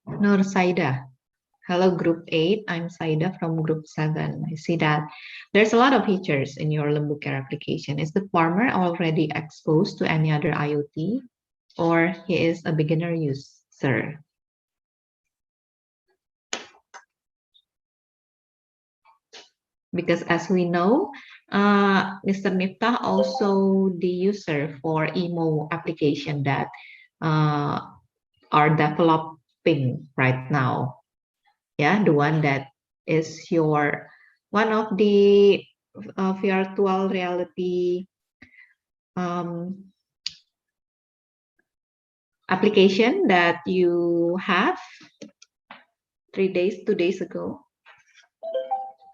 [SPEAKER 2] Nur Saida. Hello, Group 8. I'm Saida from Group 7. I see that there's a lot of features in your Lembucare application. Is the farmer already exposed to any other IoT, or he is a beginner user? Because as we know, Mr. Miftah also the user for EMO application that are developing right now. Yeah, the one that is one of the virtual reality application that you have 2 days ago.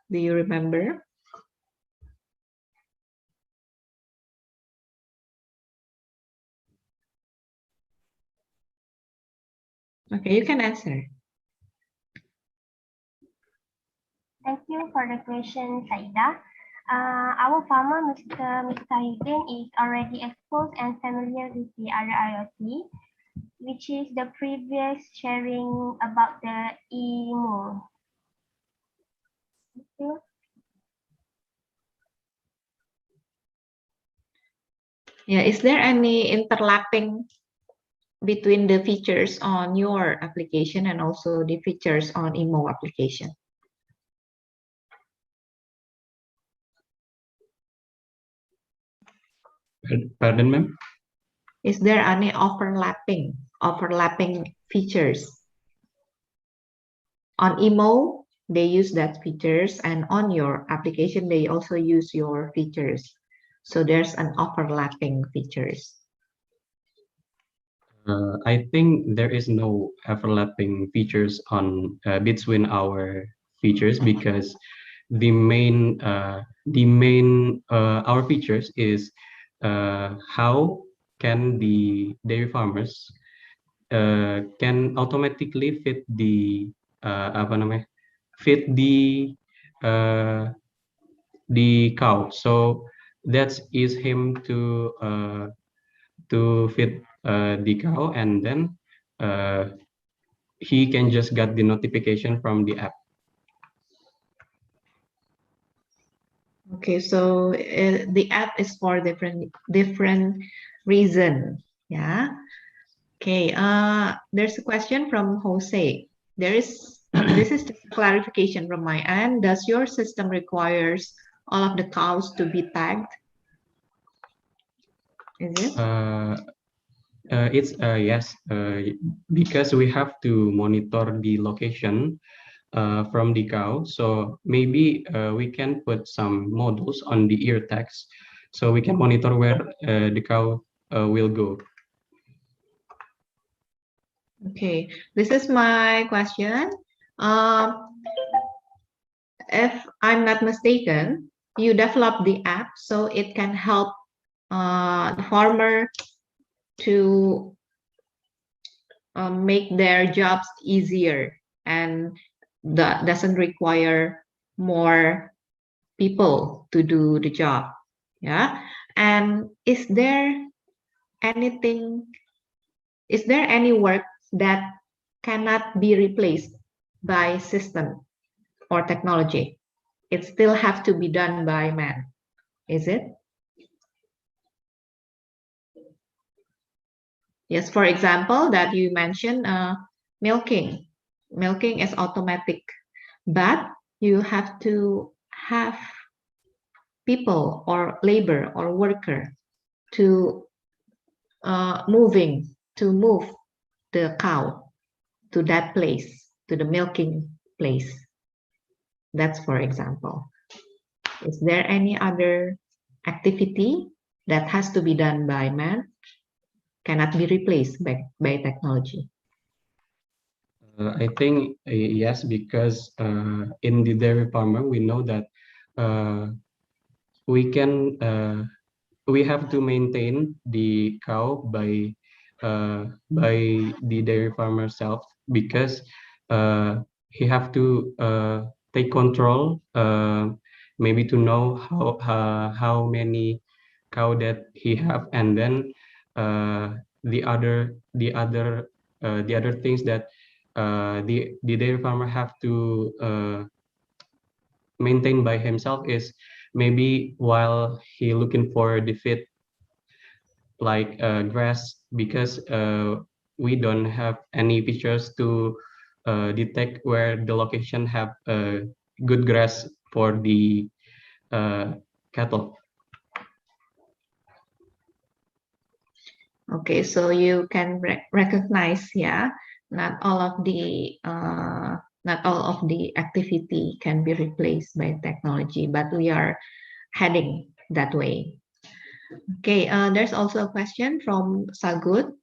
[SPEAKER 2] Do you remember? Okay, you can answer.
[SPEAKER 15] Thank you for the question, Saida. Our farmer, Mr. Mustahidin, is already exposed and familiar with the other IoT, which is the previous sharing about the EMO. Thank you.
[SPEAKER 2] Yeah, is there any interlapping between the features on your application and also the features on EMO application?
[SPEAKER 9] Pardon, ma'am?
[SPEAKER 2] Is there any overlapping features? On EMO, they use that features, and on your application, they also use your features. So there's an overlapping features.
[SPEAKER 9] I think there is no overlapping features on between our features, because the main our features is how can the dairy farmers can automatically feed the cow. So that is him to feed the cow, and then he can just get the notification from the app.
[SPEAKER 2] Okay, so the app is for different reason. Yeah. Okay. There's a question from Jose. This is just a clarification from my end. Does your system requires all of the cows to be tagged? Is it?
[SPEAKER 9] It's yes, because we have to monitor the location from the cow. So maybe we can put some modules on the ear tags, so we can monitor where the cow will go.
[SPEAKER 2] Okay, this is my question. If I'm not mistaken, you develop the app so it can help the farmer to make their jobs easier, and that doesn't require more people to do the job. Yeah. And is there any work that cannot be replaced by system or technology? It still have to be done by man, is it? Yes, for example, that you mentioned milking. Milking is automatic, but you have to have people or labor or worker to move the cow to that place, to the milking place. That's for example. Is there any other activity that has to be done by man cannot be replaced by technology?
[SPEAKER 9] I think yes, because in the dairy farmer, we know that we can we have to maintain the cow by the dairy farmer self, because he have to take control, maybe to know how many cow that he have, and then the other things that the dairy farmer have to maintain by himself is maybe while he looking for the feed like grass, because we don't have any pictures to detect where the location have good grass for the cattle.
[SPEAKER 2] Okay, so you can recognize, yeah, not all of the activity can be replaced by technology, but we are heading that way. Okay, there's also a question from Sagut.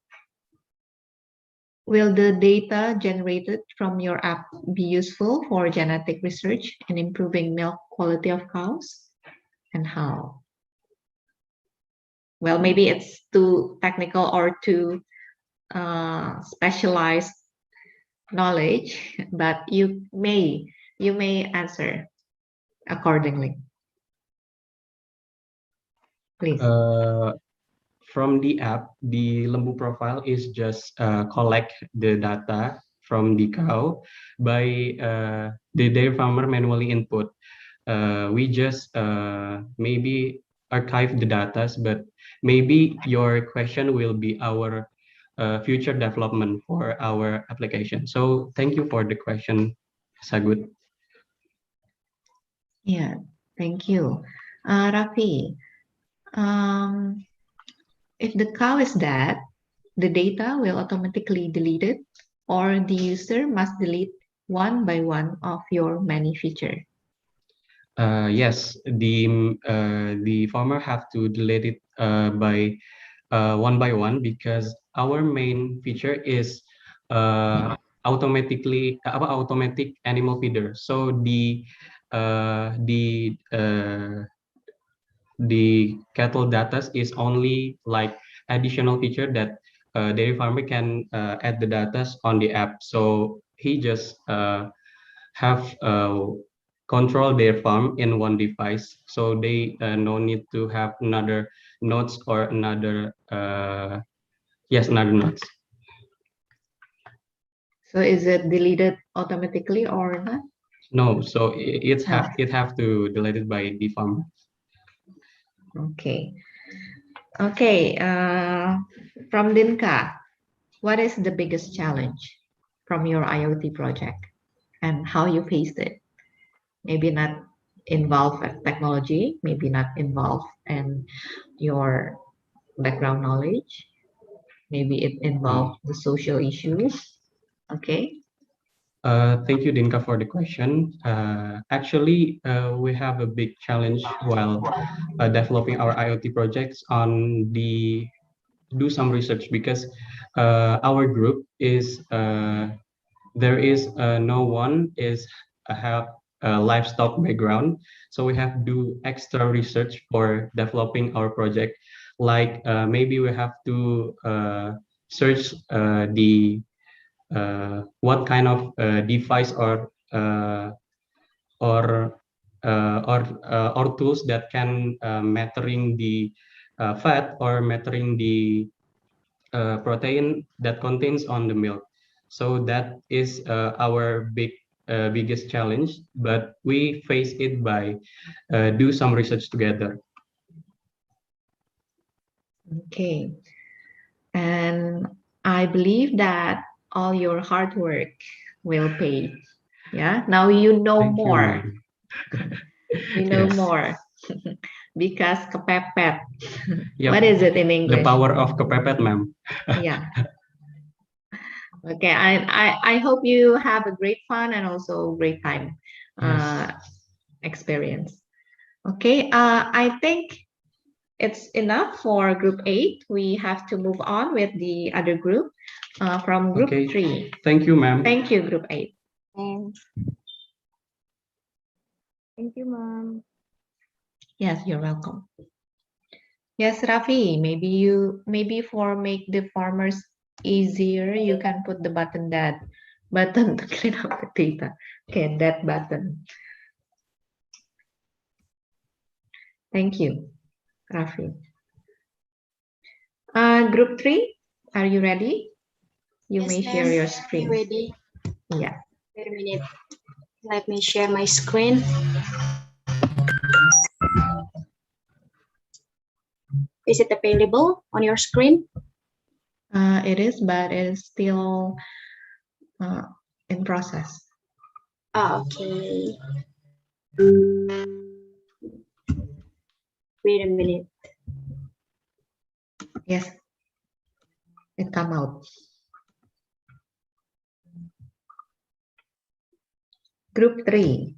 [SPEAKER 2] Will the data generated from your app be useful for genetic research and improving milk quality of cows? And how? Well, maybe it's too technical or too specialized knowledge, but you may answer accordingly. Please.
[SPEAKER 9] From the app, the Lembu profile is just collect the data from the cow by the dairy farmer manually input. We just maybe archive the data, but maybe your question will be our future development for our application. So thank you for the question, Sagut.
[SPEAKER 2] Yeah, thank you. Rafi, if the cow is dead, the data will automatically delete it, or the user must delete one by one of your many features.
[SPEAKER 9] Yes, the farmer have to delete it by one, because our main feature is automatic animal feeder. So the cattle data is only like additional feature that dairy farmer can add the data on the app. So he just have control their farm in one device, so they no need to have another nodes or another another nodes.
[SPEAKER 2] So is it deleted automatically or not?
[SPEAKER 9] No, so it have to delete it by the farmer.
[SPEAKER 2] Okay. Okay. From Dinka, what is the biggest challenge from your IoT project and how you faced it? Maybe not involve technology, maybe not involve in your background knowledge. Maybe it involves the social issues. Okay.
[SPEAKER 9] Thank you, Dinka, for the question. Actually, we have a big challenge while developing our IoT projects on the do some research, because our group is there is no one is have a livestock background, so we have to do extra research for developing our project. Like maybe we have to search the what kind of device or tools that can measuring the fat or measuring the protein that contains on the milk. So that is our biggest challenge, but we face it by do some research together.
[SPEAKER 2] Okay. And I believe that all your hard work will pay. Yeah. Now you know more. You know
[SPEAKER 9] Yes.
[SPEAKER 2] more. Because kepepet.
[SPEAKER 9] Yep.
[SPEAKER 2] What is it in English?
[SPEAKER 9] The power of kepepet, ma'am.
[SPEAKER 2] Yeah. Okay. I hope you have a great fun and also great time experience. Okay. I think it's enough for group 8. We have to move on with the other group from group
[SPEAKER 9] Okay.
[SPEAKER 2] 3.
[SPEAKER 9] Thank you, ma'am.
[SPEAKER 2] Thank you, group 8.
[SPEAKER 13] Thank you, ma'am.
[SPEAKER 2] Yes, you're welcome. Yes, Rafi, maybe for make the farmers easier, you can put the button to clean up the data. Okay, that button. Thank you, Rafi. Group 3, are you ready? You
[SPEAKER 6] Yes,
[SPEAKER 2] may share
[SPEAKER 6] ma'am.
[SPEAKER 2] your
[SPEAKER 6] Are
[SPEAKER 2] screen.
[SPEAKER 6] you ready?
[SPEAKER 2] Yeah.
[SPEAKER 6] Wait a minute. Let me share my screen. Is it available on your screen?
[SPEAKER 2] It is, but it is still in process.
[SPEAKER 6] Okay. Wait a minute.
[SPEAKER 2] Yes, it come out. Group 3.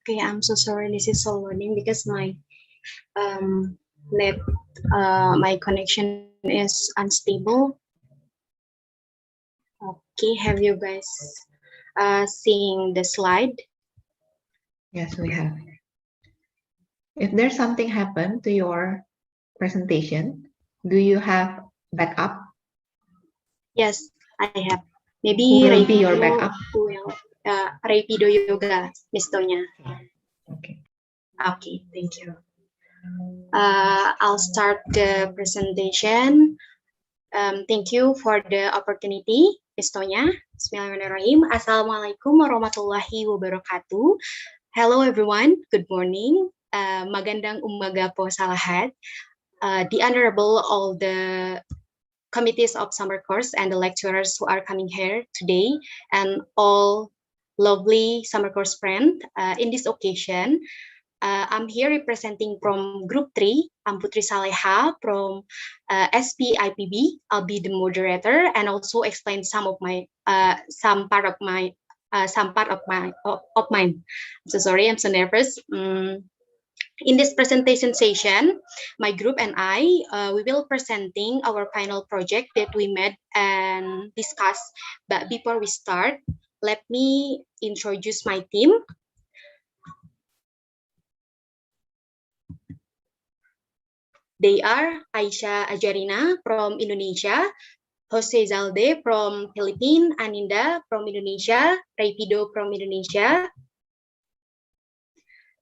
[SPEAKER 6] Okay, I'm so sorry. This is so loading because my net, my connection is unstable. Okay, have you guys seen the slide?
[SPEAKER 2] Yes, we have. If there's something happen to your presentation, do you have backup?
[SPEAKER 6] Yes, I have. Maybe
[SPEAKER 2] Who will be your
[SPEAKER 6] Raipido
[SPEAKER 2] backup?
[SPEAKER 6] will, Raipido Yoga, Mistonya.
[SPEAKER 2] Okay.
[SPEAKER 6] Okay, thank you. I'll start the presentation. Thank you for the opportunity, Mistonya. Bismillahirrahmanirrahim. Assalamualaikum warahmatullahi wabarakatuh. Hello everyone, good morning. Magandang umaga po sa lahat. The honorable all the committees of summer course and the lecturers who are coming here today, and all lovely summer course friends. In this occasion, I'm here representing from Group 3. I'm Putri Saleha from SV-IPB. I'll be the moderator and also explain some part of mine. I'm so sorry, I'm so nervous. In this presentation session, my group and I, we will presenting our final project that we met and discussed. But before we start, let me introduce my team. They are Aisyah Ajarina from Indonesia, Jose Zalde from Philippines, Aninda from Indonesia, Raipido from Indonesia,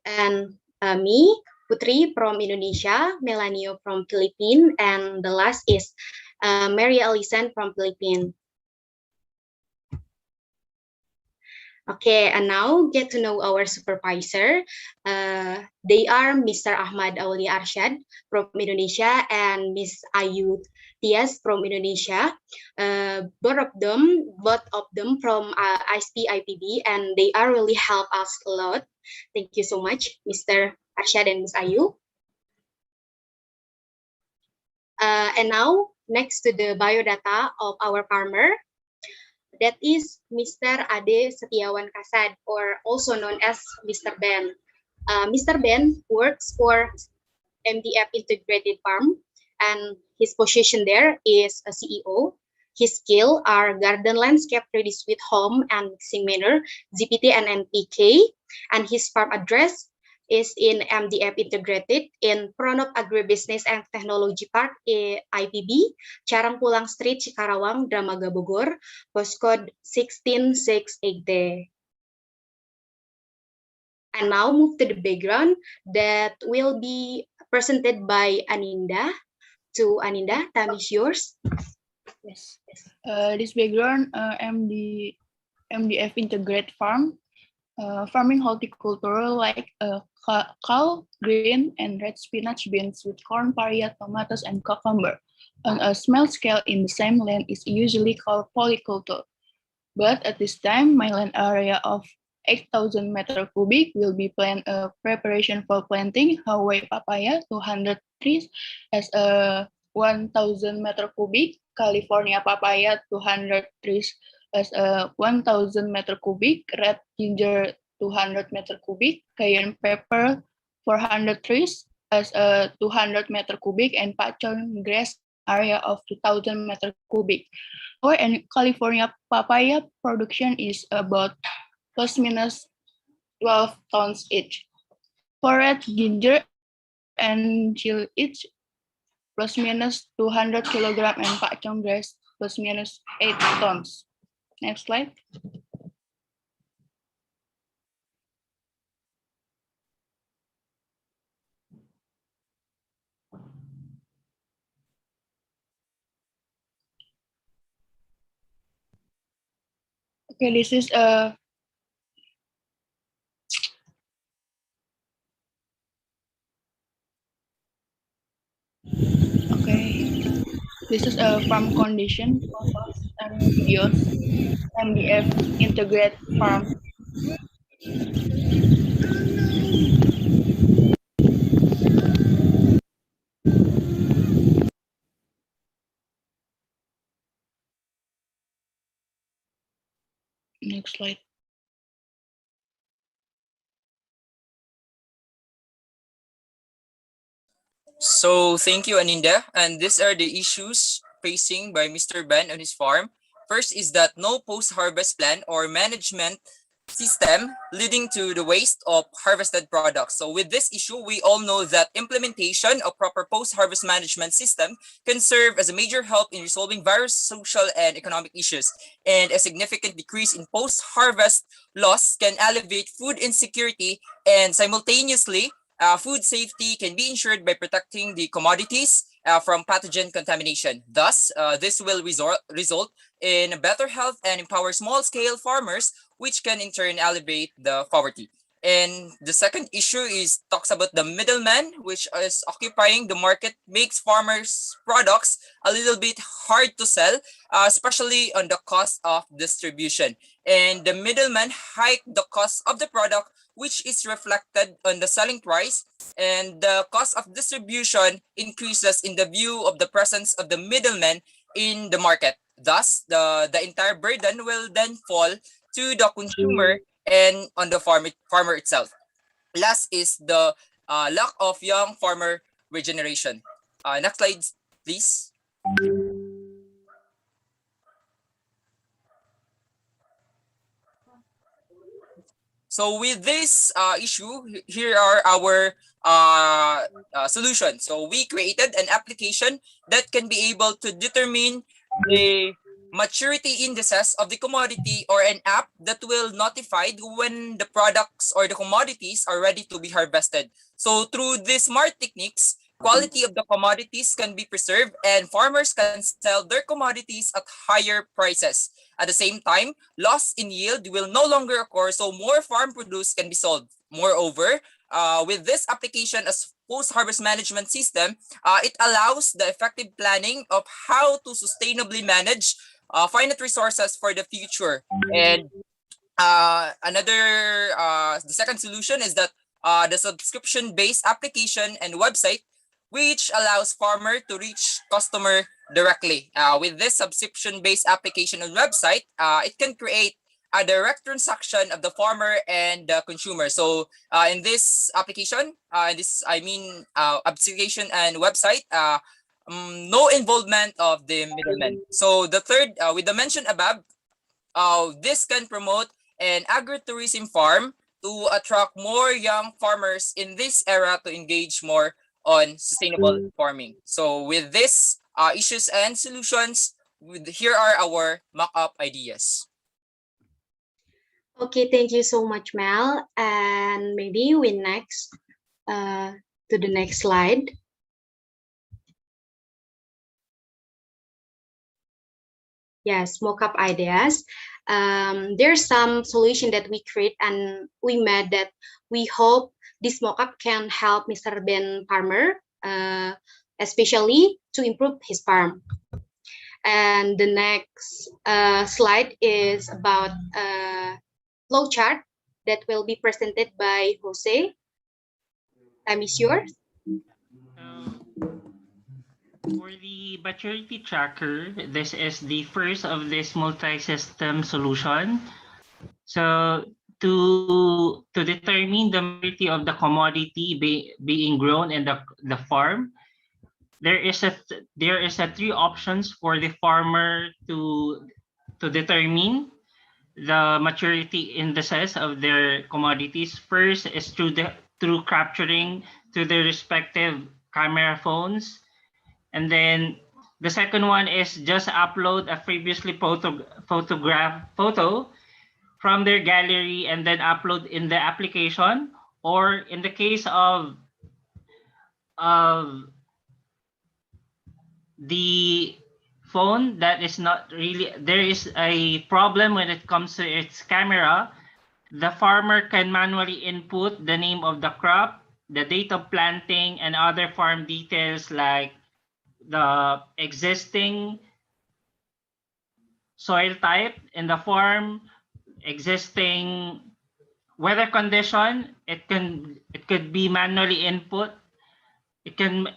[SPEAKER 6] and me, Putri from Indonesia, Melanio from Philippines, and the last is Mary Alison from Philippines. Okay, and now get to know our supervisor. They are Mr. Ahmad Aulia Arsyad from Indonesia and Miss Ayu Tias from Indonesia. Both of them from SV-IPB, and they are really help us a lot. Thank you so much, Mr. Arsyad and Miss Ayu. And now, next to the biodata of our farmer, that is Mr. Ade Setiawan Kasad, or also known as Mr. Ben. Mr. Ben works for MDF Integrated Farm, and his position there is a CEO. His skill are garden landscape, ready sweet home and mixing manure, GPT and NPK, and his farm address is in MDF Integrated in Pronop Agribusiness and Technology Park IPB, Carangpulang Street, Cikarawang, Dramaga Bogor, postcode 16680. And now move to the background that will be presented by Aninda. To Aninda, time is yours.
[SPEAKER 16] Yes. This background, MDF Integrated Farm farming horticulture like kale, green, and red spinach beans with corn, paria, tomatoes, and cucumber on a small scale in the same land is usually called polyculture. But at this time, my land area of 8,000 meter cubic will be planned preparation for planting Hawaii papaya 200 trees as a 1,000 meter cubic, California papaya 200 trees as a 1,000 meter cubic, red ginger 200 meter cubic, cayenne pepper 400 trees as a 200 meter cubic, and pachon grass area of 2,000 meter cubic. Or in California, papaya production is about plus minus 12 tons each. For red ginger and chill each plus minus 200 kilogram, and pachong grass plus minus 8 tons. Next slide. Okay, this is this is a farm condition, photos and videos, MDF integrate farm. Next slide.
[SPEAKER 17] So thank you, Aninda. And these are the issues facing by Mr. Ben on his farm. First is that no post-harvest plan or management system leading to the waste of harvested products. So with this issue, we all know that implementation of proper post-harvest management system can serve as a major help in resolving various social and economic issues. And a significant decrease in post-harvest loss can alleviate food insecurity, and simultaneously food safety can be ensured by protecting the commodities from pathogen contamination. Thus, this will result in better health and empower small-scale farmers, which can in turn alleviate the poverty. And the second issue is talks about the middleman, which is occupying the market, makes farmers' products a little bit hard to sell, especially on the cost of distribution. And the middleman hike the cost of the product, which is reflected on the selling price, and the cost of distribution increases in the view of the presence of the middleman in the market. Thus, the entire burden will then fall to the consumer and on the farmer itself. Last is the lack of young farmer regeneration. Next slide, please. So with this issue, here are our solutions. So we created an application that can be able to determine the maturity indices of the commodity, or an app that will notify when the products or the commodities are ready to be harvested. So through these smart techniques, quality of the commodities can be preserved and farmers can sell their commodities at higher prices. At the same time, loss in yield will no longer occur, so more farm produce can be sold. Moreover, with this application as post-harvest management system, it allows the effective planning of how to sustainably manage finite resources for the future. And the second solution is that the subscription-based application and website, which allows farmer to reach customer directly. With this subscription-based application and website, it can create a direct transaction of the farmer and the consumer. So in this application, application and website, no involvement of the middleman. So the third, with the mentioned above, this can promote an agritourism farm to attract more young farmers in this era to engage more on sustainable farming. So with this issues and solutions, here are our mock-up ideas.
[SPEAKER 22] Okay, thank you so much, Mel. And maybe we next to the next slide. yes, mock-up ideas. There's some solution that we create and we made that we hope this mock-up can help Mr. Ben Farmer, especially to improve his farm. And the next slide is about flow chart that will be presented by Jose. Time is yours.
[SPEAKER 18] For the maturity tracker, this is the first of this multi-system solution. So to determine the maturity of the commodity being grown in the farm, there is a three options for the farmer to determine the maturity indices of their commodities. First is through capturing to their respective camera phones, and then the second one is just upload a previously photo from their gallery and then upload in the application, or in the case of the phone that is not really, there is a problem when it comes to its camera, the farmer can manually input the name of the crop, the date of planting, and other farm details like the existing soil type in the farm, existing weather condition. It could be manually input. It can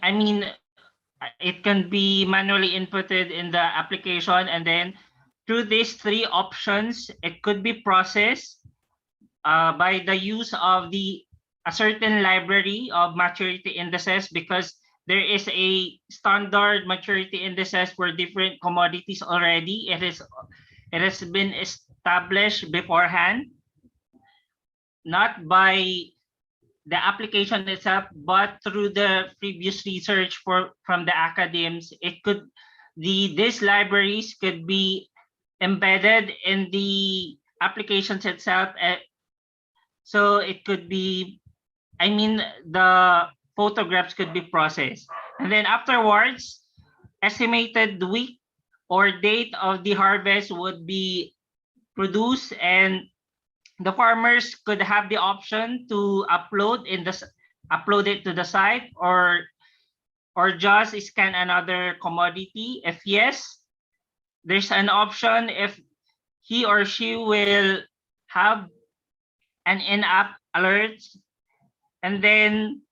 [SPEAKER 18] be manually inputted in the application, and then through these three options, it could be processed by the use of a certain library of maturity indices, because there is a standard maturity indices for different commodities already. It has been established beforehand, not by the application itself, but through the previous research from the academics. These libraries could be embedded in the applications itself. So it could be, the photographs could be processed. And then afterwards, estimated week or date of the harvest would be produced, and the farmers could have the option to upload it to the site, or just scan another commodity. If yes, there's an option if he or she will have an in-app alert, and then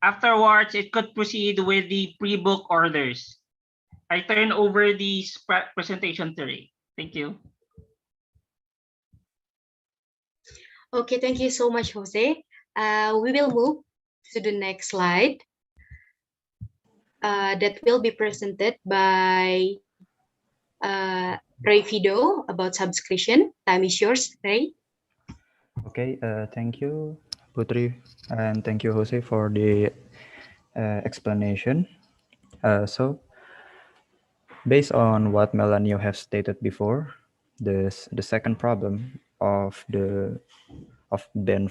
[SPEAKER 18] afterwards it could proceed with the pre-book orders. I turn over the presentation to Ray. Thank you.
[SPEAKER 22] Okay, thank you so much, Jose. We will move to the next slide that will be presented by Ray Fido about subscription. Time is yours, Ray.
[SPEAKER 19] Okay, thank you, Putri, and thank you, Jose, for the explanation. So, based on what Melanie has stated before, the second problem of Mr. Ben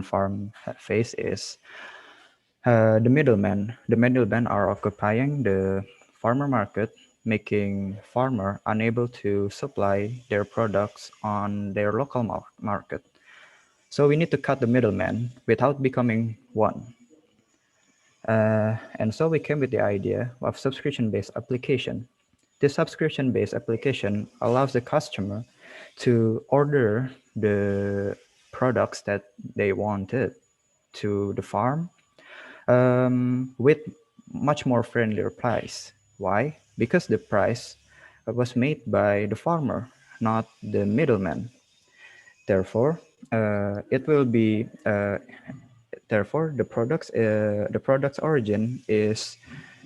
[SPEAKER 19] Farm face is the middlemen. The middlemen are occupying the farmer market, making farmer unable to supply their products on their local market. So we need to cut the middleman without becoming one. And so we came with the idea of subscription-based application. This subscription-based application allows the customer to order the products that they wanted to the farm with much more friendlier price. Why? Because the price was made by the farmer, not the middleman. Therefore, it will be therefore the product's origin is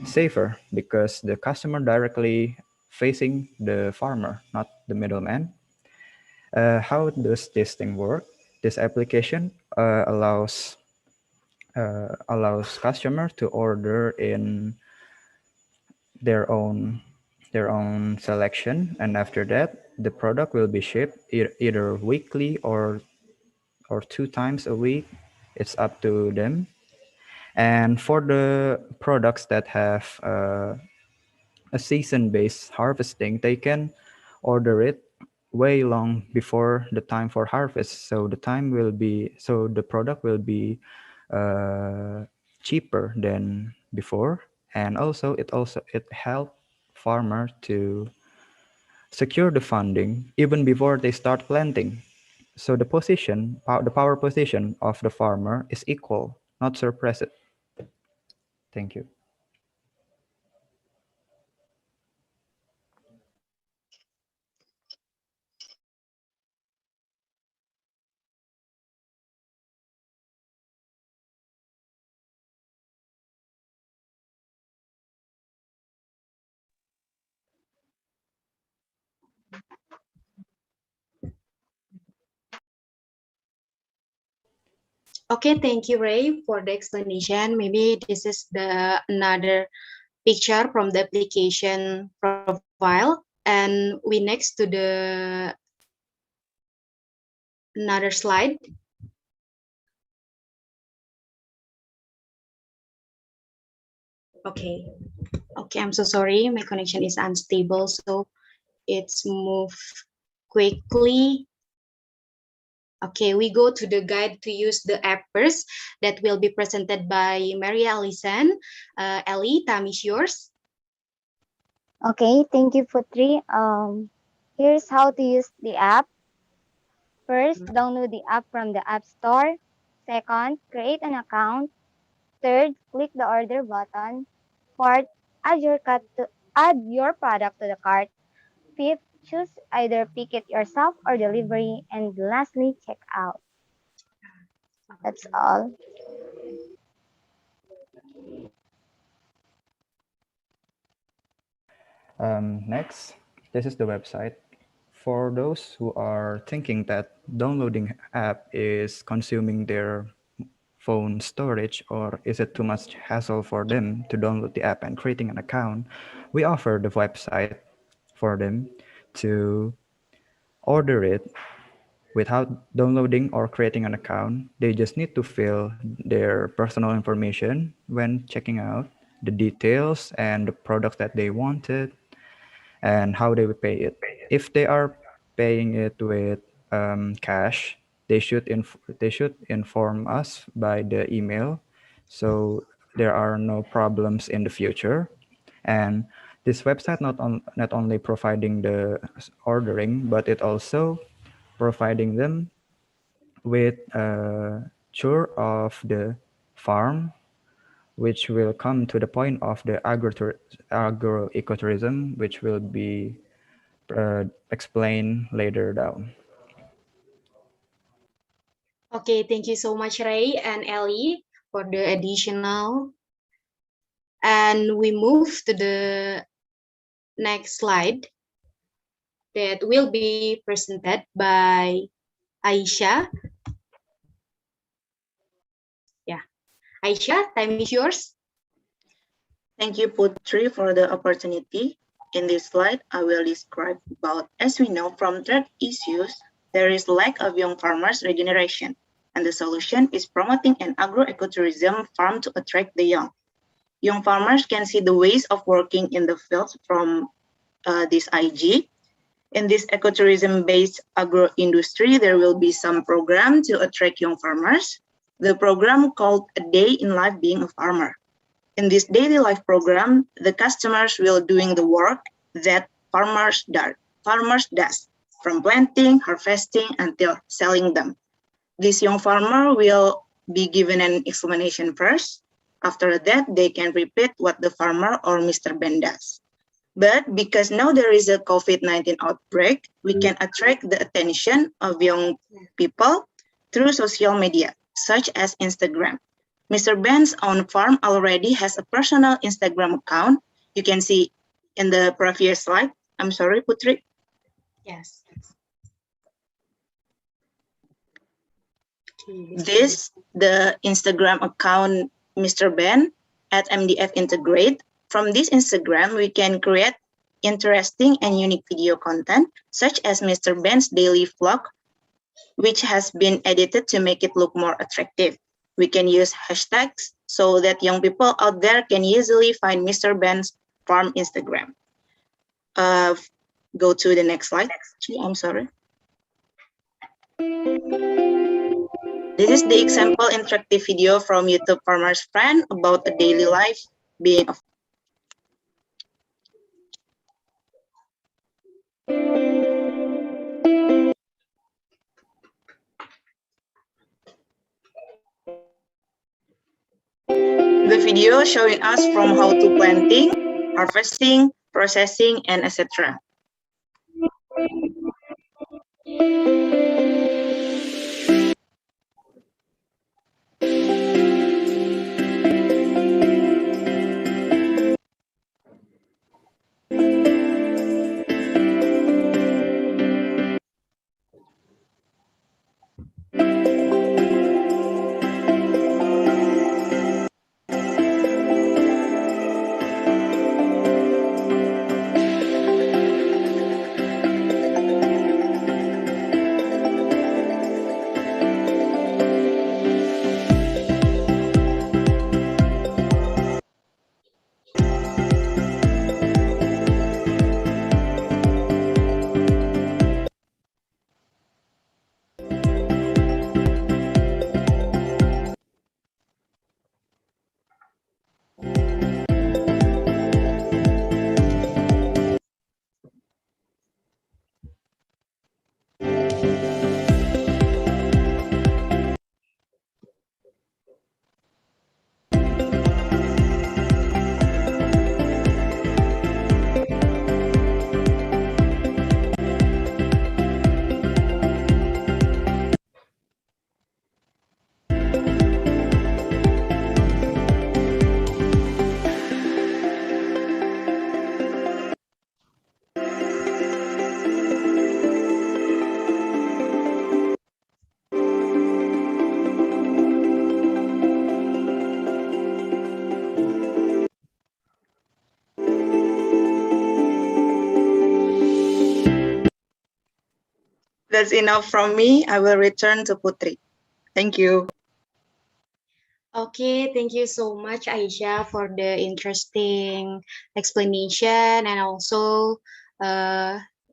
[SPEAKER 19] safer because the customer directly facing the farmer, not the middleman. How does this thing work? This application allows customer to order in their own selection, and after that the product will be shipped either weekly or 2 times a week. It's up to them. And for the products that have a season-based harvesting, they can order it way long before the time for harvest. So the product will be cheaper than before, and also it help farmer to secure the funding even before they start planting. So the power position of the farmer is equal, not suppressed. Thank you.
[SPEAKER 22] Okay, thank you, Ray, for the explanation. Maybe this is the another picture from the application profile. And we next to the another slide. Okay. Okay, I'm so sorry. My connection is unstable, so it's move quickly. Okay, we go to the guide to use the app first. That will be presented by Maria Alison. Ellie, time is yours.
[SPEAKER 10] Okay, thank you, Putri. Here's how to use the app. First, download the app from the App Store. Second, create an account. Third, click the order button. Fourth, add your product to the cart. Fifth, choose either pick it yourself or delivery. And lastly, check out. That's all.
[SPEAKER 19] Next, this is the website. For those who are thinking that downloading app is consuming their phone storage, or is it too much hassle for them to download the app and creating an account, we offer the website for them to order it without downloading or creating an account. They just need to fill their personal information when checking out, the details and the products that they wanted, and how they will pay it. If they are paying it with cash, they should inform us by the email, so there are no problems in the future. And this website not only providing the ordering, but it also providing them with a tour of the farm, which will come to the point of the agro-ecotourism, which will be explained later down.
[SPEAKER 22] Okay, thank you so much, Ray and Ellie, for the additional. And we move to the next slide that will be presented by Aisha. Yeah, Aisha, time is yours.
[SPEAKER 20] Thank you, Putri, for the opportunity. In this slide, I will describe about, as we know from trade issues, there is lack of young farmers regeneration, and the solution is promoting an agro-ecotourism farm to attract the young. Young farmers can see the ways of working in the fields from this IG. In this ecotourism-based agro-industry, there will be some program to attract young farmers. The program called A Day in Life Being a Farmer. In this daily life program, the customers will doing the work that farmers does, from planting, harvesting, until selling them. This young farmer will be given an explanation first. After that, they can repeat what the farmer or Mr. Ben does. But because now there is a COVID-19 outbreak, we can attract the attention of young people through social media, such as Instagram. Mr. Ben's own farm already has a personal Instagram account. You can see in the previous slide. I'm sorry, Putri.
[SPEAKER 22] Yes.
[SPEAKER 20] This, the Instagram account Mr. Ben at MDF Integrate. From this Instagram, we can create interesting and unique video content, such as Mr. Ben's daily vlog, which has been edited to make it look more attractive. We can use hashtags so that young people out there can easily find Mr. Ben's farm Instagram. Go to the next slide. I'm sorry. This is the example interactive video from YouTube Farmer's Friend about a daily life being a the video showing us from how to planting, harvesting, processing, and etc. That's enough from me. I will return to Putri. Thank you.
[SPEAKER 22] Okay, thank you so much, Aisha, for the interesting explanation and also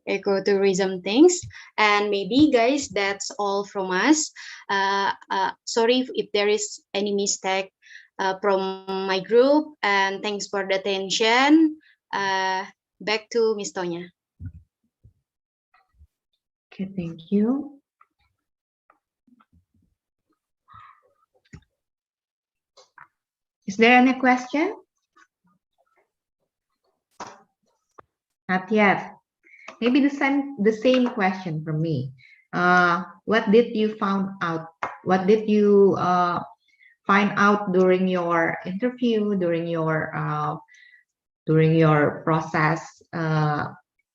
[SPEAKER 22] ecotourism things. And maybe, guys, that's all from us. Sorry if there is any mistake from my group, and thanks for the attention. Back to Miss Tonya.
[SPEAKER 2] Okay, thank you. Is there any question? Not yet. Maybe the same question from me. What did you found out? What did you find out during your interview, during your process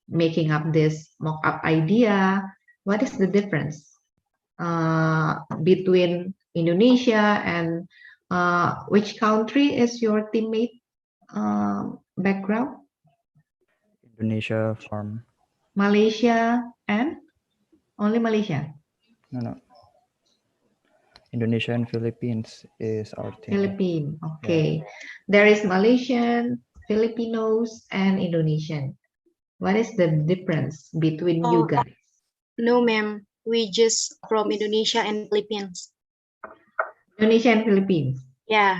[SPEAKER 2] making up this mock-up idea? What is the difference between Indonesia and which country is your teammate background?
[SPEAKER 19] Indonesia farm.
[SPEAKER 2] Malaysia and only Malaysia?
[SPEAKER 19] No. Indonesia and Philippines is our team.
[SPEAKER 2] Philippine, okay. Yeah. There is Malaysian, Filipinos, and Indonesian. What is the difference between you guys?
[SPEAKER 22] No, ma'am. We just from Indonesia and Philippines.
[SPEAKER 2] Indonesia and Philippines?
[SPEAKER 22] Yeah.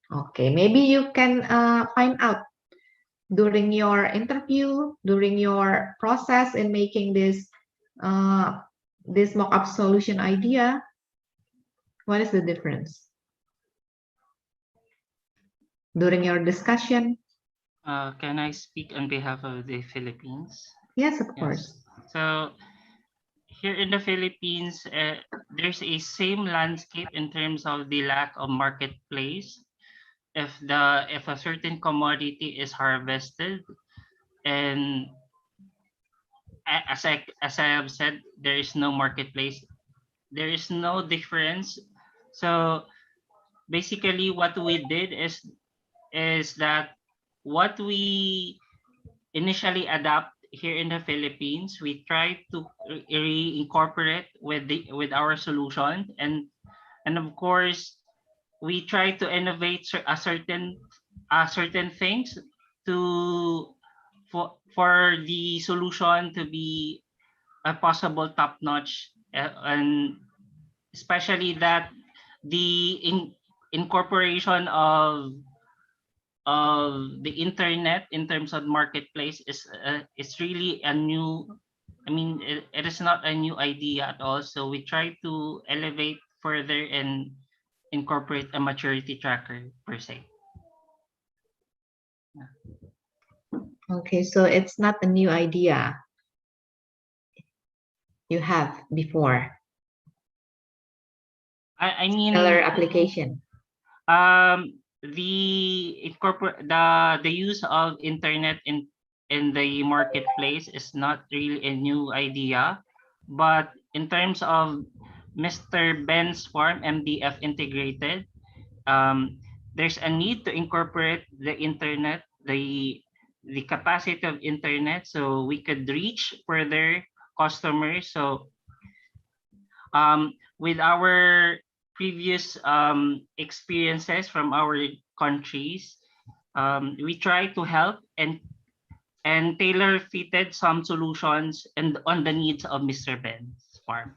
[SPEAKER 2] Okay, maybe you can find out during your interview, during your process in making this mock-up solution idea. What is the difference? During your discussion?
[SPEAKER 18] Can I speak on behalf of the Philippines?
[SPEAKER 2] Yes, of course.
[SPEAKER 18] So here in the Philippines, there's a same landscape in terms of the lack of marketplace. If a certain commodity is harvested, and as I have said, there is no marketplace. There is no difference. So basically, what we did is that what we initially adapt here in the Philippines, we try to reincorporate with our solution, and of course, we try to innovate a certain things to for the solution to be a possible top-notch, and especially that the incorporation of the internet in terms of marketplace is really a new, I mean, it is not a new idea at all. So we try to elevate further and incorporate a maturity tracker per se.
[SPEAKER 2] Okay, so it's not a new idea you have before.
[SPEAKER 18] I mean,
[SPEAKER 2] Similar application.
[SPEAKER 18] The use of internet in the marketplace is not really a new idea, but in terms of Mr. Ben's farm MDF integrated, there's a need to incorporate the internet, the capacity of internet, so we could reach further customers. So with our previous experiences from our countries, we try to help and tailor fitted some solutions and on the needs of Mr. Ben's farm.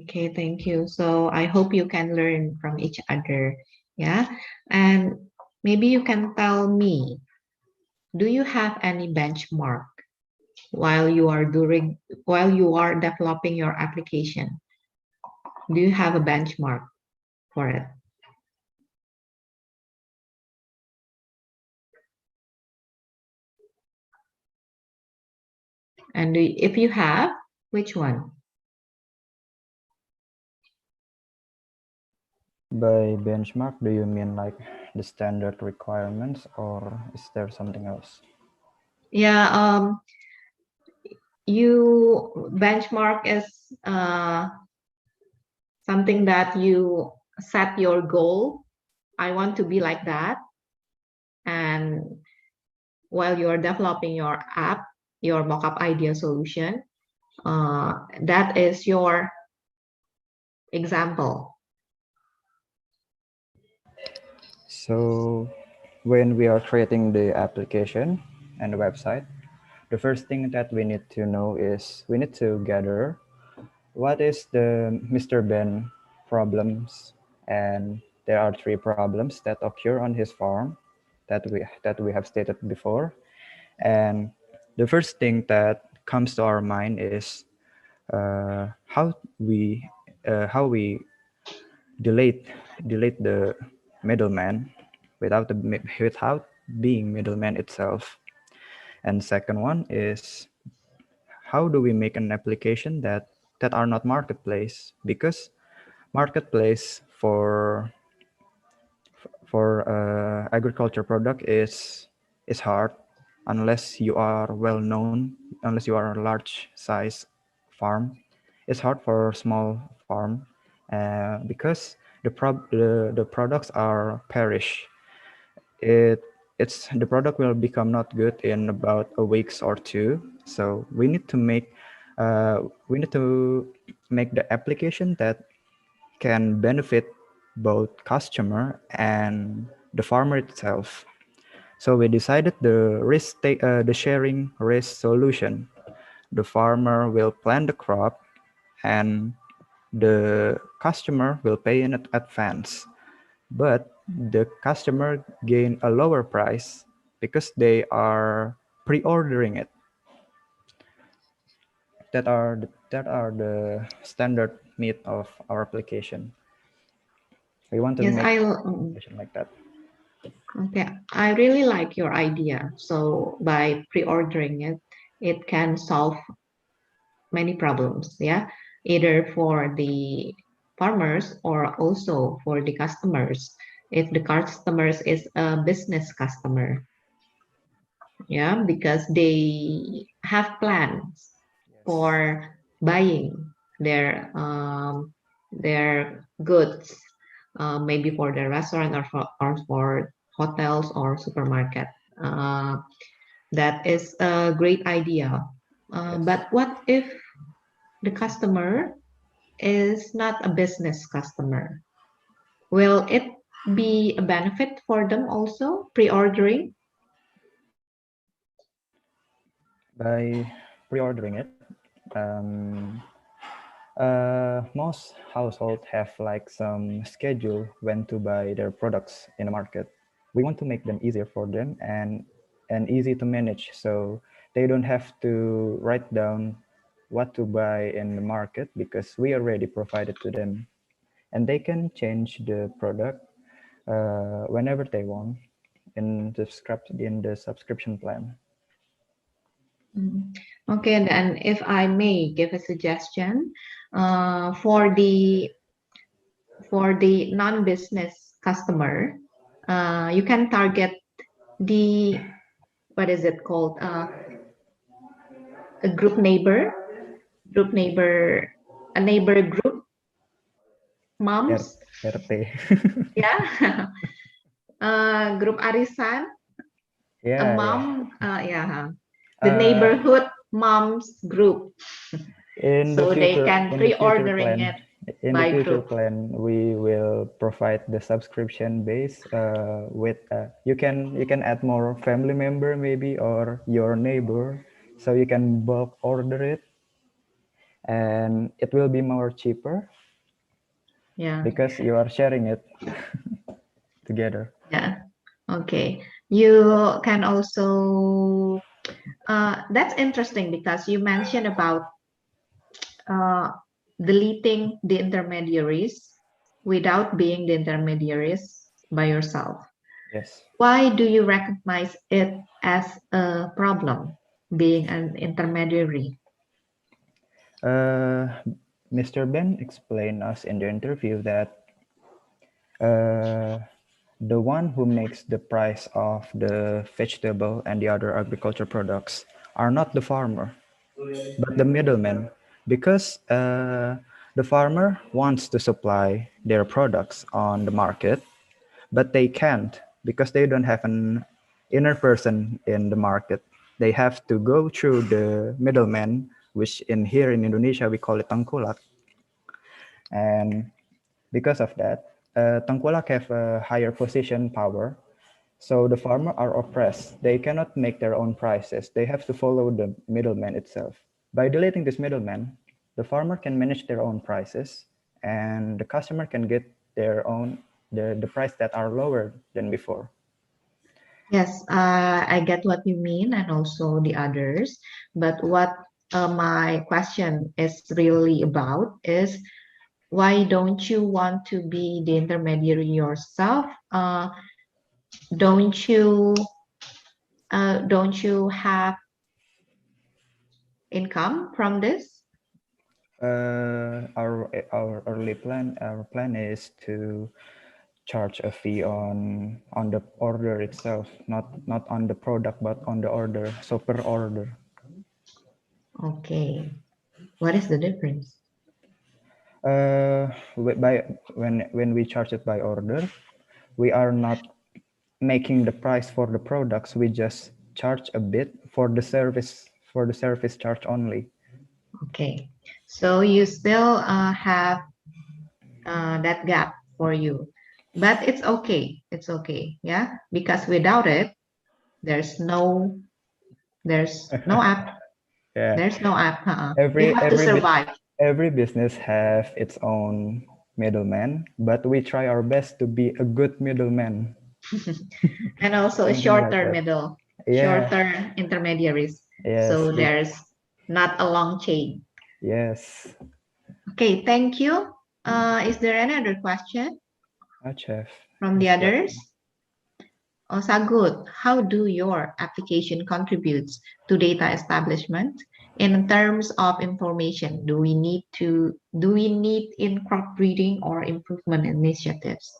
[SPEAKER 2] Okay, thank you. So I hope you can learn from each other. Yeah. And maybe you can tell me, do you have any benchmark while you are developing your application? Do you have a benchmark for it? And if you have, which one?
[SPEAKER 19] By benchmark, do you mean like the standard requirements, or is there something else?
[SPEAKER 2] Yeah, you benchmark is something that you set your goal. I want to be like that. And while you're developing your app, your mockup idea solution, that is your example.
[SPEAKER 19] So when we are creating the application and the website, the first thing that we need to know is we need to gather what is the Mr. Ben problems, and there are 3 problems that occur on his farm that we have stated before. And the first thing that comes to our mind is how we delete the middleman without being middleman itself. And second one is how do we make an application that are not marketplace, because marketplace for agriculture product is hard unless you are well known, unless you are a large size farm. It's hard for small farm because the products are perish. The product will become not good in about a weeks or 2. So we need to make the application that can benefit both customer and the farmer itself. So we decided the sharing risk solution. The farmer will plant the crop and the customer will pay in advance. But the customer gain a lower price because they are pre-ordering it. That are the standard meat of our application. We want to
[SPEAKER 2] Yes,
[SPEAKER 19] make application like that.
[SPEAKER 2] Okay, I really like your idea. So by pre-ordering it, it can solve many problems, yeah, either for the farmers or also for the customers. If the customers is a business customer, yeah, because they have plans for buying their goods, maybe for the restaurant or for hotels or supermarket. That is a great idea. But what if the customer is not a business customer? Will it be a benefit for them also pre-ordering?
[SPEAKER 19] by pre-ordering it. Um, most households have like some schedule when to buy their products in the market. We want to make them easier for them and easy to manage, so they don't have to write down what to buy in the market because we already provided to them, and they can change the product whenever they want in the subscription plan.
[SPEAKER 2] Okay, and if I may give a suggestion, for the non-business customer, you can target the, what is it called, a group neighbor, a neighbor group, moms,
[SPEAKER 19] RT.
[SPEAKER 2] yeah, group arisan, a
[SPEAKER 19] Yeah,
[SPEAKER 2] mom, yeah, the
[SPEAKER 19] Uh,
[SPEAKER 2] neighborhood moms group,
[SPEAKER 19] in the
[SPEAKER 2] so they
[SPEAKER 19] future,
[SPEAKER 2] can
[SPEAKER 19] in the future
[SPEAKER 2] pre-ordering
[SPEAKER 19] plan,
[SPEAKER 2] it
[SPEAKER 19] in the
[SPEAKER 2] by
[SPEAKER 19] future
[SPEAKER 2] group.
[SPEAKER 19] plan, we will provide the subscription base with you can add more family member maybe or your neighbor, so you can bulk order it, and it will be more cheaper.
[SPEAKER 2] Yeah.
[SPEAKER 19] Because you are sharing it together.
[SPEAKER 2] Yeah. Okay. You can also, that's interesting because you mentioned about deleting the intermediaries without being the intermediaries by yourself.
[SPEAKER 19] Yes.
[SPEAKER 2] Why do you recognize it as a problem, being an intermediary?
[SPEAKER 19] Mr. Ben explained us in the interview that the one who makes the price of the vegetable and the other agriculture products are not the farmer, but the middleman, because the farmer wants to supply their products on the market, but they can't because they don't have an inner person in the market. They have to go through the middleman, which here in Indonesia we call it tengkulak. And because of that, tengkulak have a higher position power. So the farmer are oppressed. They cannot make their own prices. They have to follow the middleman itself. By deleting this middleman, the farmer can manage their own prices, and the customer can get their own the price that are lower than before.
[SPEAKER 2] Yes, I get what you mean, and also the others. But what my question is really about is, why don't you want to be the intermediary yourself? Don't you have income from this?
[SPEAKER 19] Our plan is to charge a fee on the order itself, not on the product, but on the order. So per order.
[SPEAKER 2] Okay, what is the difference?
[SPEAKER 19] When we charge it by order, we are not making the price for the products. We just charge a bit for the service charge only.
[SPEAKER 2] Okay, so you still have that gap for you, but it's okay. It's okay, yeah, because without it, there's no app.
[SPEAKER 19] Yeah.
[SPEAKER 2] There's no app. You have to survive.
[SPEAKER 19] Every business have its own middleman, but we try our best to be a good middleman.
[SPEAKER 2] And also a
[SPEAKER 19] Something like
[SPEAKER 2] shorter
[SPEAKER 19] that.
[SPEAKER 2] middle,
[SPEAKER 19] Yeah.
[SPEAKER 2] shorter intermediaries.
[SPEAKER 19] Yes.
[SPEAKER 2] So there's not a long chain.
[SPEAKER 19] Yes.
[SPEAKER 2] Okay, thank you. Is there any other question
[SPEAKER 19] Chef.
[SPEAKER 2] from the others? Sagut, how do your application contributes to data establishment in terms of information? Do we need in crop breeding or improvement initiatives?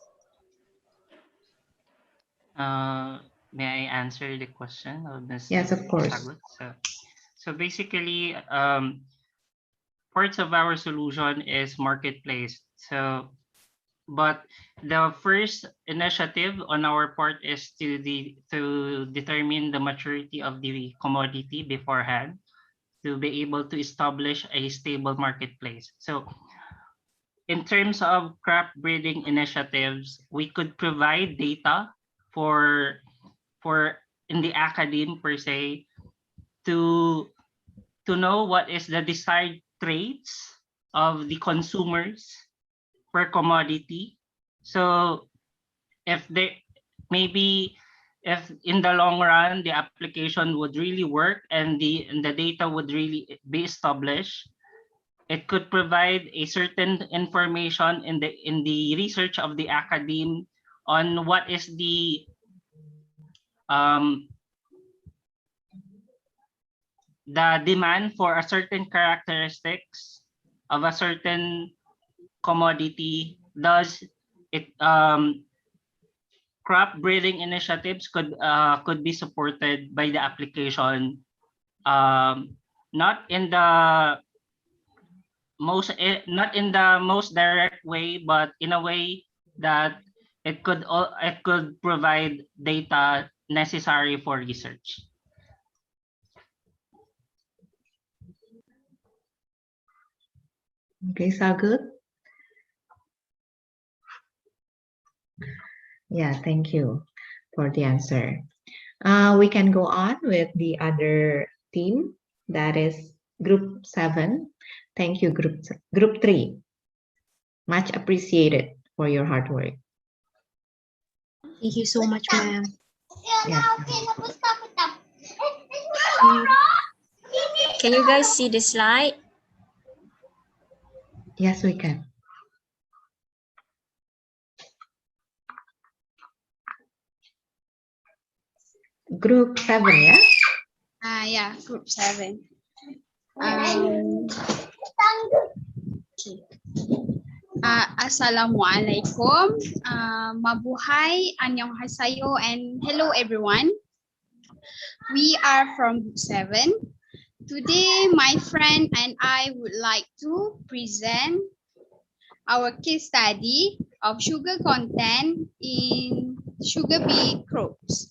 [SPEAKER 18] May I answer the question of Mr.
[SPEAKER 2] Yes, of course.
[SPEAKER 18] Sagut? So basically, parts of our solution is marketplace. But the first initiative on our part is to determine the maturity of the commodity beforehand, to be able to establish a stable marketplace. So in terms of crop breeding initiatives, we could provide data for in the academe per se to to know what is the desired traits of the consumers per commodity. So if they maybe if in the long run the application would really work and the data would really be established, it could provide a certain information in the research of the academe on what is the demand for a certain characteristics of a certain commodity. Does it crop breeding initiatives could be supported by the application, not in the most direct way, but in a way that it could provide data necessary for research.
[SPEAKER 2] Okay, so good. Yeah, thank you for the answer. We can go on with the other team, that is group 7. Thank you, group 3. Much appreciated for your hard work.
[SPEAKER 5] Thank you so much, ma'am.
[SPEAKER 2] Yeah.
[SPEAKER 5] Can you guys see the slide?
[SPEAKER 2] Yes, we can. Group 7, ya?
[SPEAKER 21] Yeah, group 7. Assalamualaikum, mabuhay, annyeonghaseyo, and hello everyone. We are from group 7. Today, my friend and I would like to present our case study of sugar content in sugar beet crops.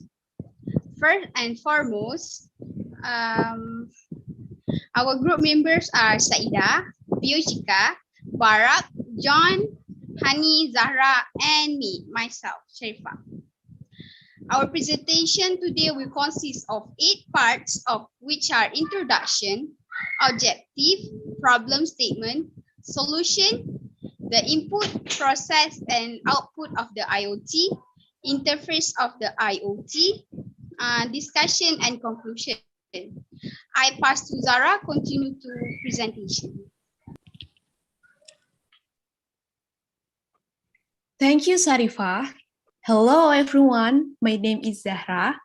[SPEAKER 21] First and foremost, our group members are Saida, Biochika, Barak, John, Hani, Zahra, and me, myself, Sharifa. Our presentation today will consist of 8 parts, of which are introduction, objective, problem statement, solution, the input, process, and output of the IoT, interface of the IoT, discussion and conclusion. I pass to Zara, continue to presentation.
[SPEAKER 23] Thank you, Sarifa. Hello, everyone. My name is Zahra.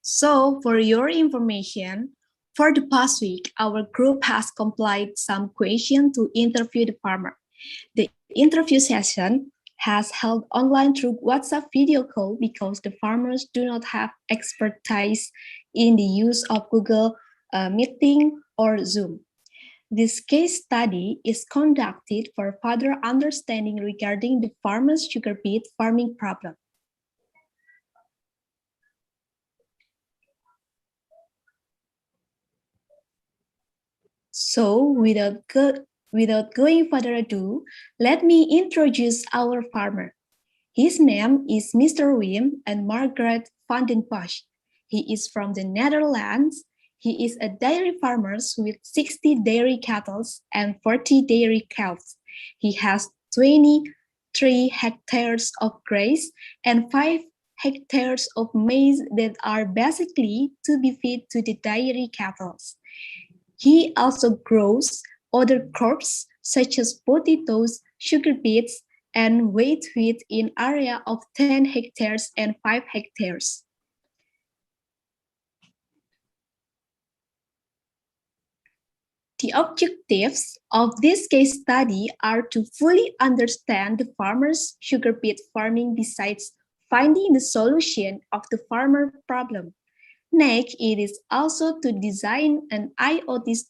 [SPEAKER 23] So, for your information, for the past week, our group has compiled some questions to interview the farmer. The interview session has held online through WhatsApp video call because the farmers do not have expertise in the use of Google Meeting or Zoom. This case study is conducted for further understanding regarding the farmers' sugar beet farming problem. So, without going further ado, let me introduce our farmer. His name is Mr. Wim and Margaret van den Bosch. He is from the Netherlands. He is a dairy farmer with 60 dairy cattle and 40 dairy cows. He has 23 hectares of grass and 5 hectares of maize that are basically to be fed to the dairy cattle. He also grows other crops such as potatoes, sugar beets, and wheat in area of 10 hectares and 5 hectares. The objectives of this case study are to fully understand the farmer's sugar beet farming besides finding the solution of the farmer problem. Next, it is also to design an IoT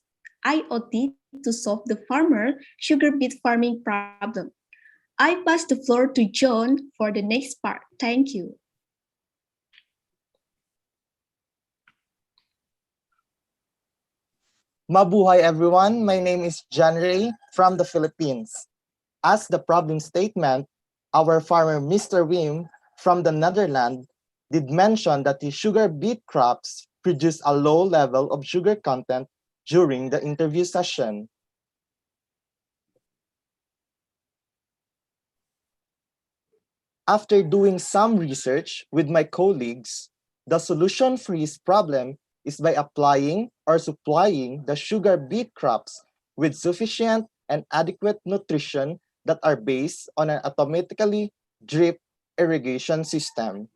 [SPEAKER 23] to solve the farmer sugar beet farming problem. I pass the floor to John for the next part. Thank you.
[SPEAKER 24] Mabuhay everyone, my name is John Ray from the Philippines. As the problem statement, our farmer Mr. Wim from the Netherlands did mention that the sugar beet crops produce a low level of sugar content during the interview session. After doing some research with my colleagues, the solution for this problem is by applying or supplying the sugar beet crops with sufficient and adequate nutrition that are based on an automatically drip irrigation system.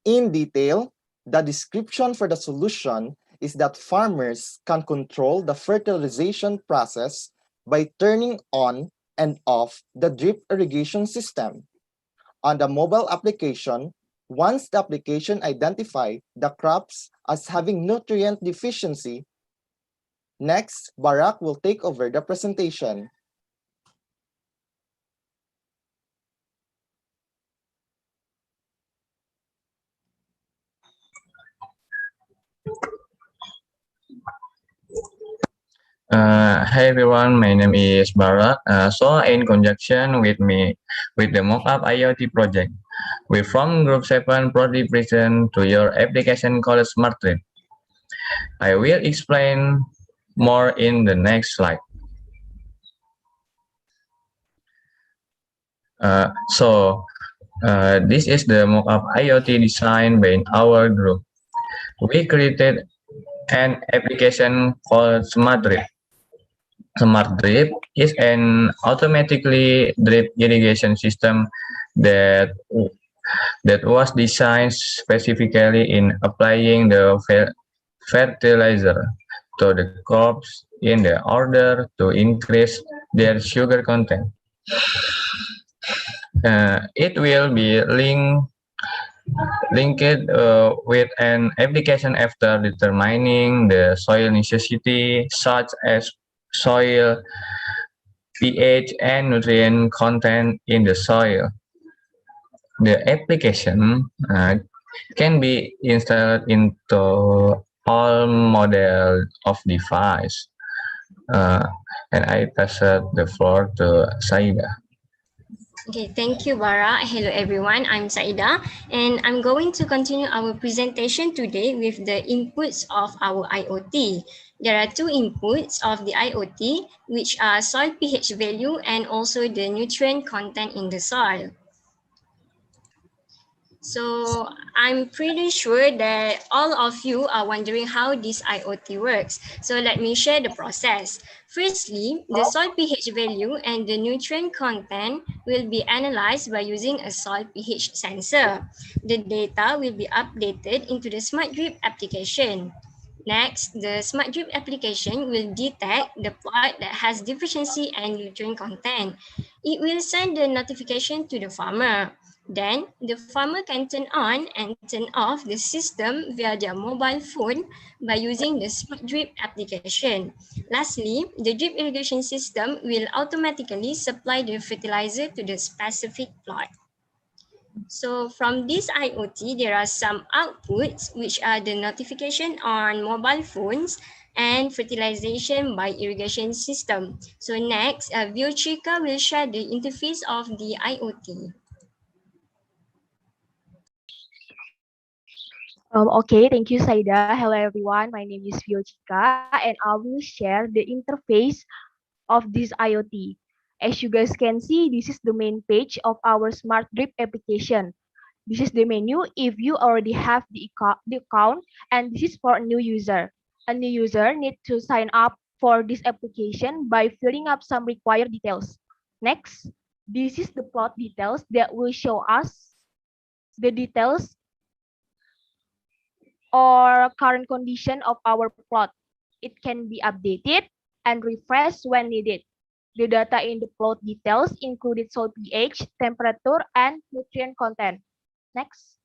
[SPEAKER 24] In detail, the description for the solution is that farmers can control the fertilization process by turning on and off the drip irrigation system. On the mobile application, once the application identifies the crops as having nutrient deficiency, next, Barak will take over the presentation.
[SPEAKER 1] Hi everyone, my name is Barak. So in conjunction with the mockup IoT project, we from Group 7 proudly present to your application called Smart Trip. I will explain more in the next slide. This is the mockup IoT design by our group. We created an application called Smart Drip. Smart Drip is an automatically drip irrigation system that was designed specifically in applying the fertilizer to the crops in the order to increase their sugar content. It will be linked with an application after determining the soil necessity, such as soil pH and nutrient content in the soil. The application can be installed into all model of device. And I pass the floor to Saida.
[SPEAKER 5] Okay, thank you, Bara. Hello, everyone. I'm Saida, and I'm going to continue our presentation today with the inputs of our IoT. There are two inputs of the IoT, which are soil pH value and also the nutrient content in the soil. So I'm pretty sure that all of you are wondering how this IoT works. So let me share the process. Firstly, the soil pH value and the nutrient content will be analyzed by using a soil pH sensor. The data will be updated into the Smart Drip application. Next, the Smart Drip application will detect the plot that has deficiency and nutrient content. It will send the notification to the farmer. Then, the farmer can turn on and turn off the system via their mobile phone by using the Smart Drip application. Lastly, the drip irrigation system will automatically supply the fertilizer to the specific plot. So from this IoT, there are some outputs, which are the notification on mobile phones and fertilization by irrigation system. So next, Vyochika will share the interface of the IoT.
[SPEAKER 4] Okay, thank you, Saida. Hello, everyone. My name is Vyochika, and I will share the interface of this IoT. As you guys can see, this is the main page of our Smart Drip application. This is the menu if you already have the account, and this is for a new user. A new user needs to sign up for this application by filling up some required details. Next, this is the plot details that will show us the details or current condition of our plot. It can be updated and refreshed when needed. The data in the plot details included soil pH, temperature, and nutrient content. Next.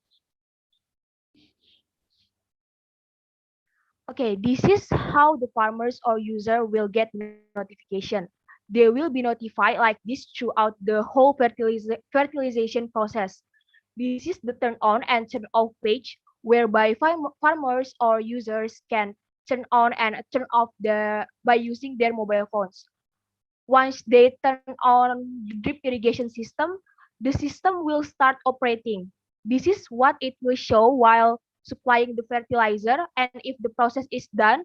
[SPEAKER 4] Okay, this is how the farmers or user will get notification. They will be notified like this throughout the whole fertilization process. This is the turn on and turn off page whereby farmers or users can turn on and turn off by using their mobile phones. Once they turn on the drip irrigation system, the system will start operating. This is what it will show while supplying the fertilizer, and if the process is done,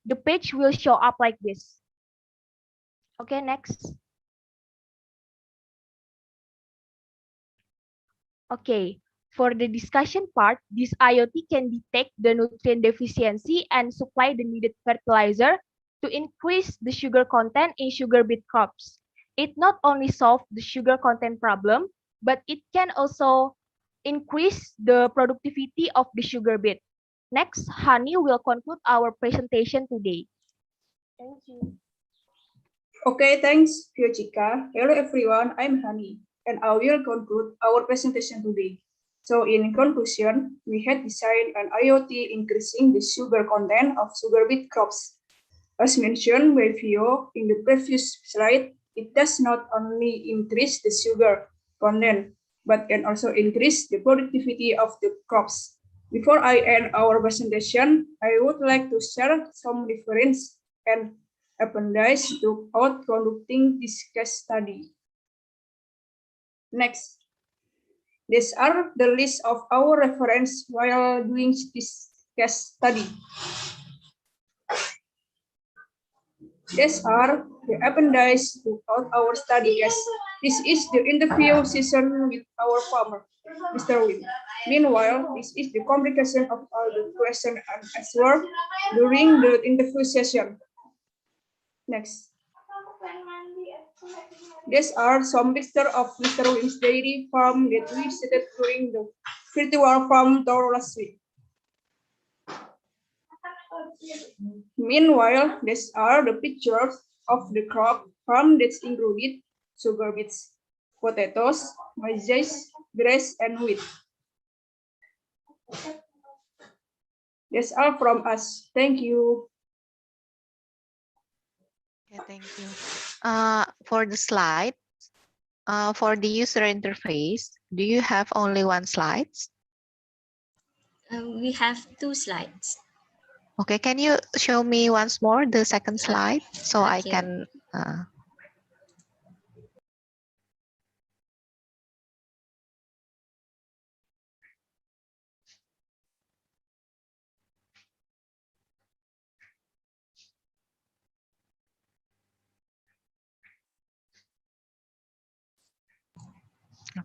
[SPEAKER 4] the page will show up like this. Okay, next. Okay, for the discussion part, this IoT can detect the nutrient deficiency and supply the needed fertilizer to increase the sugar content in sugar beet crops. It not only solves the sugar content problem, but it can also increase the productivity of the sugar beet. Next, Hani will conclude our presentation today. Thank you.
[SPEAKER 7] Okay, thanks, Fyojika. Hello everyone, I'm Hani, and I will conclude our presentation today. So in conclusion, we had designed an IoT increasing the sugar content of sugar beet crops. As mentioned by Fio in the previous slide, it does not only increase the sugar content, but can also increase the productivity of the crops. Before I end our presentation, I would like to share some reference and appendice to out conducting this case study. Next. These are the list of our reference while doing this case study. These are the appendice to our study case. This is the interview session with our farmer, Mr. Wim. Meanwhile, this is the complication of all the question and answer during the interview session. Next. These are some pictures of Mr. Wim's dairy farm that we visited during the virtual farm tour last week. Meanwhile, these are the pictures of the crop farm that included sugar beets, potatoes, maize, grass, and wheat. That's all from us. Thank you.
[SPEAKER 8] Okay, thank you. For the slide, for the user interface, do you have only one slide?
[SPEAKER 5] We have 2 slides.
[SPEAKER 8] Okay, can you show me once more the second slide so I can...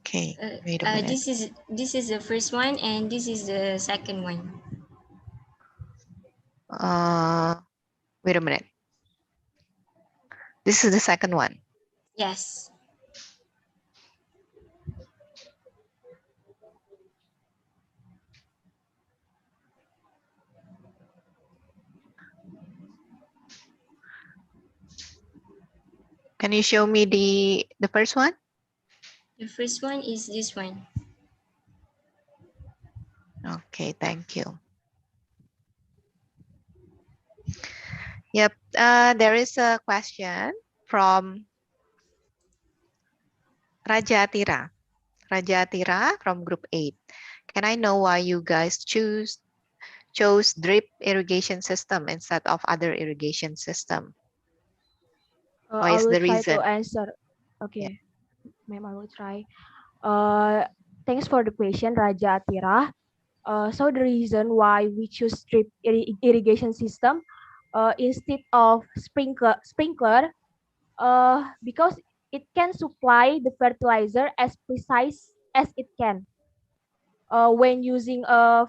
[SPEAKER 8] Okay, wait a minute.
[SPEAKER 5] This is the first one, and this is the second one.
[SPEAKER 8] Wait a minute. This is the second one.
[SPEAKER 5] Yes.
[SPEAKER 8] Can you show me the first one?
[SPEAKER 5] The first one is this one.
[SPEAKER 8] Okay, thank you. Yep, there is a question from Raja Atira. Raja Atira from group 8. Can I know why you guys chose drip irrigation system instead of other irrigation system? What
[SPEAKER 4] I
[SPEAKER 8] is
[SPEAKER 4] will
[SPEAKER 8] the
[SPEAKER 4] try
[SPEAKER 8] reason?
[SPEAKER 4] to answer. Okay, ma'am, I will try. Thanks for the question, Raja Atira. So the reason why we choose drip irrigation system instead of sprinkler, because it can supply the fertilizer as precise as it can. When using a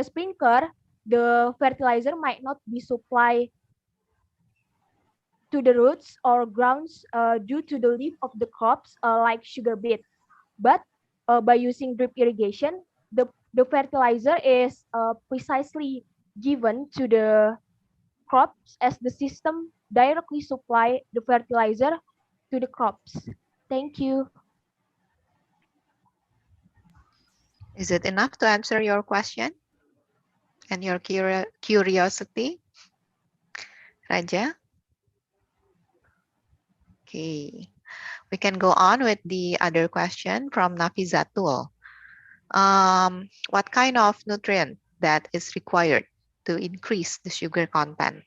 [SPEAKER 4] sprinkler, the fertilizer might not be supplied to the roots or grounds due to the leaf of the crops like sugar beet. But by using drip irrigation, the fertilizer is precisely given to the crops as the system directly supply the fertilizer to the crops. Thank you.
[SPEAKER 8] Is it enough to answer your question and your curiosity, Raja? Okay, we can go on with the other question from Nafizatul. What kind of nutrient that is required to increase the sugar content?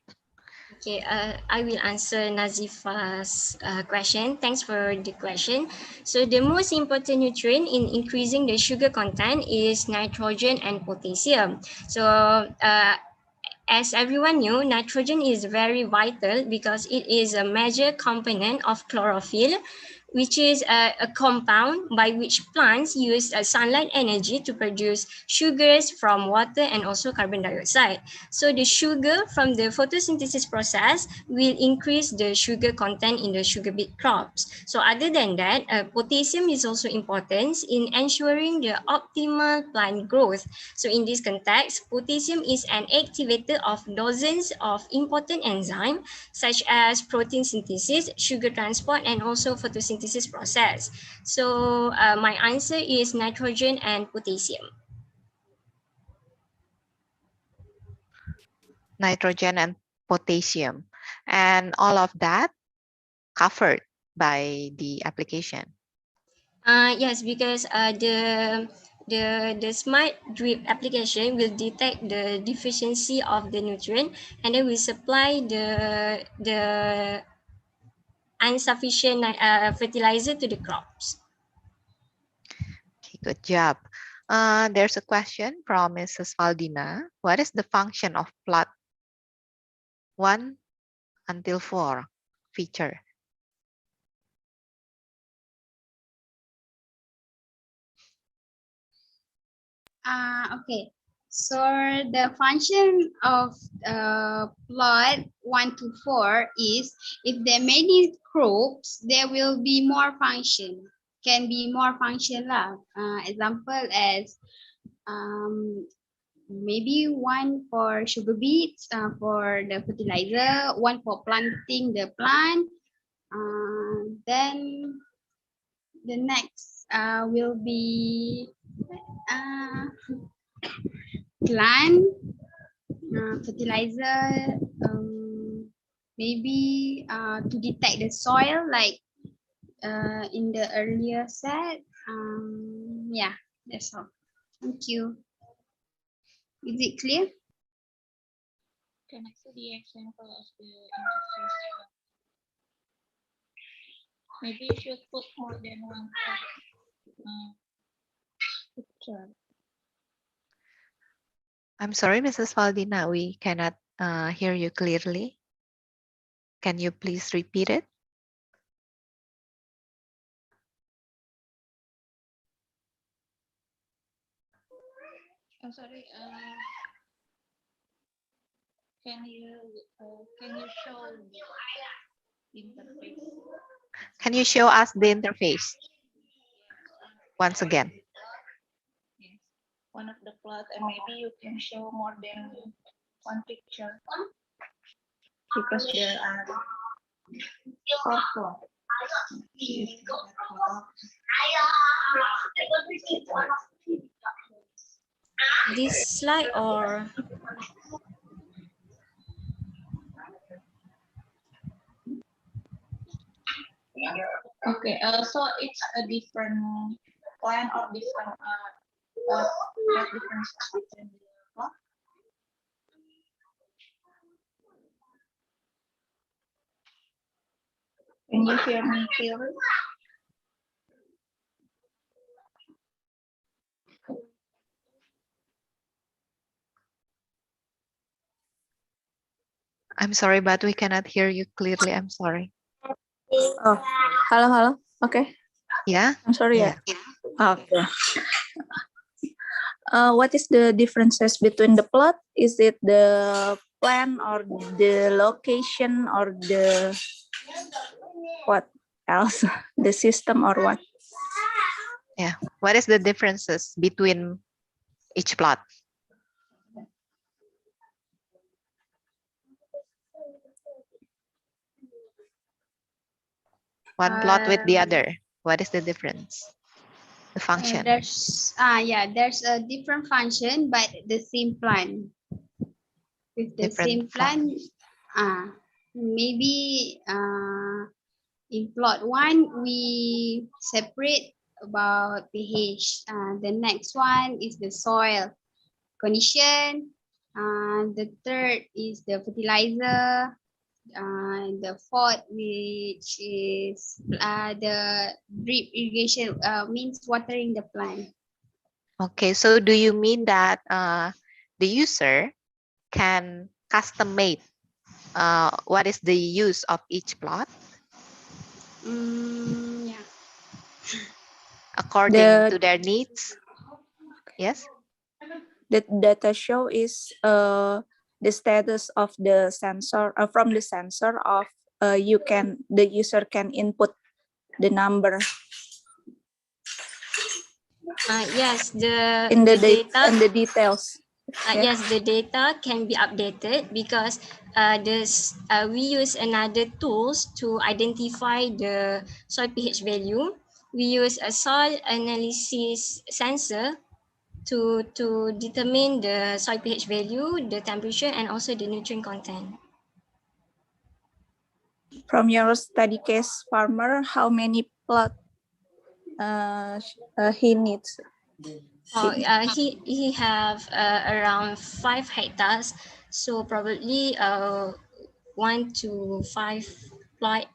[SPEAKER 5] Okay, I will answer Nazifa's question. Thanks for the question. So the most important nutrient in increasing the sugar content is nitrogen and potassium. So as everyone knew, nitrogen is very vital because it is a major component of chlorophyll, which is a compound by which plants use sunlight energy to produce sugars from water and also carbon dioxide. So the sugar from the photosynthesis process will increase the sugar content in the sugar beet crops. So other than that, potassium is also important in ensuring the optimal plant growth. So in this context, potassium is an activator of dozens of important enzymes such as protein synthesis, sugar transport, and also photosynthesis process. So my answer is nitrogen and potassium.
[SPEAKER 8] Nitrogen and potassium. And all of that covered by the application.
[SPEAKER 5] Yes, because the smart drip application will detect the deficiency of the nutrient and then will supply the insufficient fertilizer to the crops.
[SPEAKER 8] Okay, good job. There's a question from Mrs. Valdina. What is the function of plot 1 until 4 feature?
[SPEAKER 21] Okay. So the function of plot 1 to 4 is if there are many groups, there will be more function. Can be more function lah. Example as maybe one for sugar beets for the fertilizer, one for planting the plant. Then the next will be plant fertilizer, maybe to detect the soil like in the earlier set. Yeah, that's all. Thank you. Is it clear?
[SPEAKER 16] Can I see the example of the interface? Maybe you should put more than one picture.
[SPEAKER 8] I'm sorry, Mrs. Valdina, we cannot hear you clearly. Can you please repeat it?
[SPEAKER 16] I'm sorry. Can you show the interface?
[SPEAKER 8] Can you show us the interface once again?
[SPEAKER 16] Yes. One of the plot, and maybe you can show more than one picture because there are four plots.
[SPEAKER 5] This slide or
[SPEAKER 16] okay, so it's a different plan or different what difference between the plot? Can you hear me clearly?
[SPEAKER 8] I'm sorry, but we cannot hear you clearly. I'm sorry.
[SPEAKER 23] Oh, hello. Okay.
[SPEAKER 8] Yeah.
[SPEAKER 23] I'm sorry.
[SPEAKER 8] Yeah.
[SPEAKER 23] Okay. What is the differences between the plot? Is it the plan or the location or the what else? The system or what?
[SPEAKER 8] Yeah. What is the differences between each plot? One plot with the other. What is the difference? The function.
[SPEAKER 21] There's a different function, but the same plan. With the same plan, maybe in plot 1 we separate about pH. The next one is the soil condition. The third is the fertilizer. The fourth, which is the drip irrigation, means watering the plant.
[SPEAKER 8] Okay, so do you mean that the user can custom made what is the use of each plot
[SPEAKER 21] Yeah.
[SPEAKER 8] according to their needs? Yes.
[SPEAKER 3] The data show is the status of the sensor from the sensor of the user can input the number
[SPEAKER 5] Yes,
[SPEAKER 3] in the
[SPEAKER 5] data
[SPEAKER 3] and the details.
[SPEAKER 5] Yes, the data can be updated because we use another tools to identify the soil pH value. We use a soil analysis sensor to determine the soil pH value, the temperature, and also the nutrient content.
[SPEAKER 3] From your study case farmer, how many plot he needs?
[SPEAKER 5] He have around 5 hectares, so probably 1 to 5 plot.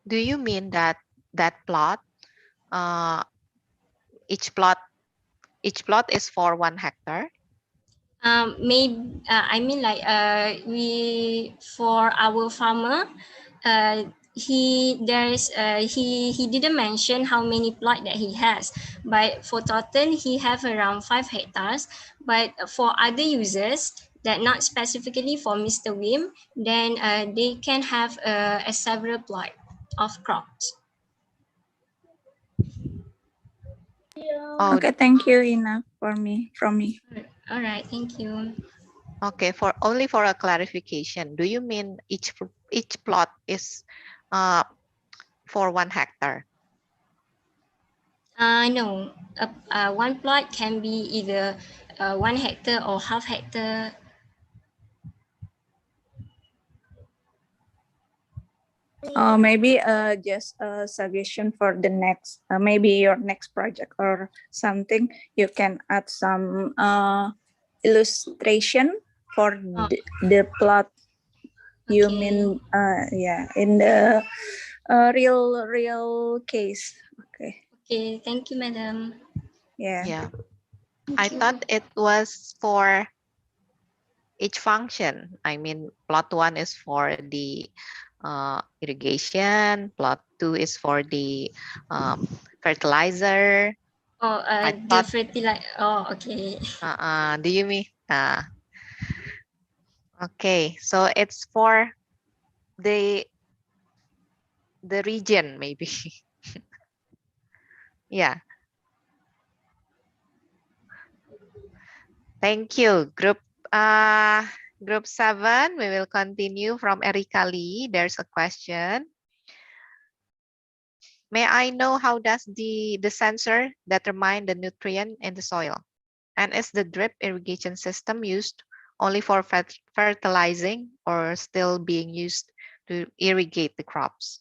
[SPEAKER 8] Do you mean that plot, each plot is for 1 hectare?
[SPEAKER 5] Maybe I mean like we for our farmer, he didn't mention how many plot that he has, but for total he have around 5 hectares. But for other users that not specifically for Mr. Wim, then they can have a several plot of crops.
[SPEAKER 8] Oh,
[SPEAKER 3] okay, thank you enough from me.
[SPEAKER 5] All right, thank you.
[SPEAKER 8] Okay, for only for a clarification, do you mean each plot is for 1 hectare?
[SPEAKER 5] No, one plot can be either 1 hectare or half hectare.
[SPEAKER 3] Maybe just a suggestion for the next, maybe your next project or something. You can add some illustration for the plot. You mean, yeah, in the real case. Okay.
[SPEAKER 5] Okay, thank you, madam.
[SPEAKER 8] Yeah. I thought it was for each function. I mean, plot 1 is for the irrigation, plot 2 is for the fertilizer.
[SPEAKER 5] Oh, the fertilizer. Oh, okay.
[SPEAKER 8] Do you mean? Okay, so it's for the region, maybe. Yeah. Thank you. Group 7, we will continue from Erika Lee. There's a question. May I know how does the sensor determine the nutrient in the soil? And is the drip irrigation system used only for fertilizing or still being used to irrigate the crops?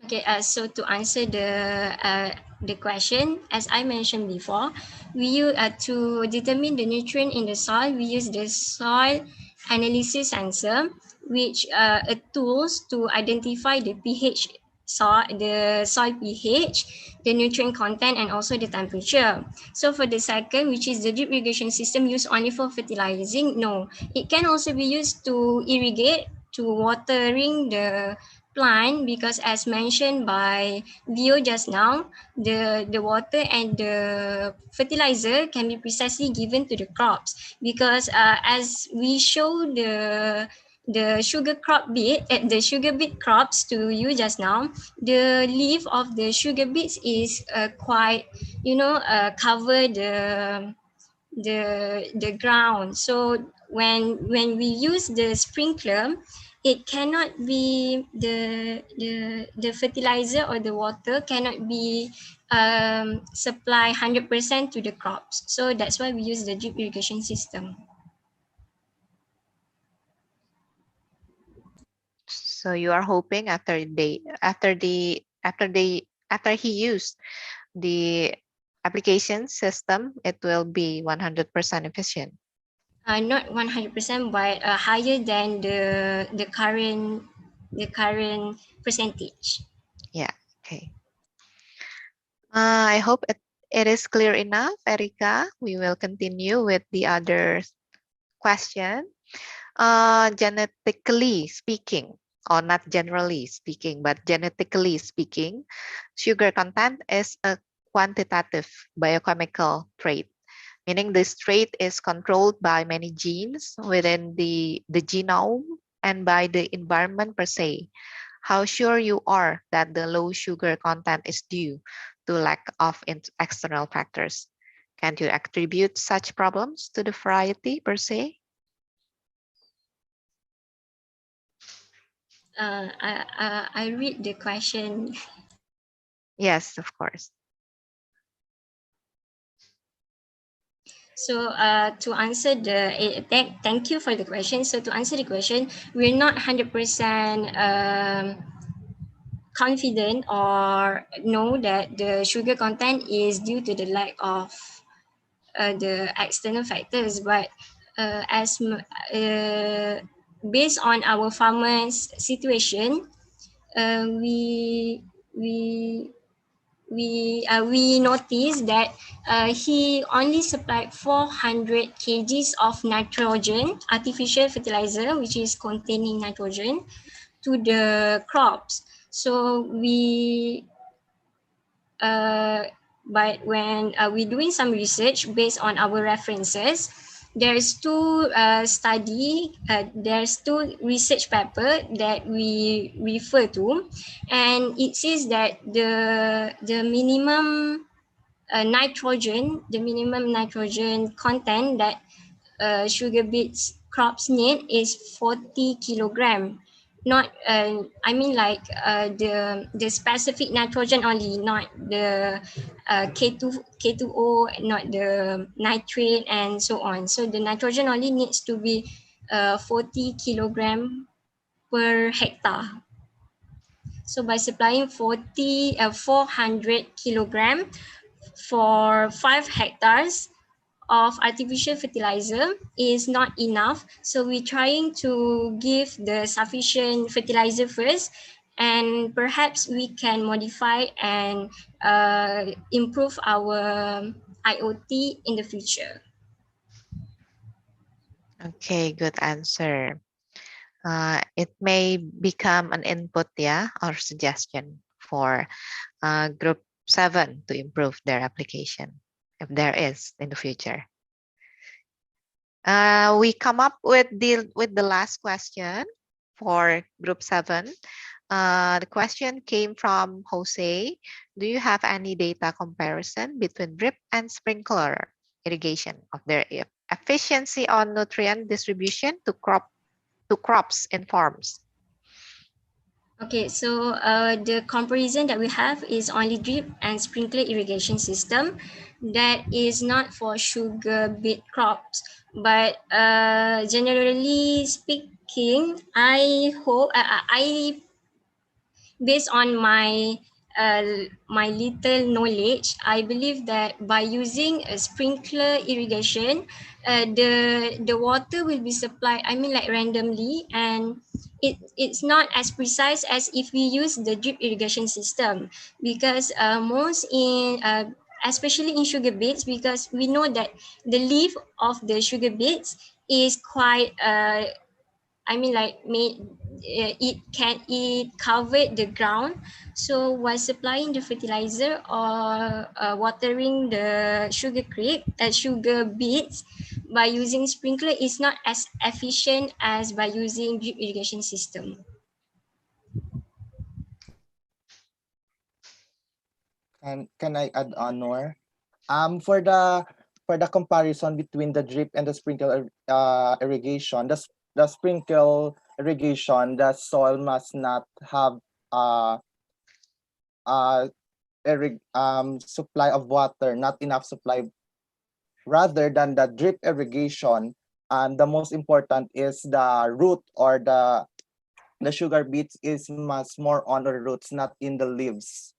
[SPEAKER 5] Okay, so to answer the question, as I mentioned before, we use to determine the nutrient in the soil, we use the soil analysis sensor, which are tools to identify the pH, the soil pH, the nutrient content, and also the temperature. So for the second, which is the drip irrigation system used only for fertilizing, no, it can also be used to irrigate, to watering the plant, because as mentioned by Vio just now, the water and the fertilizer can be precisely given to the crops, because as we show the sugar crop beet, the sugar beet crops to you just now, the leaf of the sugar beets is quite, cover the ground. So when we use the sprinkler, it cannot be the fertilizer or the water cannot be supply 100% to the crops. So that's why we use the drip irrigation system.
[SPEAKER 8] So you are hoping after he used the application system, it will be 100% efficient.
[SPEAKER 5] Not 100%, but higher than the current percentage.
[SPEAKER 8] Yeah, okay. I hope it is clear enough, Erika. We will continue with the other question. Genetically speaking, or not generally speaking, but genetically speaking, sugar content is a quantitative biochemical trait, meaning this trait is controlled by many genes within the genome and by the environment per se. How sure you are that the low sugar content is due to lack of external factors? Can you attribute such problems to the variety per se?
[SPEAKER 5] I read the question.
[SPEAKER 8] Yes, of course.
[SPEAKER 5] So to answer thank you for the question. So to answer the question, we're not 100% confident or know that the sugar content is due to the lack of the external factors, but based on our farmers' situation, we we we noticed that he only supplied 400 kgs of nitrogen, artificial fertilizer, which is containing nitrogen, to the crops. So but when we're doing some research based on our references, there's two research paper that we refer to, and it says that the minimum nitrogen content that sugar beets crops need is 40 kilogram. Not I mean like the specific nitrogen only, not the K2O, not the nitrate and so on. So the nitrogen only needs to be 40 kilogram per hectare. So by supplying 400 kilogram for 5 hectares of artificial fertilizer is not enough. So we're trying to give the sufficient fertilizer first, and perhaps we can modify and improve our IoT in the future.
[SPEAKER 8] Okay, good answer. It may become an input, yeah, or suggestion for group 7 to improve their application, if there is in the future. We come up with the last question for group 7. The question came from Jose. Do you have any data comparison between drip and sprinkler irrigation of their efficiency on nutrient distribution to crops in farms?
[SPEAKER 5] Okay, so the comparison that we have is only drip and sprinkler irrigation system. That is not for sugar beet crops, but generally speaking, I hope based on my little knowledge, I believe that by using a sprinkler irrigation, the water will be supplied, I mean like randomly, and it's not as precise as if we use the drip irrigation system, because especially in sugar beets, because we know that the leaf of the sugar beets is quite I mean like it covered the ground. So while supplying the fertilizer or watering the sugar beets by using sprinkler is not as efficient as by using drip irrigation system.
[SPEAKER 24] Can I add on more? For the comparison between the drip and the sprinkle irrigation, the sprinkle irrigation, the soil must not have supply of water, not enough supply, rather than the drip irrigation. And the most important is the root, or the sugar beets is much more on the roots, not in the leaves.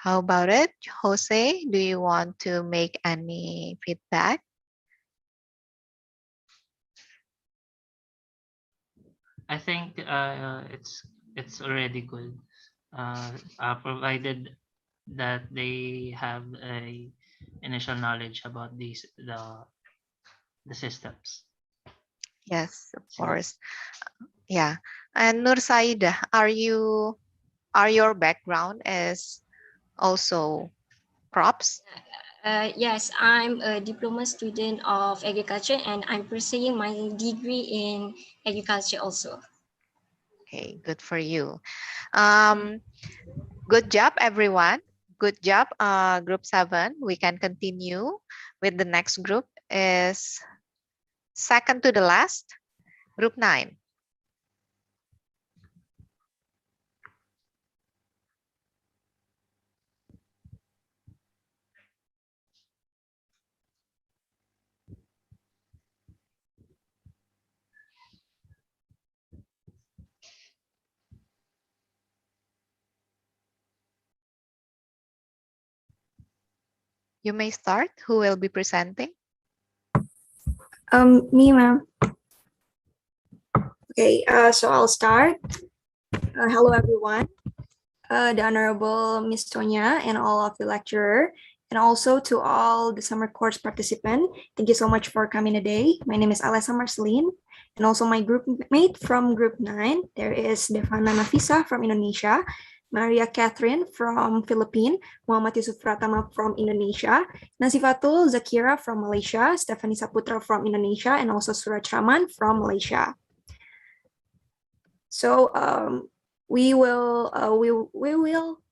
[SPEAKER 8] How about it? Jose, do you want to make any feedback?
[SPEAKER 18] I think it's already good, provided that they have a initial knowledge about the systems.
[SPEAKER 8] Yes, of course. Yeah. And Nur Saida, are your background is also crops?
[SPEAKER 5] Yes, I'm a diploma student of agriculture and I'm pursuing my degree in agriculture also.
[SPEAKER 8] Okay, good for you. Good job, everyone. Good job, group 7. We can continue with the next group is second to the last, group 9. You may start. Who will be presenting?
[SPEAKER 11] Me, ma'am. Okay, so I'll start. Hello, everyone. The Honorable Miss Tonya and all of the lecturer, and also to all the summer course participant. Thank you so much for coming today. My name is Alessa Marceline, and also my group mate from Group 9. There is Devana Nafisa from Indonesia, Maria Catherine from Philippines, Muhammad Yusuf Pratama from Indonesia, Nazifatul Zakira from Malaysia, Stephanie Saputra from Indonesia, and also Suraj Rahman from Malaysia. So we will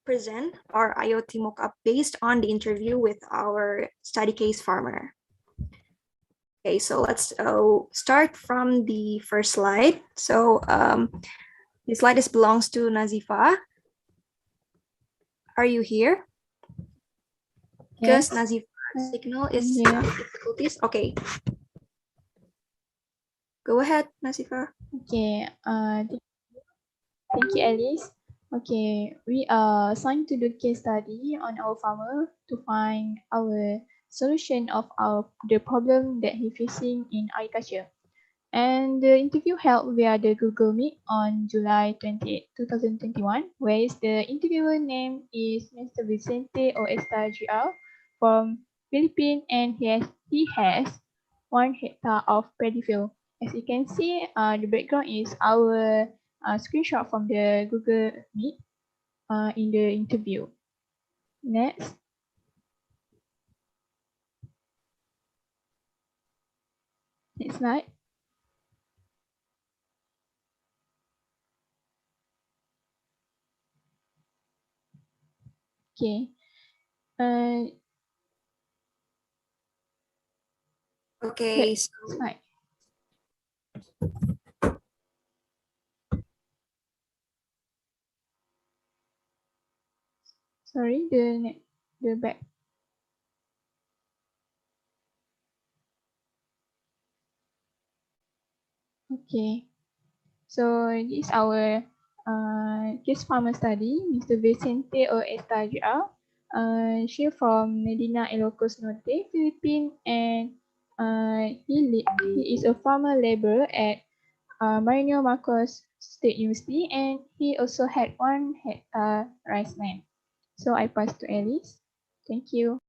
[SPEAKER 11] present our IoT mockup based on the interview with our study case farmer. Okay, so let's start from the first slide. So this slide belongs to Nazifa. Are you here? Because
[SPEAKER 4] Yes.
[SPEAKER 11] Nazifa's signal is
[SPEAKER 4] Yeah.
[SPEAKER 11] difficulties. Okay. Go ahead, Nazifa.
[SPEAKER 4] Okay. Thank you, Alice. Okay, we are assigned to do case study on our farmer to find our solution of the problem that he facing in agriculture. And the interview held via the Google Meet on July 28, 2021, where the interviewer name is Mr. Vicente Oesta GR from Philippines, and he has 1 hectare of paddy field. As you can see, the background is our screenshot from the Google Meet in the interview. Next. Next slide. Okay.
[SPEAKER 11] Okay.
[SPEAKER 4] Slide. Sorry, the back. Okay. So this is our case farmer study, Mr. Vicente Oesta GR. She from Medina Ilocos Norte, Philippines, and he is a farmer laborer at Marino Marcos State University, and he also had 1 hectare rice land. So I pass to Alice. Thank you.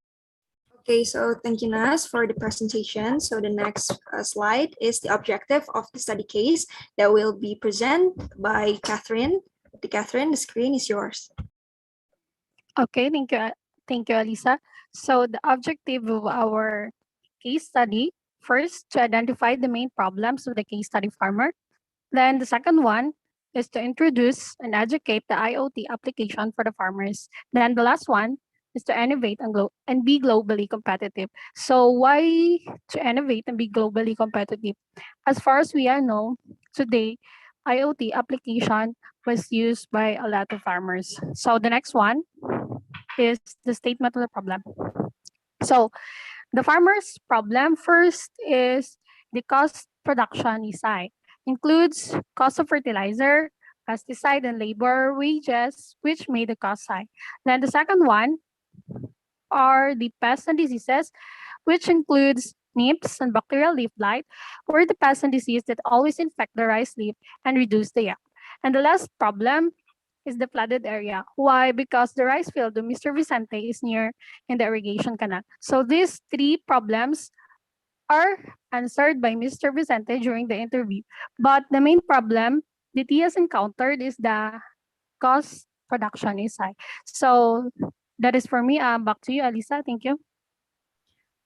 [SPEAKER 11] Okay, so thank you, Nas, for the presentation. So the next slide is the objective of the study case that will be presented by Catherine. Catherine, the screen is yours.
[SPEAKER 12] Okay, thank you, Alisa. So the objective of our case study, first, to identify the main problems of the case study farmer. Then the second one is to introduce and educate the IoT application for the farmers. Then the last one is to innovate and be globally competitive. So why to innovate and be globally competitive? As far as we are known, today, IoT application was used by a lot of farmers. So the next one is the statement of the problem. So the farmer's problem first is the cost production is high. Includes cost of fertilizer, pesticide and labor wages, which made the cost high. Then the second one are the pests and diseases, which includes nymphs and bacterial leaf blight, or the pests and disease that always infect the rice leaf and reduce the yield. And the last problem is the flooded area. Why? Because the rice field of Mr. Vicente is near in the irrigation canal. So these three problems are answered by Mr. Vicente during the interview. But the main problem that he has encountered is the cost production is high. So that is for me. Back to you, Alisa. Thank you.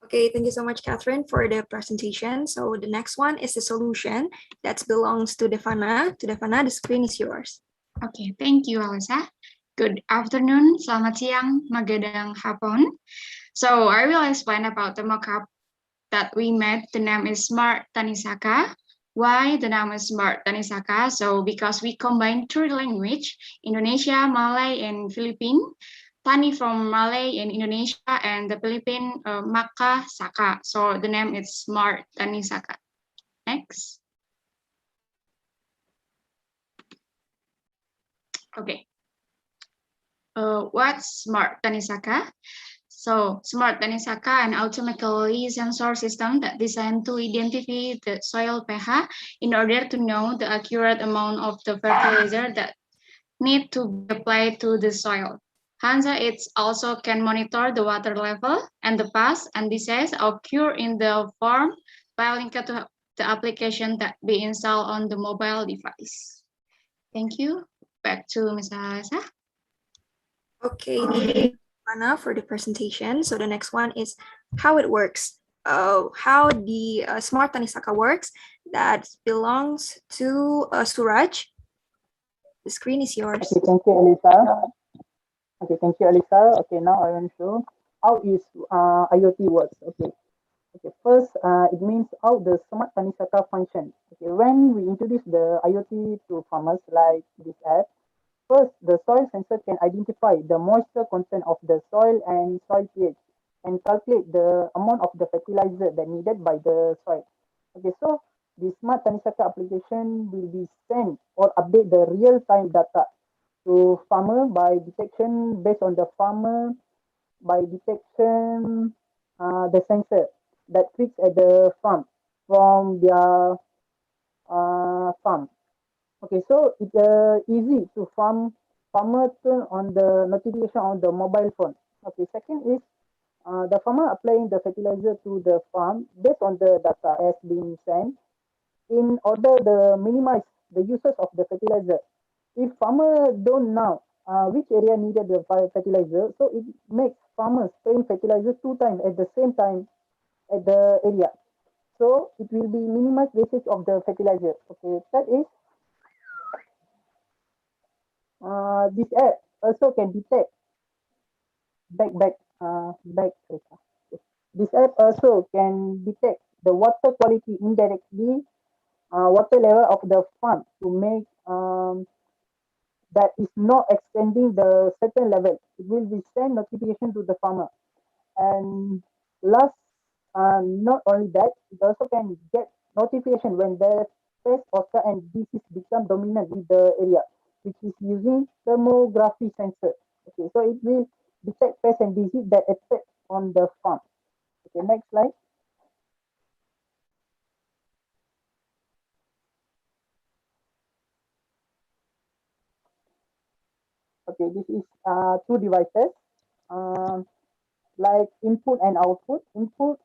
[SPEAKER 11] Okay, thank you so much, Catherine, for the presentation. So the next one is the solution that belongs to Devana. To Devana, the screen is yours.
[SPEAKER 9] Okay, thank you, Alisa. Good afternoon, selamat siang, magandang hapon. So I will explain about the mockup that we made. The name is Smart Tanisaka. Why the name is Smart Tanisaka? So because we combine three language, Indonesia, Malay, and Philippine. Tani from Malay and Indonesia, and the Philippine Maka Saka. So the name is Smart Tanisaka. Next. Okay. What's Smart Tanisaka? So Smart Tanisaka, an automatically sensor system that designed to identify the soil pH in order to know the accurate amount of the fertilizer that need to be applied to the soil. Hence, it also can monitor the water level and the pests and disease occur in the form by linking to the application that be installed on the mobile device. Thank you. Back to Ms. Alisa.
[SPEAKER 11] Okay, thank you, Anna, for the presentation. So the next one is how it works. How the Smart Tanisaka works. That belongs to Suraj. The screen is yours.
[SPEAKER 13] Okay, thank you, Alisa. Okay, thank you, Alisa. Okay, now I want to show how is IoT works. Okay, first, it means how the Smart Tanisaka function. Okay, when we introduce the IoT to farmers like this app, first, the soil sensor can identify the moisture content of the soil and soil pH and calculate the amount of the fertilizer that needed by the soil. Okay, so the Smart Tanisaka application will be sent or update the real-time data to farmer by detection based on the farmer by detection the sensor that fits at the farm from their farm. Okay, so it's easy to farmer turn on the notification on the mobile phone. Okay, second is the farmer applying the fertilizer to the farm based on the data as being sent in order to minimize the uses of the fertilizer. If farmer don't know which area needed the fertilizer, so it makes farmers spraying fertilizer 2 times at the same time at the area. So it will be minimized wastage of the fertilizer. Okay, that is this app also can detect This app also can detect the water quality indirectly, water level of the farm to make that is not extending the certain level. It will be send notification to the farmer. And last, not only that, it also can get notification when the pest occur and disease become dominant in the area, which is using thermography sensor. Okay, so it will detect pest and disease that affect on the farm. Okay, next slide. Okay, this is 2 devices, like input and output. Input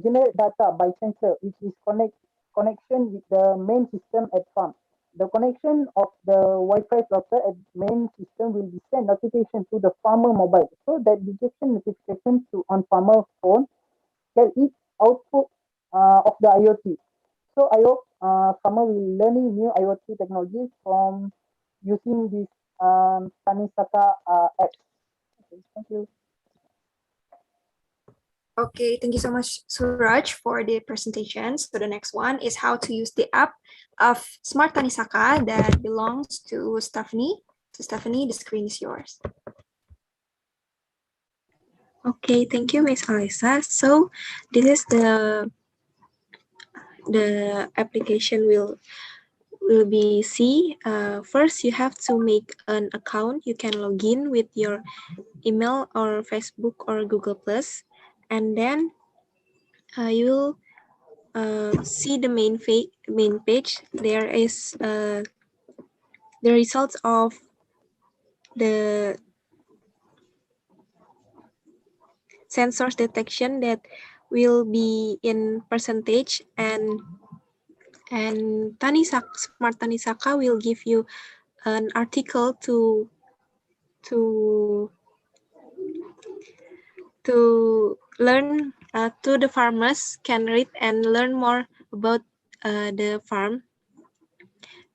[SPEAKER 13] generate data by sensor, which is connection with the main system at farm. The connection of the Wi-Fi router at main system will be send notification to the farmer mobile. So that detection notification to on farmer phone that is output of the IoT. So I hope farmer will learning new IoT technologies from using this Tanisaka apps. Okay, thank you.
[SPEAKER 11] Okay, thank you so much, Suraj, for the presentation. So the next one is how to use the app of Smart Tanisaka that belongs to Stephanie. So Stephanie, the screen is yours.
[SPEAKER 14] Okay, thank you, Ms. Alisa. So this is the application will be see. First, you have to make an account. You can log in with your email or Facebook or Google Plus, and then you will see the main page. There is the results of the sensors detection that will be in percentage, and Smart Tanisaka will give you an article to learn, to the farmers can read and learn more about the farm.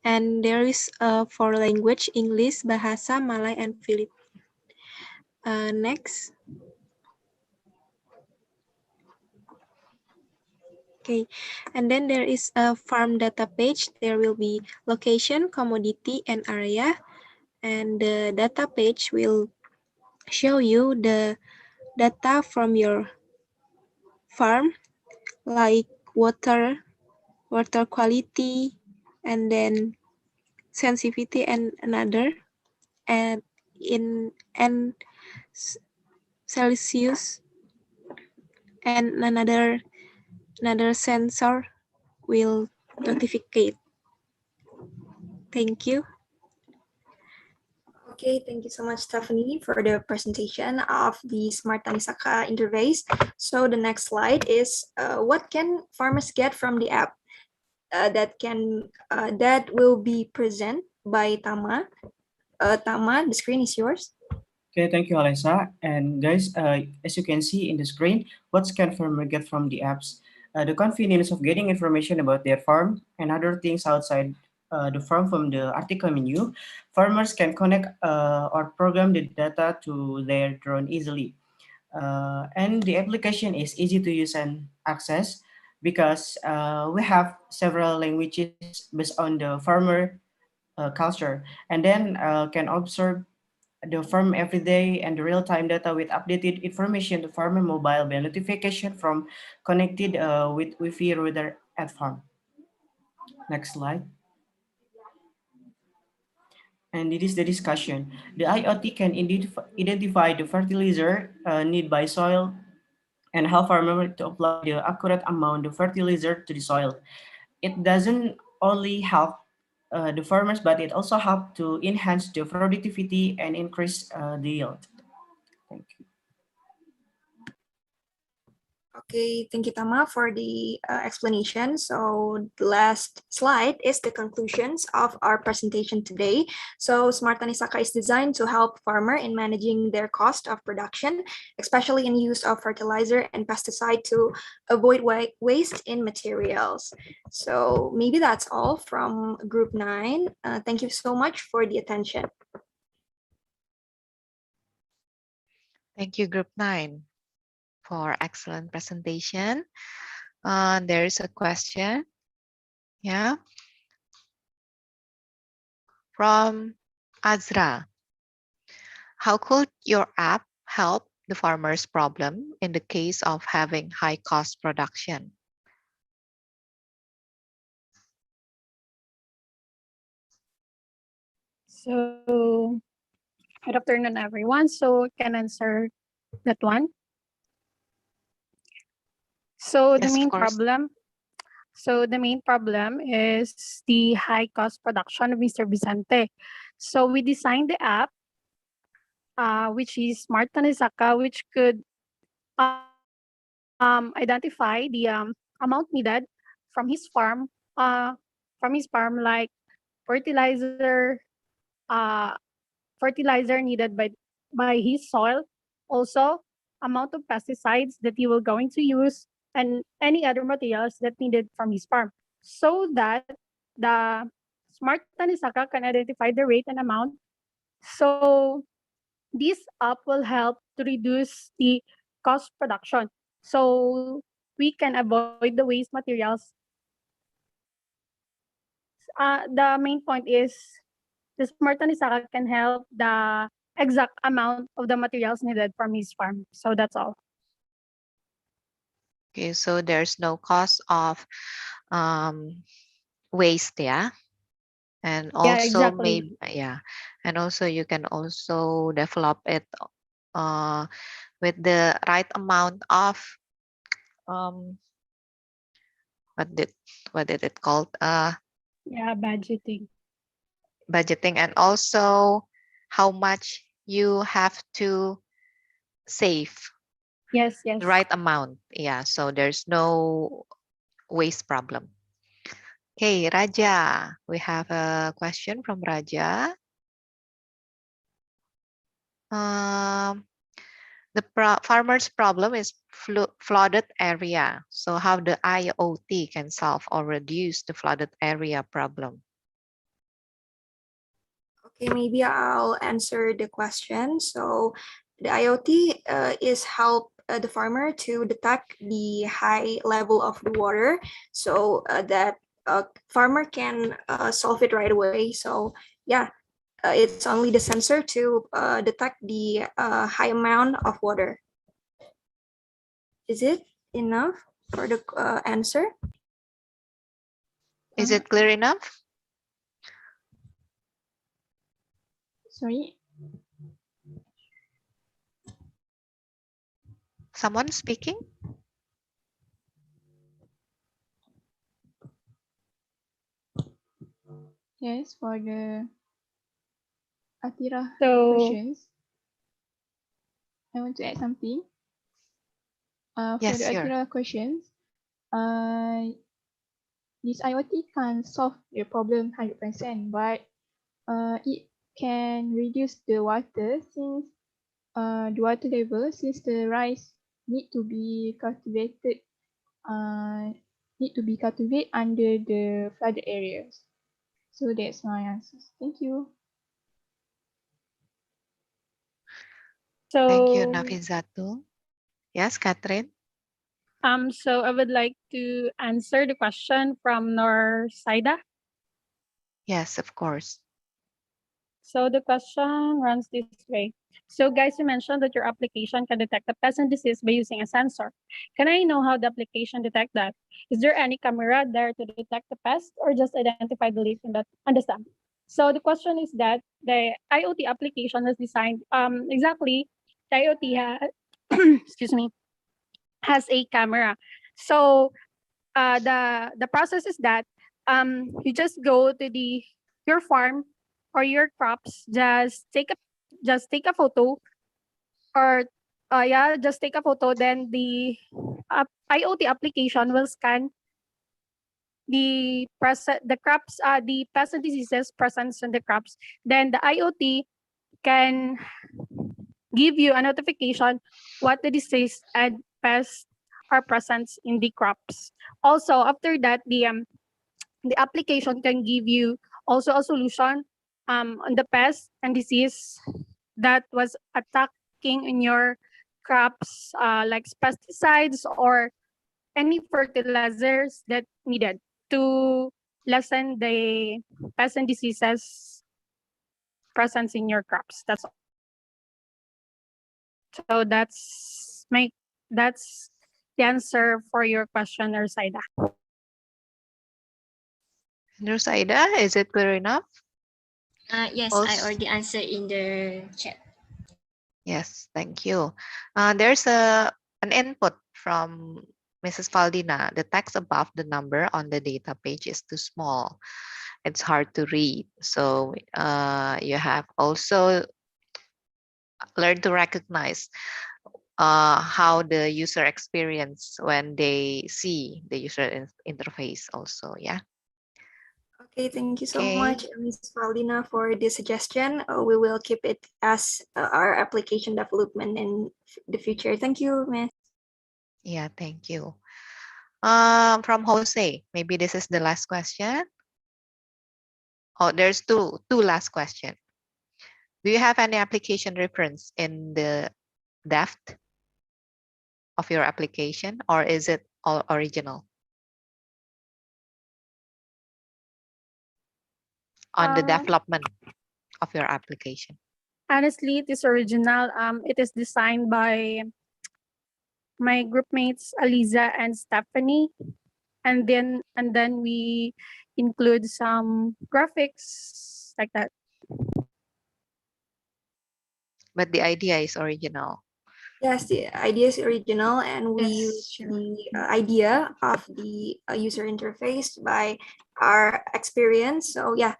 [SPEAKER 14] And there is for language, English, Bahasa, Malay, and Philippine. Next. Okay, and then there is a farm data page. There will be location, commodity, and area. And the data page will show you the data from your farm, like water quality, and then sensitivity, and another, and Celsius, and another sensor will notificate. Thank you.
[SPEAKER 11] Okay, thank you so much, Stephanie, for the presentation of the Smart Tanisaka interface. So the next slide is what can farmers get from the app? That will be present by Tama. Tama, the screen is yours.
[SPEAKER 6] Okay, thank you, Alisa. And guys, as you can see in the screen, what can farmer get from the apps? The convenience of getting information about their farm and other things outside the farm from the article menu. Farmers can connect or program the data to their drone easily. And the application is easy to use and access because we have several languages based on the farmer culture, and then can observe the farm every day and the real-time data with updated information to farmer mobile by notification from connected with Wi-Fi router at farm. Next slide. And it is the discussion. The IoT can identify the fertilizer need by soil and help farmer to apply the accurate amount of fertilizer to the soil. It doesn't only help the farmers, but it also helps to enhance the productivity and increase the yield. Thank you.
[SPEAKER 11] Okay, thank you, Tama, for the explanation. So the last slide is the conclusions of our presentation today. So Smart Tanisaka is designed to help farmer in managing their cost of production, especially in use of fertilizer and pesticide to avoid waste in materials. So maybe that's all from Group 9. Thank you so much for the attention.
[SPEAKER 8] Thank you, Group 9, for excellent presentation. There is a question, yeah, from Azra. How could your app help the farmer's problem in the case of having high cost production?
[SPEAKER 12] So, good afternoon, everyone. So, can answer that one. So the
[SPEAKER 8] Yes,
[SPEAKER 12] main
[SPEAKER 8] of course.
[SPEAKER 12] problem. So the main problem is the high cost production of Mr. Vicente. So we designed the app, which is Smart Tanisaka, which could identify the amount needed from his farm, like fertilizer, fertilizer needed by his soil, also amount of pesticides that he will going to use, and any other materials that needed from his farm, so that the Smart Tanisaka can identify the rate and amount. So this app will help to reduce the cost production, so we can avoid the waste materials. The main point is the Smart Tanisaka can help the exact amount of the materials needed from his farm. So that's all.
[SPEAKER 8] Okay, so there's no cost of waste, yeah? And
[SPEAKER 12] Yeah,
[SPEAKER 8] also
[SPEAKER 12] exactly.
[SPEAKER 8] and also you can also develop it with the right amount of um what did it called
[SPEAKER 12] Yeah, budgeting.
[SPEAKER 8] budgeting, and also how much you have to save
[SPEAKER 12] Yes,
[SPEAKER 8] the
[SPEAKER 12] yes.
[SPEAKER 8] right amount. Yeah, so there's no waste problem. Okay, Raja, we have a question from Raja. Um, the farmer's problem is flooded area. So how the IoT can solve or reduce the flooded area problem?
[SPEAKER 11] Okay, maybe I'll answer the question. So the IoT is help the farmer to detect the high level of the water, so that farmer can solve it right away. So yeah, it's only the sensor to detect the high amount of water. Is it enough for the answer?
[SPEAKER 8] Is it clear enough?
[SPEAKER 9] Sorry.
[SPEAKER 8] Someone speaking?
[SPEAKER 9] Yes, for the Atira
[SPEAKER 12] So
[SPEAKER 9] questions, I want to add something. For
[SPEAKER 8] Yes,
[SPEAKER 9] the
[SPEAKER 8] sure.
[SPEAKER 9] Atira questions, this IoT can't solve the problem 100%, but it can reduce the water since the water level since the rice need to be cultivated under the flooded areas. So that's my answers. Thank you.
[SPEAKER 8] Thank you,
[SPEAKER 12] so
[SPEAKER 8] Nafizatul. Yes, Catherine?
[SPEAKER 12] so I would like to answer the question from Nor Saida.
[SPEAKER 8] Yes, of course.
[SPEAKER 12] So the question runs this way. So guys, you mentioned that your application can detect the pest and disease by using a sensor. Can I know how the application detect that? Is there any camera there to detect the pest or just identify the leaf on the stem? So the question is that the IoT application was designed exactly the IoT excuse me, has a camera. So the process is that you just go to your farm or your crops, just take a photo, or just take a photo, then the IoT application will scan the crops, the pest and diseases present in the crops. Then the IoT can give you a notification what the disease and pests are present in the crops. Also, after that, the application can give you also a solution on the pest and disease that was attacking in your crops, like pesticides or any fertilizers that needed to lessen the pest and diseases presence in your crops. That's all. So that's the answer for your question, Ersaida.
[SPEAKER 8] Nusaida, is it clear enough?
[SPEAKER 5] Yes, I already answered in the chat.
[SPEAKER 8] Yes, thank you. There's an input from Mrs. Faldina. The text above the number on the data page is too small. It's hard to read. So you have also learned to recognize how the user experience when they see the user interface also, yeah.
[SPEAKER 11] Okay, thank you so
[SPEAKER 8] Okay.
[SPEAKER 11] much, Ms. Paulina, for the suggestion. We will keep it as our application development in the future. Thank you, Ms.
[SPEAKER 8] Yeah, thank you. From Jose, maybe this is the last question. Oh, there's two last question. Do you have any application reference in the depth of your application, or is it all original on the development of your application?
[SPEAKER 12] Honestly, it is original. It is designed by my group mates Aliza and Stephanie, and then we include some graphics like that.
[SPEAKER 8] But the idea is original.
[SPEAKER 11] Yes, the idea is original, and we use the idea of the user interface by our experience. So yeah,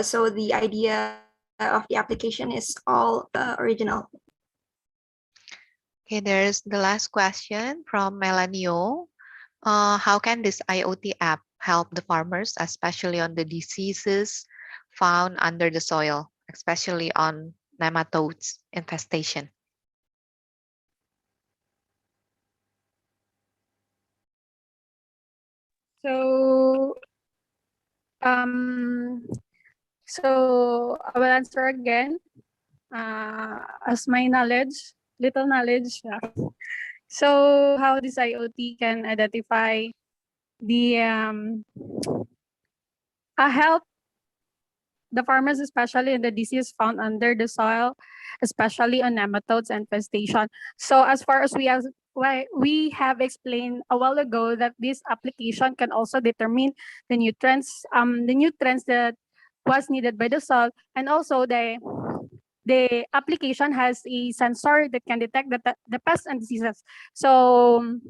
[SPEAKER 11] so the idea of the application is all original.
[SPEAKER 8] Okay, there's the last question from Melanio. How can this IoT app help the farmers, especially on the diseases found under the soil, especially on nematodes infestation?
[SPEAKER 12] So so I will answer again. As my knowledge, little knowledge. So how this IoT can identify the help the farmers, especially in the disease found under the soil, especially on nematodes and infestation. So as far as we have explained a while ago that this application can also determine the nutrients that was needed by the soil, and also the application has a sensor that can detect the pests and diseases. So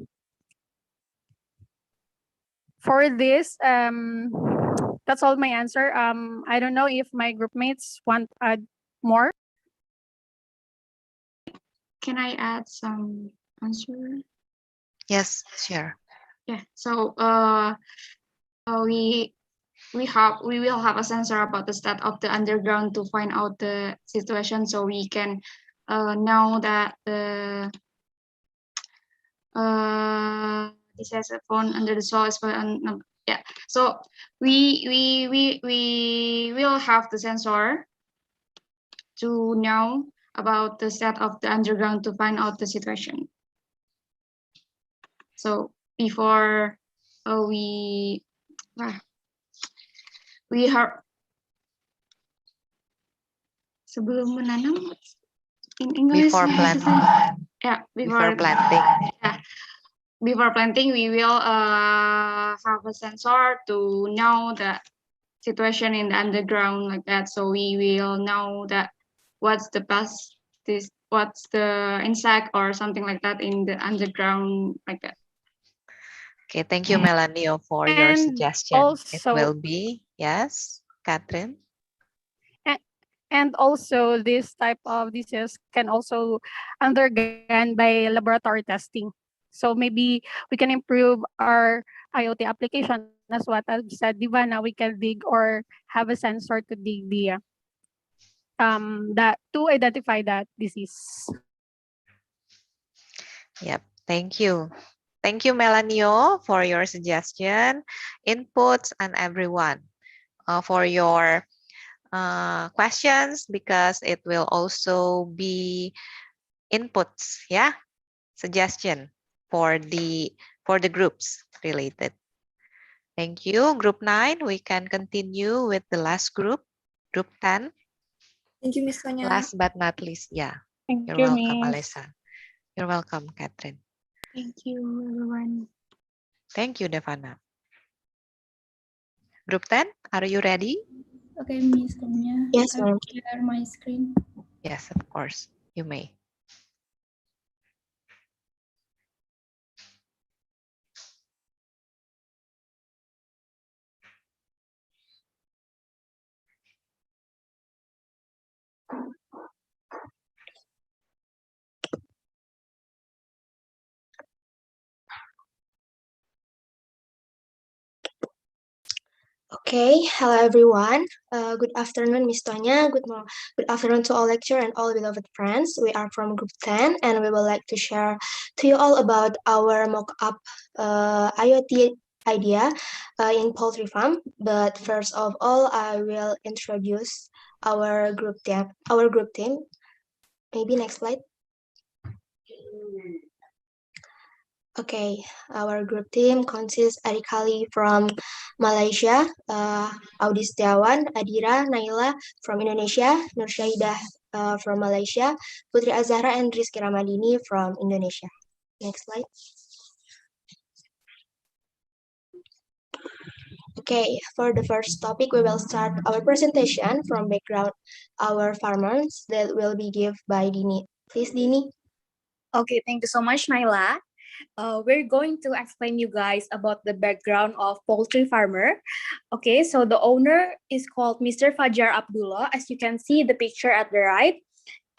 [SPEAKER 12] for this, that's all my answer. I don't know if my group mates want to add more.
[SPEAKER 9] Can I add some answer?
[SPEAKER 8] Yes, sure.
[SPEAKER 9] Yeah. So we will have a sensor about the state of the underground to find out the situation, so we can know that the this has a phone under the soil is yeah. So we will have the sensor to know about the state of the underground to find out the situation. So before we have sebelum menanam in English.
[SPEAKER 8] Before planting.
[SPEAKER 9] Yeah,
[SPEAKER 8] before planting.
[SPEAKER 9] Yeah, before planting, we will have a sensor to know the situation in the underground like that. So we will know that what's the what's the insect or something like that in the underground like that.
[SPEAKER 8] Okay, thank you, Melanio, for your suggestion. It will be, yes, Catherine.
[SPEAKER 12] And also, this type of disease can also undergone by laboratory testing. So maybe we can improve our IoT application as what I said, Diva. Now we can dig or have a sensor to dig that to identify that disease.
[SPEAKER 8] Yep, thank you. Thank you, Melanio, for your suggestion, inputs, and everyone for your questions, because it will also be inputs, yeah, suggestion for the groups related. Thank you. Group 9, we can continue with the last group, Group 10.
[SPEAKER 11] Thank you, Ms. Sonia.
[SPEAKER 8] Last but not least, yeah.
[SPEAKER 12] Thank
[SPEAKER 8] You're
[SPEAKER 12] you,
[SPEAKER 8] welcome,
[SPEAKER 12] Miss.
[SPEAKER 8] Alisa. You're welcome, Catherine.
[SPEAKER 9] Thank you, everyone.
[SPEAKER 8] Thank you, Devana. Group 10, are you ready?
[SPEAKER 10] Okay, Miss Sonia.
[SPEAKER 22] Yes, ma'am.
[SPEAKER 10] Share my screen.
[SPEAKER 8] Yes, of course, you may.
[SPEAKER 22] Okay, hello everyone. Good afternoon, Miss Tonya. Good afternoon to all lecturer and all beloved friends. We are from Group 10, and we would like to share to you all about our mock-up IoT idea in poultry farm. But first of all, I will introduce our group team. Maybe next slide. Okay, our group team consists Arikali from Malaysia, Audi Setiawan, Adira, Naila from Indonesia, Nur Syahidah from Malaysia, Putri Azahra and Rizky Ramadini from Indonesia. Next slide. Okay, for the first topic, we will start our presentation from background our farmers that will be given by Dini. Please, Dini.
[SPEAKER 15] Okay, thank you so much, Naila. We're going to explain you guys about the background of poultry farmer. Okay, so the owner is called Mr. Fajar Abdullah, as you can see the picture at the right.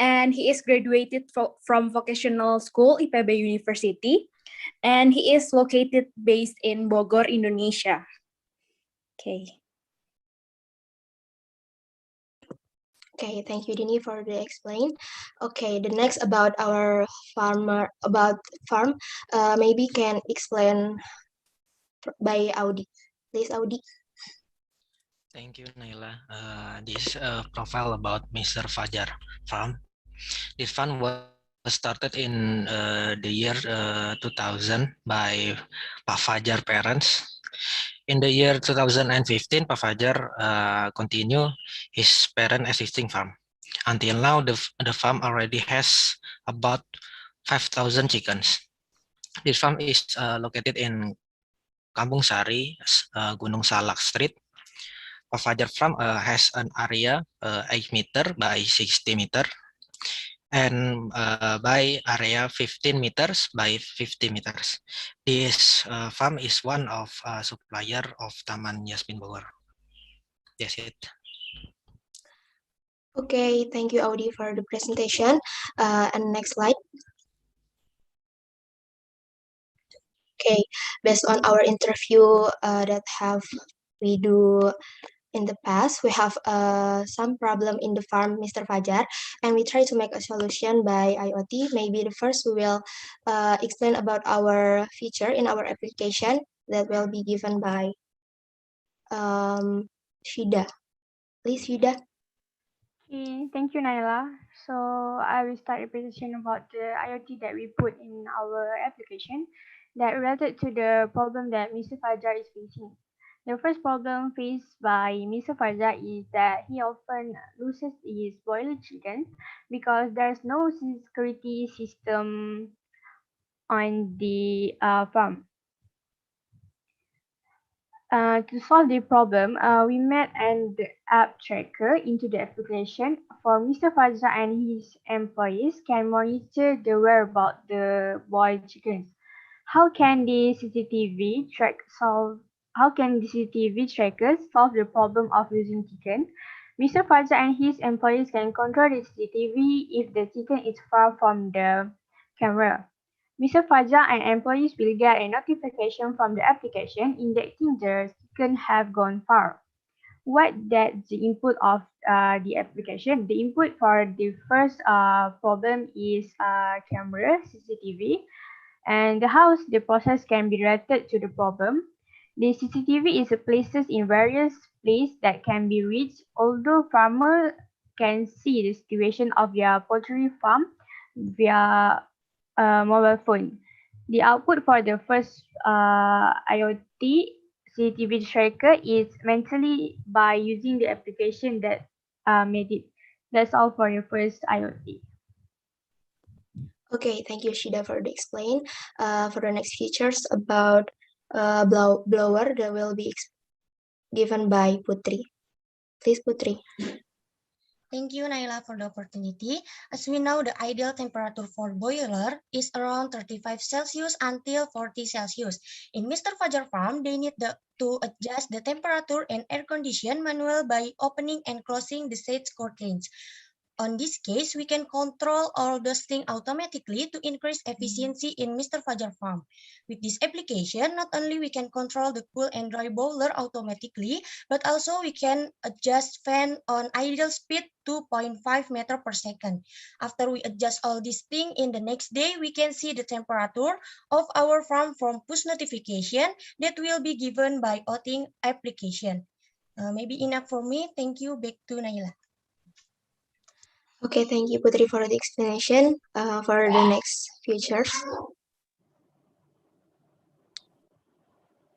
[SPEAKER 15] And he is graduated from vocational school IPB University. And he is located based in Bogor, Indonesia. Okay.
[SPEAKER 22] Okay, thank you, Dini, for the explain. Okay, the next about our farmer farm, maybe can explain by Audi. Please, Audi.
[SPEAKER 17] Thank you, Naila. This profile about Mr. Fajar farm. This farm was started in the year 2000 by Pak Fajar parents. In the year 2015, Pak Fajar continue his parent existing farm. Until now, the farm already has about 5,000 chickens. This farm is located in Kampung Sari, Gunung Salak Street. Pak Fajar farm has an area 8 meter by 60 meter and by area 15 meters by 50 meters. This farm is one of supplier of Taman Yasmin Bogor. That's it.
[SPEAKER 22] Okay, thank you, Audi, for the presentation. And next slide. Okay, based on our interview that we do in the past, we have some problem in the farm, Mr. Fajar, and we try to make a solution by IoT. Maybe the first we will explain about our feature in our application that will be given by Shida. Please, Shida.
[SPEAKER 4] Okay, thank you, Naila. So I will start a presentation about the IoT that we put in our application that related to the problem that Mr. Fajar is facing. The first problem faced by Mr. Fajar is that he often loses his boiler chicken because there's no security system on the farm. To solve the problem, we made an app tracker into the application for Mr. Fajar and his employees can monitor the whereabouts of the boiled chickens. How can the CCTV trackers solve the problem of losing chicken? Mr. Fajar and his employees can control the CCTV if the chicken is far from the camera. Mr. Fajar and employees will get a notification from the application indicating the chicken have gone far. What that the input of the application? The input for the first problem is camera CCTV, and how the process can be related to the problem. The CCTV is places in various places that can be reached, although farmer can see the situation of their poultry farm via mobile phone. The output for the first IoT CCTV tracker is mentally by using the application that made it. That's all for your first IoT.
[SPEAKER 22] Okay, thank you, Shida, for the explain. For the next features about blower that will be given by Putri. Please, Putri.
[SPEAKER 19] Thank you, Naila, for the opportunity. As we know, the ideal temperature for boiler is around 35 Celsius until 40 Celsius. In Mr. Fajar farm, they need to adjust the temperature and air condition manual by opening and closing the shades curtains. On this case, we can control all those things automatically to increase efficiency in Mr. Fajar farm. With this application, not only we can control the cool and dry boiler automatically, but also we can adjust fan on ideal speed 2.5 meter per second. After we adjust all these things, in the next day, we can see the temperature of our farm from push notification that will be given by OTing application. Maybe enough for me. Thank you. Back to Naila.
[SPEAKER 22] Okay, thank you, Putri, for the explanation. For the next features.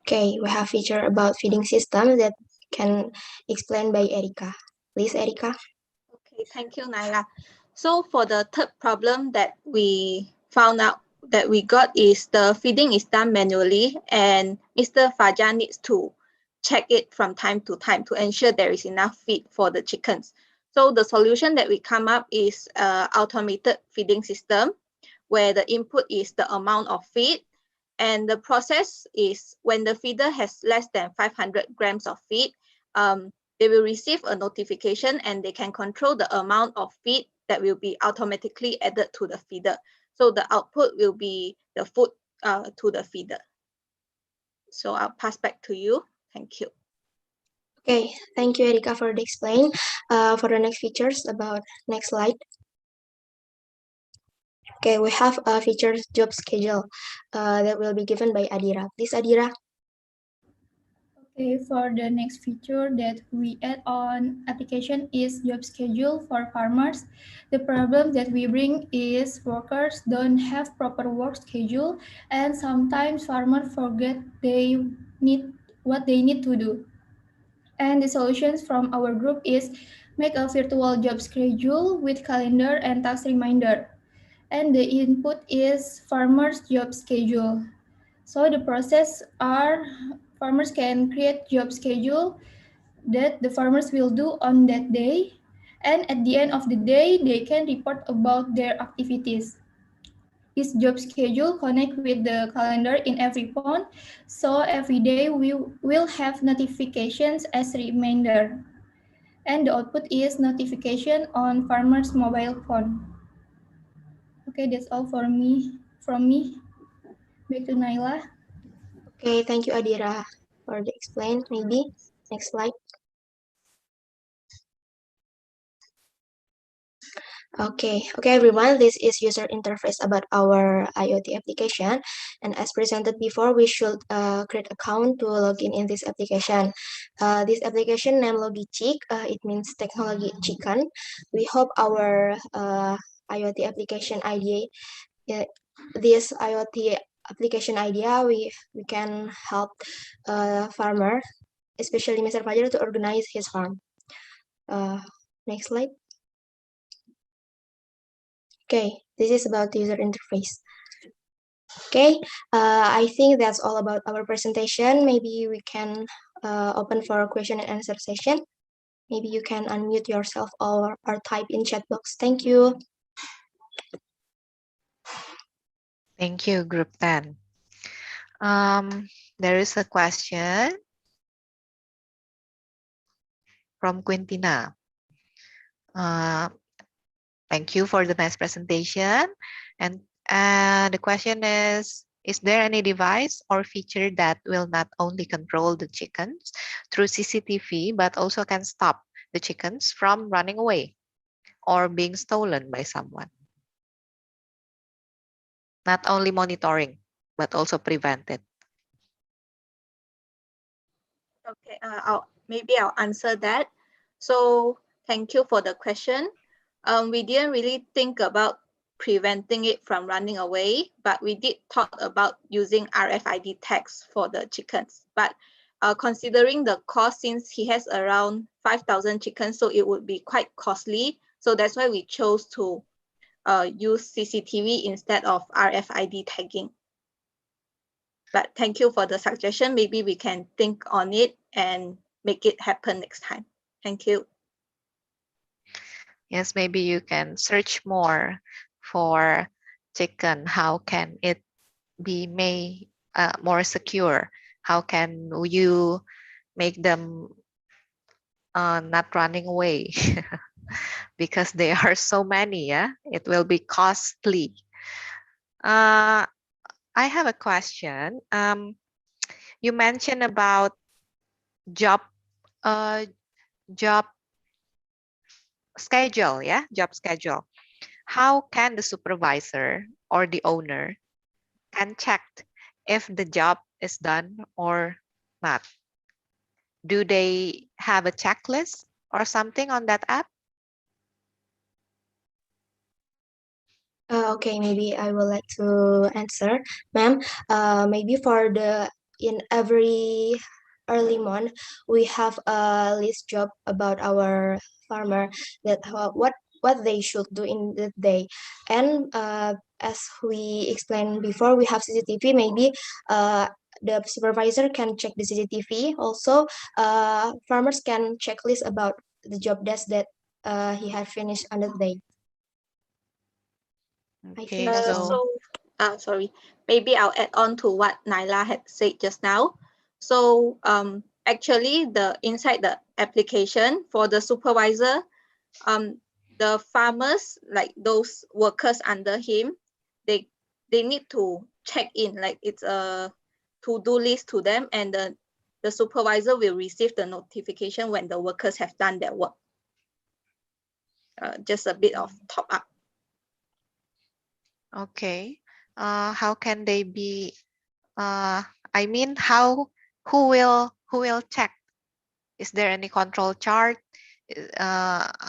[SPEAKER 22] Okay, we have feature about feeding system that can explain by Erika. Please, Erika.
[SPEAKER 23] Okay, thank you, Naila. So for the third problem that we found out that we got is the feeding is done manually and Mr. Fajar needs to
[SPEAKER 3] check it from time to time to ensure there is enough feed for the chickens. So the solution that we come up is automated feeding system, where the input is the amount of feed, and the process is when the feeder has less than 500 grams of feed, they will receive a notification and they can control the amount of feed that will be automatically added to the feeder. So the output will be the food to the feeder. So I'll pass back to you. Thank you.
[SPEAKER 11] Okay, thank you, Erika, for the explain. For the next features about next slide. Okay, we have a feature job schedule that will be given by Adira. Please, Adira.
[SPEAKER 10] Okay, for the next feature that we add on application is job schedule for farmers. The problem that we bring is workers don't have proper work schedule, and sometimes farmers forget what they need to do. And the solutions from our group is make a virtual job schedule with calendar and task reminder. And the input is farmer's job schedule. So the process are farmers can create job schedule that the farmers will do on that day. And at the end of the day, they can report about their activities. This job schedule connect with the calendar in every phone. So every day we will have notifications as reminder. And the output is notification on farmer's mobile phone. Okay, that's all for me. From me. Back to Naila.
[SPEAKER 11] Okay, thank you, Adira, for the explain. Maybe next slide. Okay, everyone, this is user interface about our IoT application. And as presented before, we should create account to log in this application. This application name LogiChick, it means technology chicken. We hope our IoT application idea, this IoT application idea, we can help farmer, especially Mr. Fajar, to organize his farm. Next slide. Okay, this is about the user interface. Okay, I think that's all about our presentation. Maybe we can open for a question and answer session. Maybe you can unmute yourself or type in chat box. Thank you.
[SPEAKER 8] Thank you, Group 10. There is a question from Quintina. Thank you for the nice presentation. And the question is there any device or feature that will not only control the chickens through CCTV, but also can stop the chickens from running away or being stolen by someone? Not only monitoring, but also prevent it.
[SPEAKER 3] Okay, maybe I'll answer that. So thank you for the question. We didn't really think about preventing it from running away, but we did talk about using RFID tags for the chickens. But considering the cost, since he has around 5,000 chickens, so it would be quite costly. So that's why we chose to use CCTV instead of RFID tagging. But thank you for the suggestion. Maybe we can think on it and make it happen next time. Thank you.
[SPEAKER 8] Yes, maybe you can search more for chicken. How can it be made more secure? How can you make them not running away? Because there are so many, yeah? It will be costly. I have a question. You mentioned about job schedule, yeah? Job schedule. How can the supervisor or the owner can check if the job is done or not? Do they have a checklist or something on that app?
[SPEAKER 11] Okay, maybe I would like to answer, ma'am. Maybe for in every early month, we have a list job about our farmer that what they should do in the day. And as we explained before, we have CCTV. Maybe the supervisor can check the CCTV. Also, farmers can checklist about the job desk that he had finished on the day. I think that's all.
[SPEAKER 3] Sorry, maybe I'll add on to what Naila had said just now. So actually the inside the application for the supervisor, the farmers, like those workers under him, they need to check in, like it's a to-do list to them, and the supervisor will receive the notification when the workers have done their work. Just a bit of top up.
[SPEAKER 8] Okay. How can they be? I mean, who will check? Is there any control chart?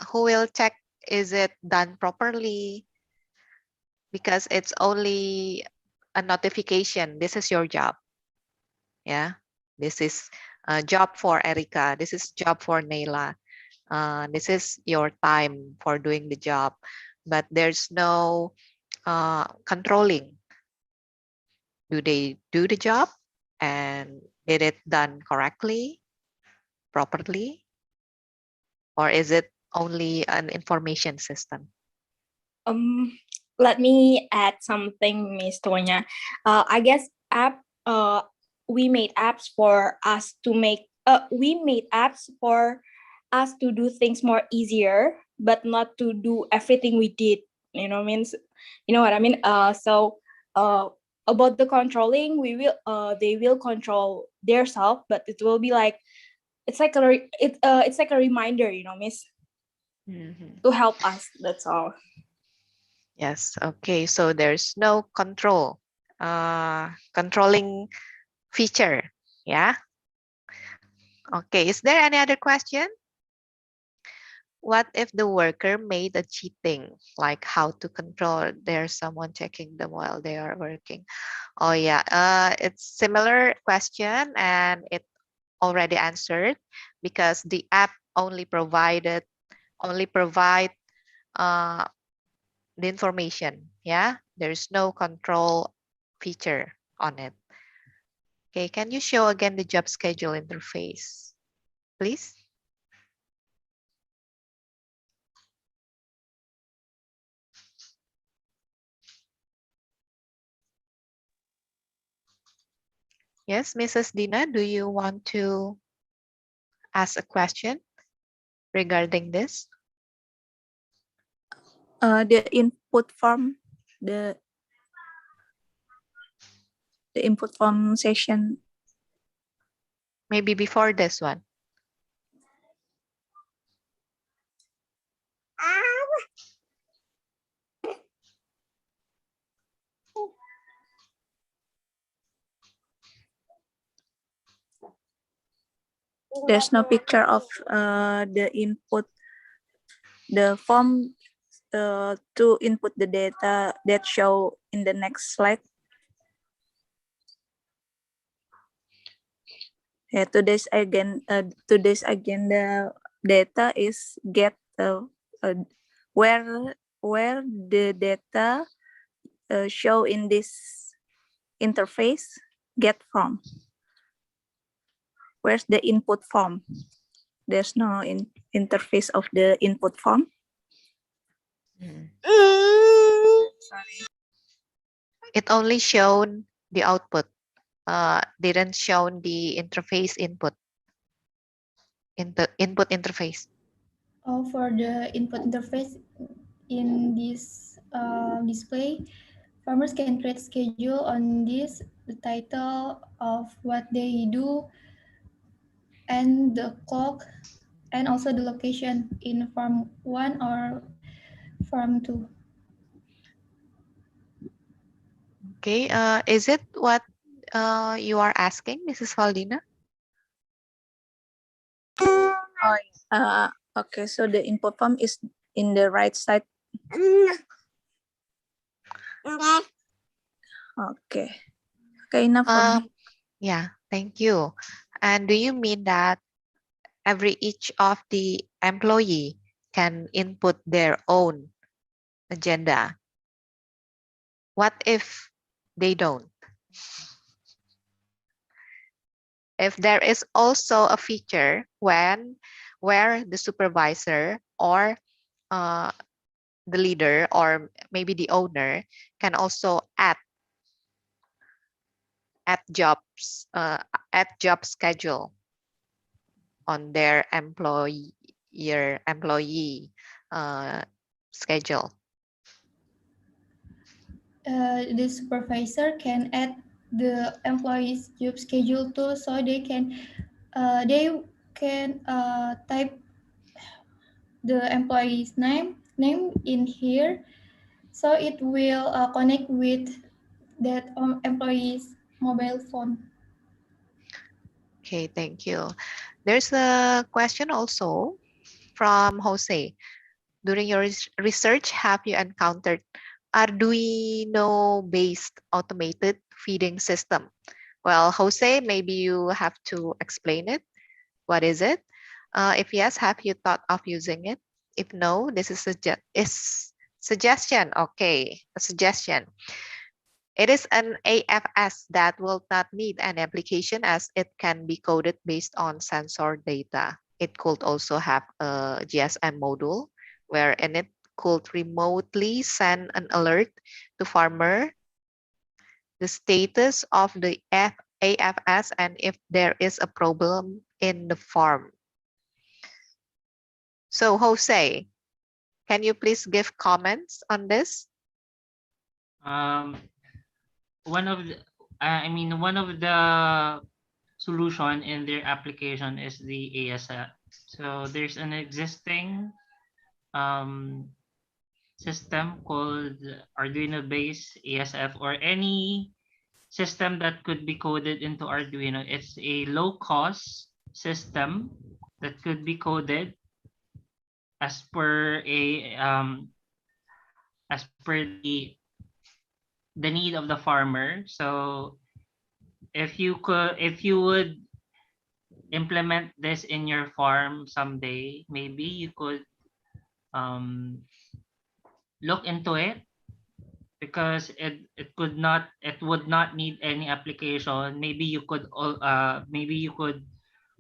[SPEAKER 8] Who will check? Is it done properly? Because it's only a notification. This is your job. Yeah. This is a job for Erica. This is job for Naila. This is your time for doing the job, but there's no controlling. Do they do the job and did it done correctly, properly, or is it only an information system?
[SPEAKER 15] Let me add something, Miss Tonya. I guess we made apps for us to make. We made apps for us to do things more easier, but not to do everything we did. You know, means, you know what I mean. So about the controlling, they will control their self, but it will be like it's like a reminder, you know, Miss, to help us. That's all.
[SPEAKER 8] Yes. Okay. So there's no controlling feature. Yeah. Okay. Is there any other question? What if the worker made a cheating, like how to control there's someone checking them while they are working? Oh yeah, it's similar question and it already answered because the app only provide the information. Yeah, there's no control feature on it. Okay, can you show again the job schedule interface, please? Yes, Mrs. Dina, do you want to ask a question regarding this?
[SPEAKER 1] The input form, the input form session.
[SPEAKER 8] Maybe before this one.
[SPEAKER 1] There's no picture of the input, the form to input the data that show in the next slide. Yeah, today's agenda data is get where the data show in this interface get from. Where's the input form? There's no interface of the input form.
[SPEAKER 8] It only shown the output. Didn't show the interface input. Input interface.
[SPEAKER 10] For the input interface in this display, farmers can create schedule on this, the title of what they do, and the clock, and also the location in farm 1 or farm 2.
[SPEAKER 8] Okay, is it what you are asking, Mrs. Valdina?
[SPEAKER 1] Okay, so the input form is in the right side. Okay. Okay, enough for me.
[SPEAKER 8] Yeah, thank you. And do you mean that each of the employee can input their own agenda? What if they don't? If there is also a feature where the supervisor or the leader or maybe the owner can also add job schedule on their employee schedule.
[SPEAKER 10] The supervisor can add the employee's job schedule too, so they can type the employee's name in here, so it will connect with that employee's mobile phone.
[SPEAKER 8] Okay, thank you. There's a question also from Jose. During your research, have you encountered Arduino-based automated feeding system? Well, Jose, maybe you have to explain it. What is it? If yes, have you thought of using it? If no, this is suggestion. Okay, a suggestion. It is an AFS that will not need an application as it can be coded based on sensor data. It could also have a GSM module wherein it could remotely send an alert to farmer the status of the AFS and if there is a problem in the farm. So Jose, can you please give comments on this?
[SPEAKER 18] One of the solution in their application is the ASF. So there's an existing system called Arduino-based ASF, or any system that could be coded into Arduino. It's a low-cost system that could be coded as per the need of the farmer. So if you would implement this in your farm someday, maybe you could look into it, because it would not need any application. Maybe you could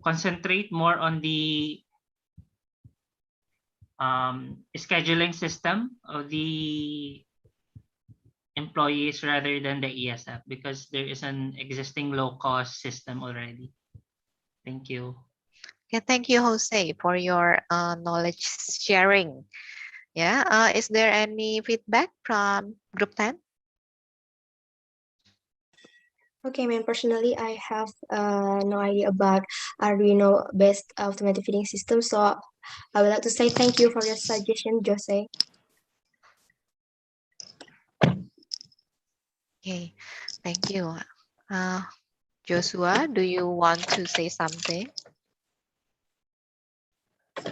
[SPEAKER 18] concentrate more on the scheduling system of the employees rather than the ESF, because there is an existing low-cost system already. Thank you.
[SPEAKER 8] Okay, thank you, Jose, for your knowledge sharing. Yeah, is there any feedback from Group 10?
[SPEAKER 22] Okay, man, personally, I have no idea about Arduino-based automated feeding system, so I would like to say thank you for your suggestion, Jose.
[SPEAKER 8] Okay, thank you. Joshua, do you want to say something?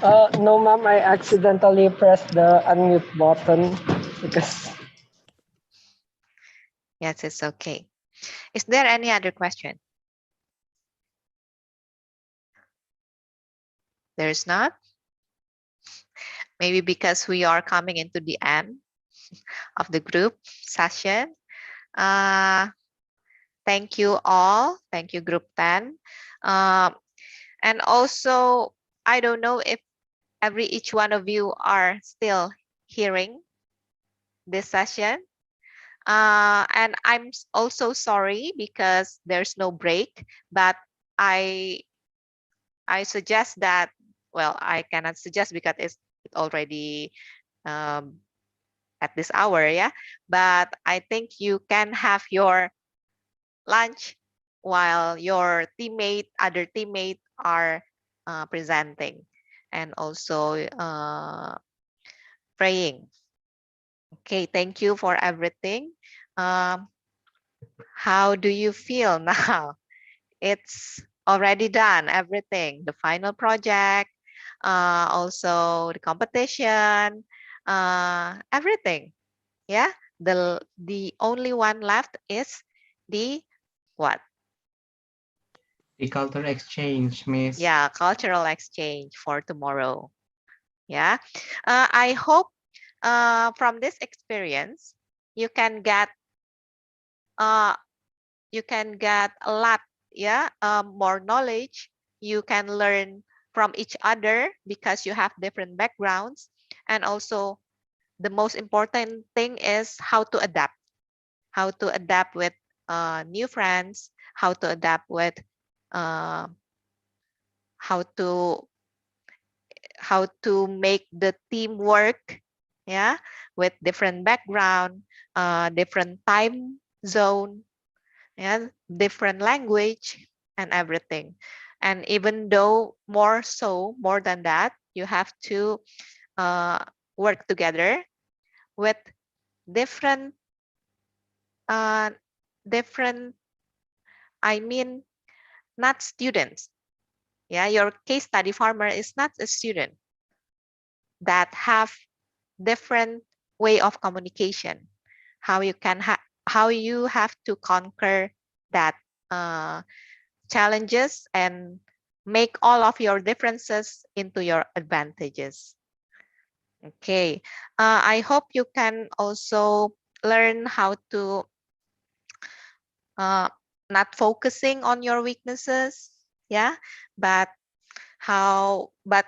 [SPEAKER 2] No, ma'am, I accidentally pressed the unmute button because.
[SPEAKER 8] Yes, it's okay. Is there any other question? There's not? Maybe because we are coming into the end of the group session. Thank you all. Thank you, Group 10. And also, I don't know if each one of you are still hearing this session. And I'm also sorry because there's no break, but I suggest that, well, I cannot suggest because it's already at this hour, yeah. But I think you can have your lunch while your other teammate are presenting and also praying. Okay, thank you for everything. How do you feel now? It's already done, everything, the final project, also the competition, everything. Yeah, the only one left is the what?
[SPEAKER 7] The cultural exchange, Miss.
[SPEAKER 8] Yeah, cultural exchange for tomorrow. Yeah, I hope from this experience you can get a lot more knowledge. You can learn from each other because you have different backgrounds. And also the most important thing is how to adapt with new friends, how to adapt with uh, how to make the team work, yeah, with different background, different time zone, yeah, different language and everything. And even though more than that, you have to work together with different uh, different, I mean, not students. Yeah, your case study farmer is not a student that have different way of communication. How you can how you have to conquer that challenges and make all of your differences into your advantages. Okay, I hope you can also learn how to not focusing on your weaknesses, yeah, but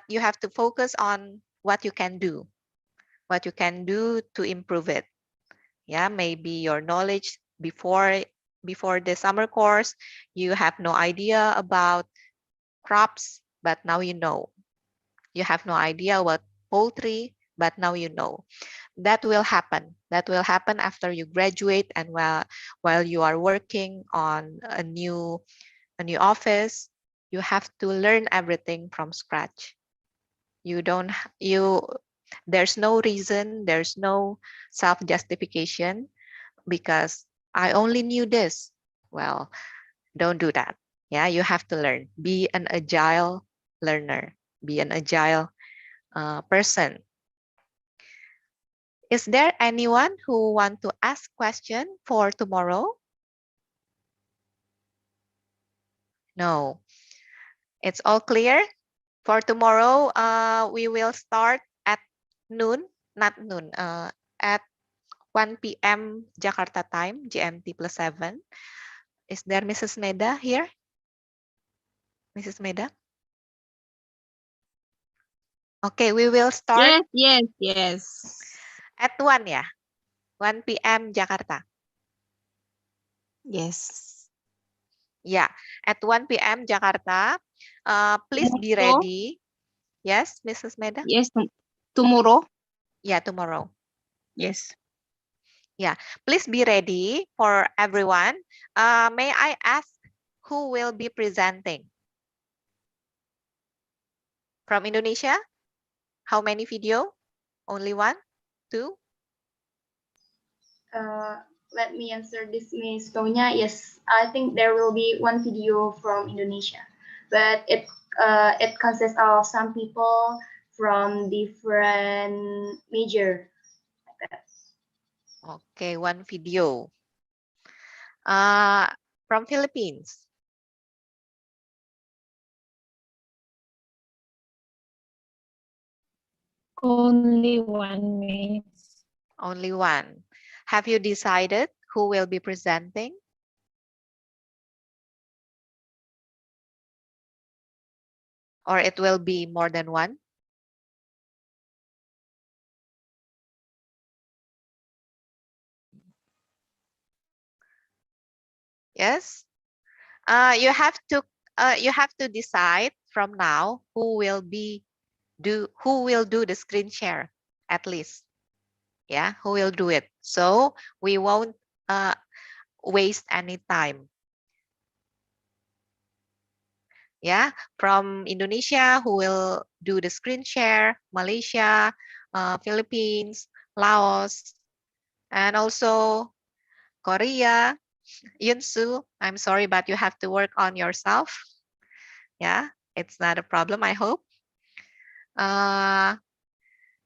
[SPEAKER 8] you have to focus on what you can do, to improve it. Yeah, maybe your knowledge before the summer course, you have no idea about crops, but now you know. You have no idea about poultry, but now you know. That will happen. That will happen after you graduate and while you are working on a new office. You have to learn everything from scratch. You don't you There's no reason, there's no self justification because I only knew this. Well, don't do that. Yeah, you have to learn. Be an agile learner. Be an agile person. Is there anyone who want to ask question for tomorrow? No. It's all clear. For tomorrow, we will start at noon, not noon, at 1 p.m. Jakarta time, GMT +7. Is there Mrs. Meda here? Mrs. Meda? Okay, we will start.
[SPEAKER 16] Yes.
[SPEAKER 8] At 1 ya? 1 p.m. Jakarta.
[SPEAKER 16] Yes.
[SPEAKER 8] Yeah, at 1 p.m. Jakarta. Please be ready. Yes, Mrs. Meda?
[SPEAKER 16] Yes, tomorrow.
[SPEAKER 8] Yeah, tomorrow.
[SPEAKER 16] Yes.
[SPEAKER 8] Yeah, please be ready for everyone. May I ask who will be presenting? From Indonesia? How many video? Only one? Two?
[SPEAKER 9] Let me answer this, Miss Tonya. Yes, I think there will be one video from Indonesia, but it consists of some people from different major.
[SPEAKER 8] Okay, one video. From Philippines.
[SPEAKER 12] Only one, Miss.
[SPEAKER 8] Only one. Have you decided who will be presenting? Or it will be more than one? Yes. You have to decide from now who will do the screen share at least. Yeah, who will do it? So we won't waste any time. Yeah, from Indonesia, who will do the screen share? Malaysia, Philippines, Laos, and also Korea. Yunsu, I'm sorry, but you have to work on yourself. Yeah, it's not a problem, I hope.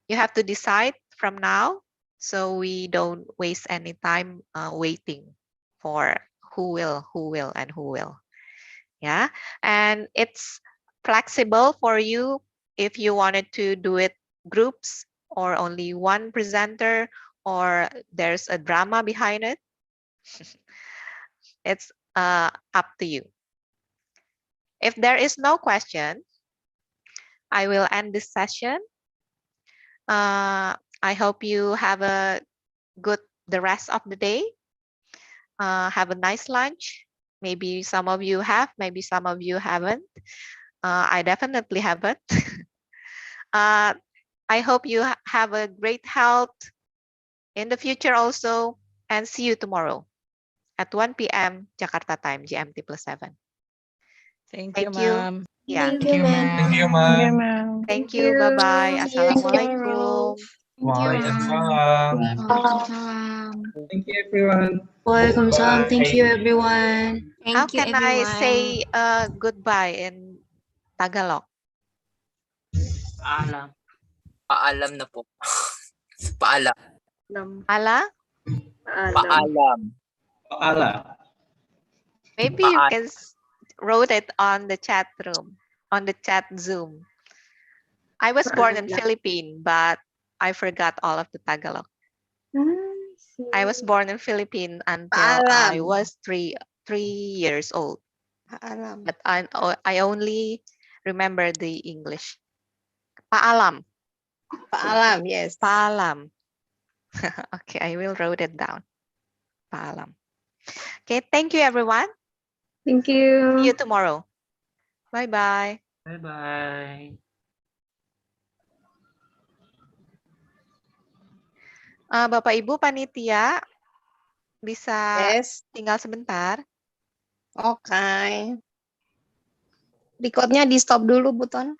[SPEAKER 8] You have to decide from now so we don't waste any time waiting for who will, and who will. Yeah, and it's flexible for you if you wanted to do it groups or only one presenter or there's a drama behind it. It's up to you. If there is no question, I will end this session. I hope you have the rest of the day. Have a nice lunch. Maybe some of you have, maybe some of you haven't. I definitely haven't. I hope you have a great health in the future also, and see you tomorrow at 1 p.m. Jakarta time, GMT +7.
[SPEAKER 13] Thank you,
[SPEAKER 8] you.
[SPEAKER 13] ma'am.
[SPEAKER 8] Yeah.
[SPEAKER 22] Thank you, ma'am.
[SPEAKER 7] Thank you, ma'am.
[SPEAKER 8] Thank you. Bye-bye.
[SPEAKER 22] See you
[SPEAKER 8] Assalamualaikum.
[SPEAKER 22] tomorrow.
[SPEAKER 7] Waalaikumsalam.
[SPEAKER 9] Waalaikumsalam.
[SPEAKER 7] Thank you, everyone.
[SPEAKER 22] Waalaikumsalam. Thank
[SPEAKER 7] Bye.
[SPEAKER 22] you, everyone.
[SPEAKER 8] How can I say goodbye in Tagalog?
[SPEAKER 18] Paalam.
[SPEAKER 20] Paalam na po. Paalam.
[SPEAKER 8] Ala?
[SPEAKER 20] Paalam.
[SPEAKER 7] Paalam.
[SPEAKER 8] Maybe you can wrote it on the chat room, on the chat Zoom. I was born in Philippines, but I forgot all of the Tagalog. I was born in Philippines until I was three years old. But I only remember the English. Paalam.
[SPEAKER 16] Paalam, yes.
[SPEAKER 8] Paalam. Okay, I will write it down. Paalam. Okay, thank you, everyone.
[SPEAKER 22] Thank you.
[SPEAKER 8] See you tomorrow. Bye-bye.
[SPEAKER 18] Bye-bye.
[SPEAKER 8] Bapak Ibu panitia bisa tinggal sebentar.
[SPEAKER 16] Oke. Recordnya di stop dulu, Bu Ton.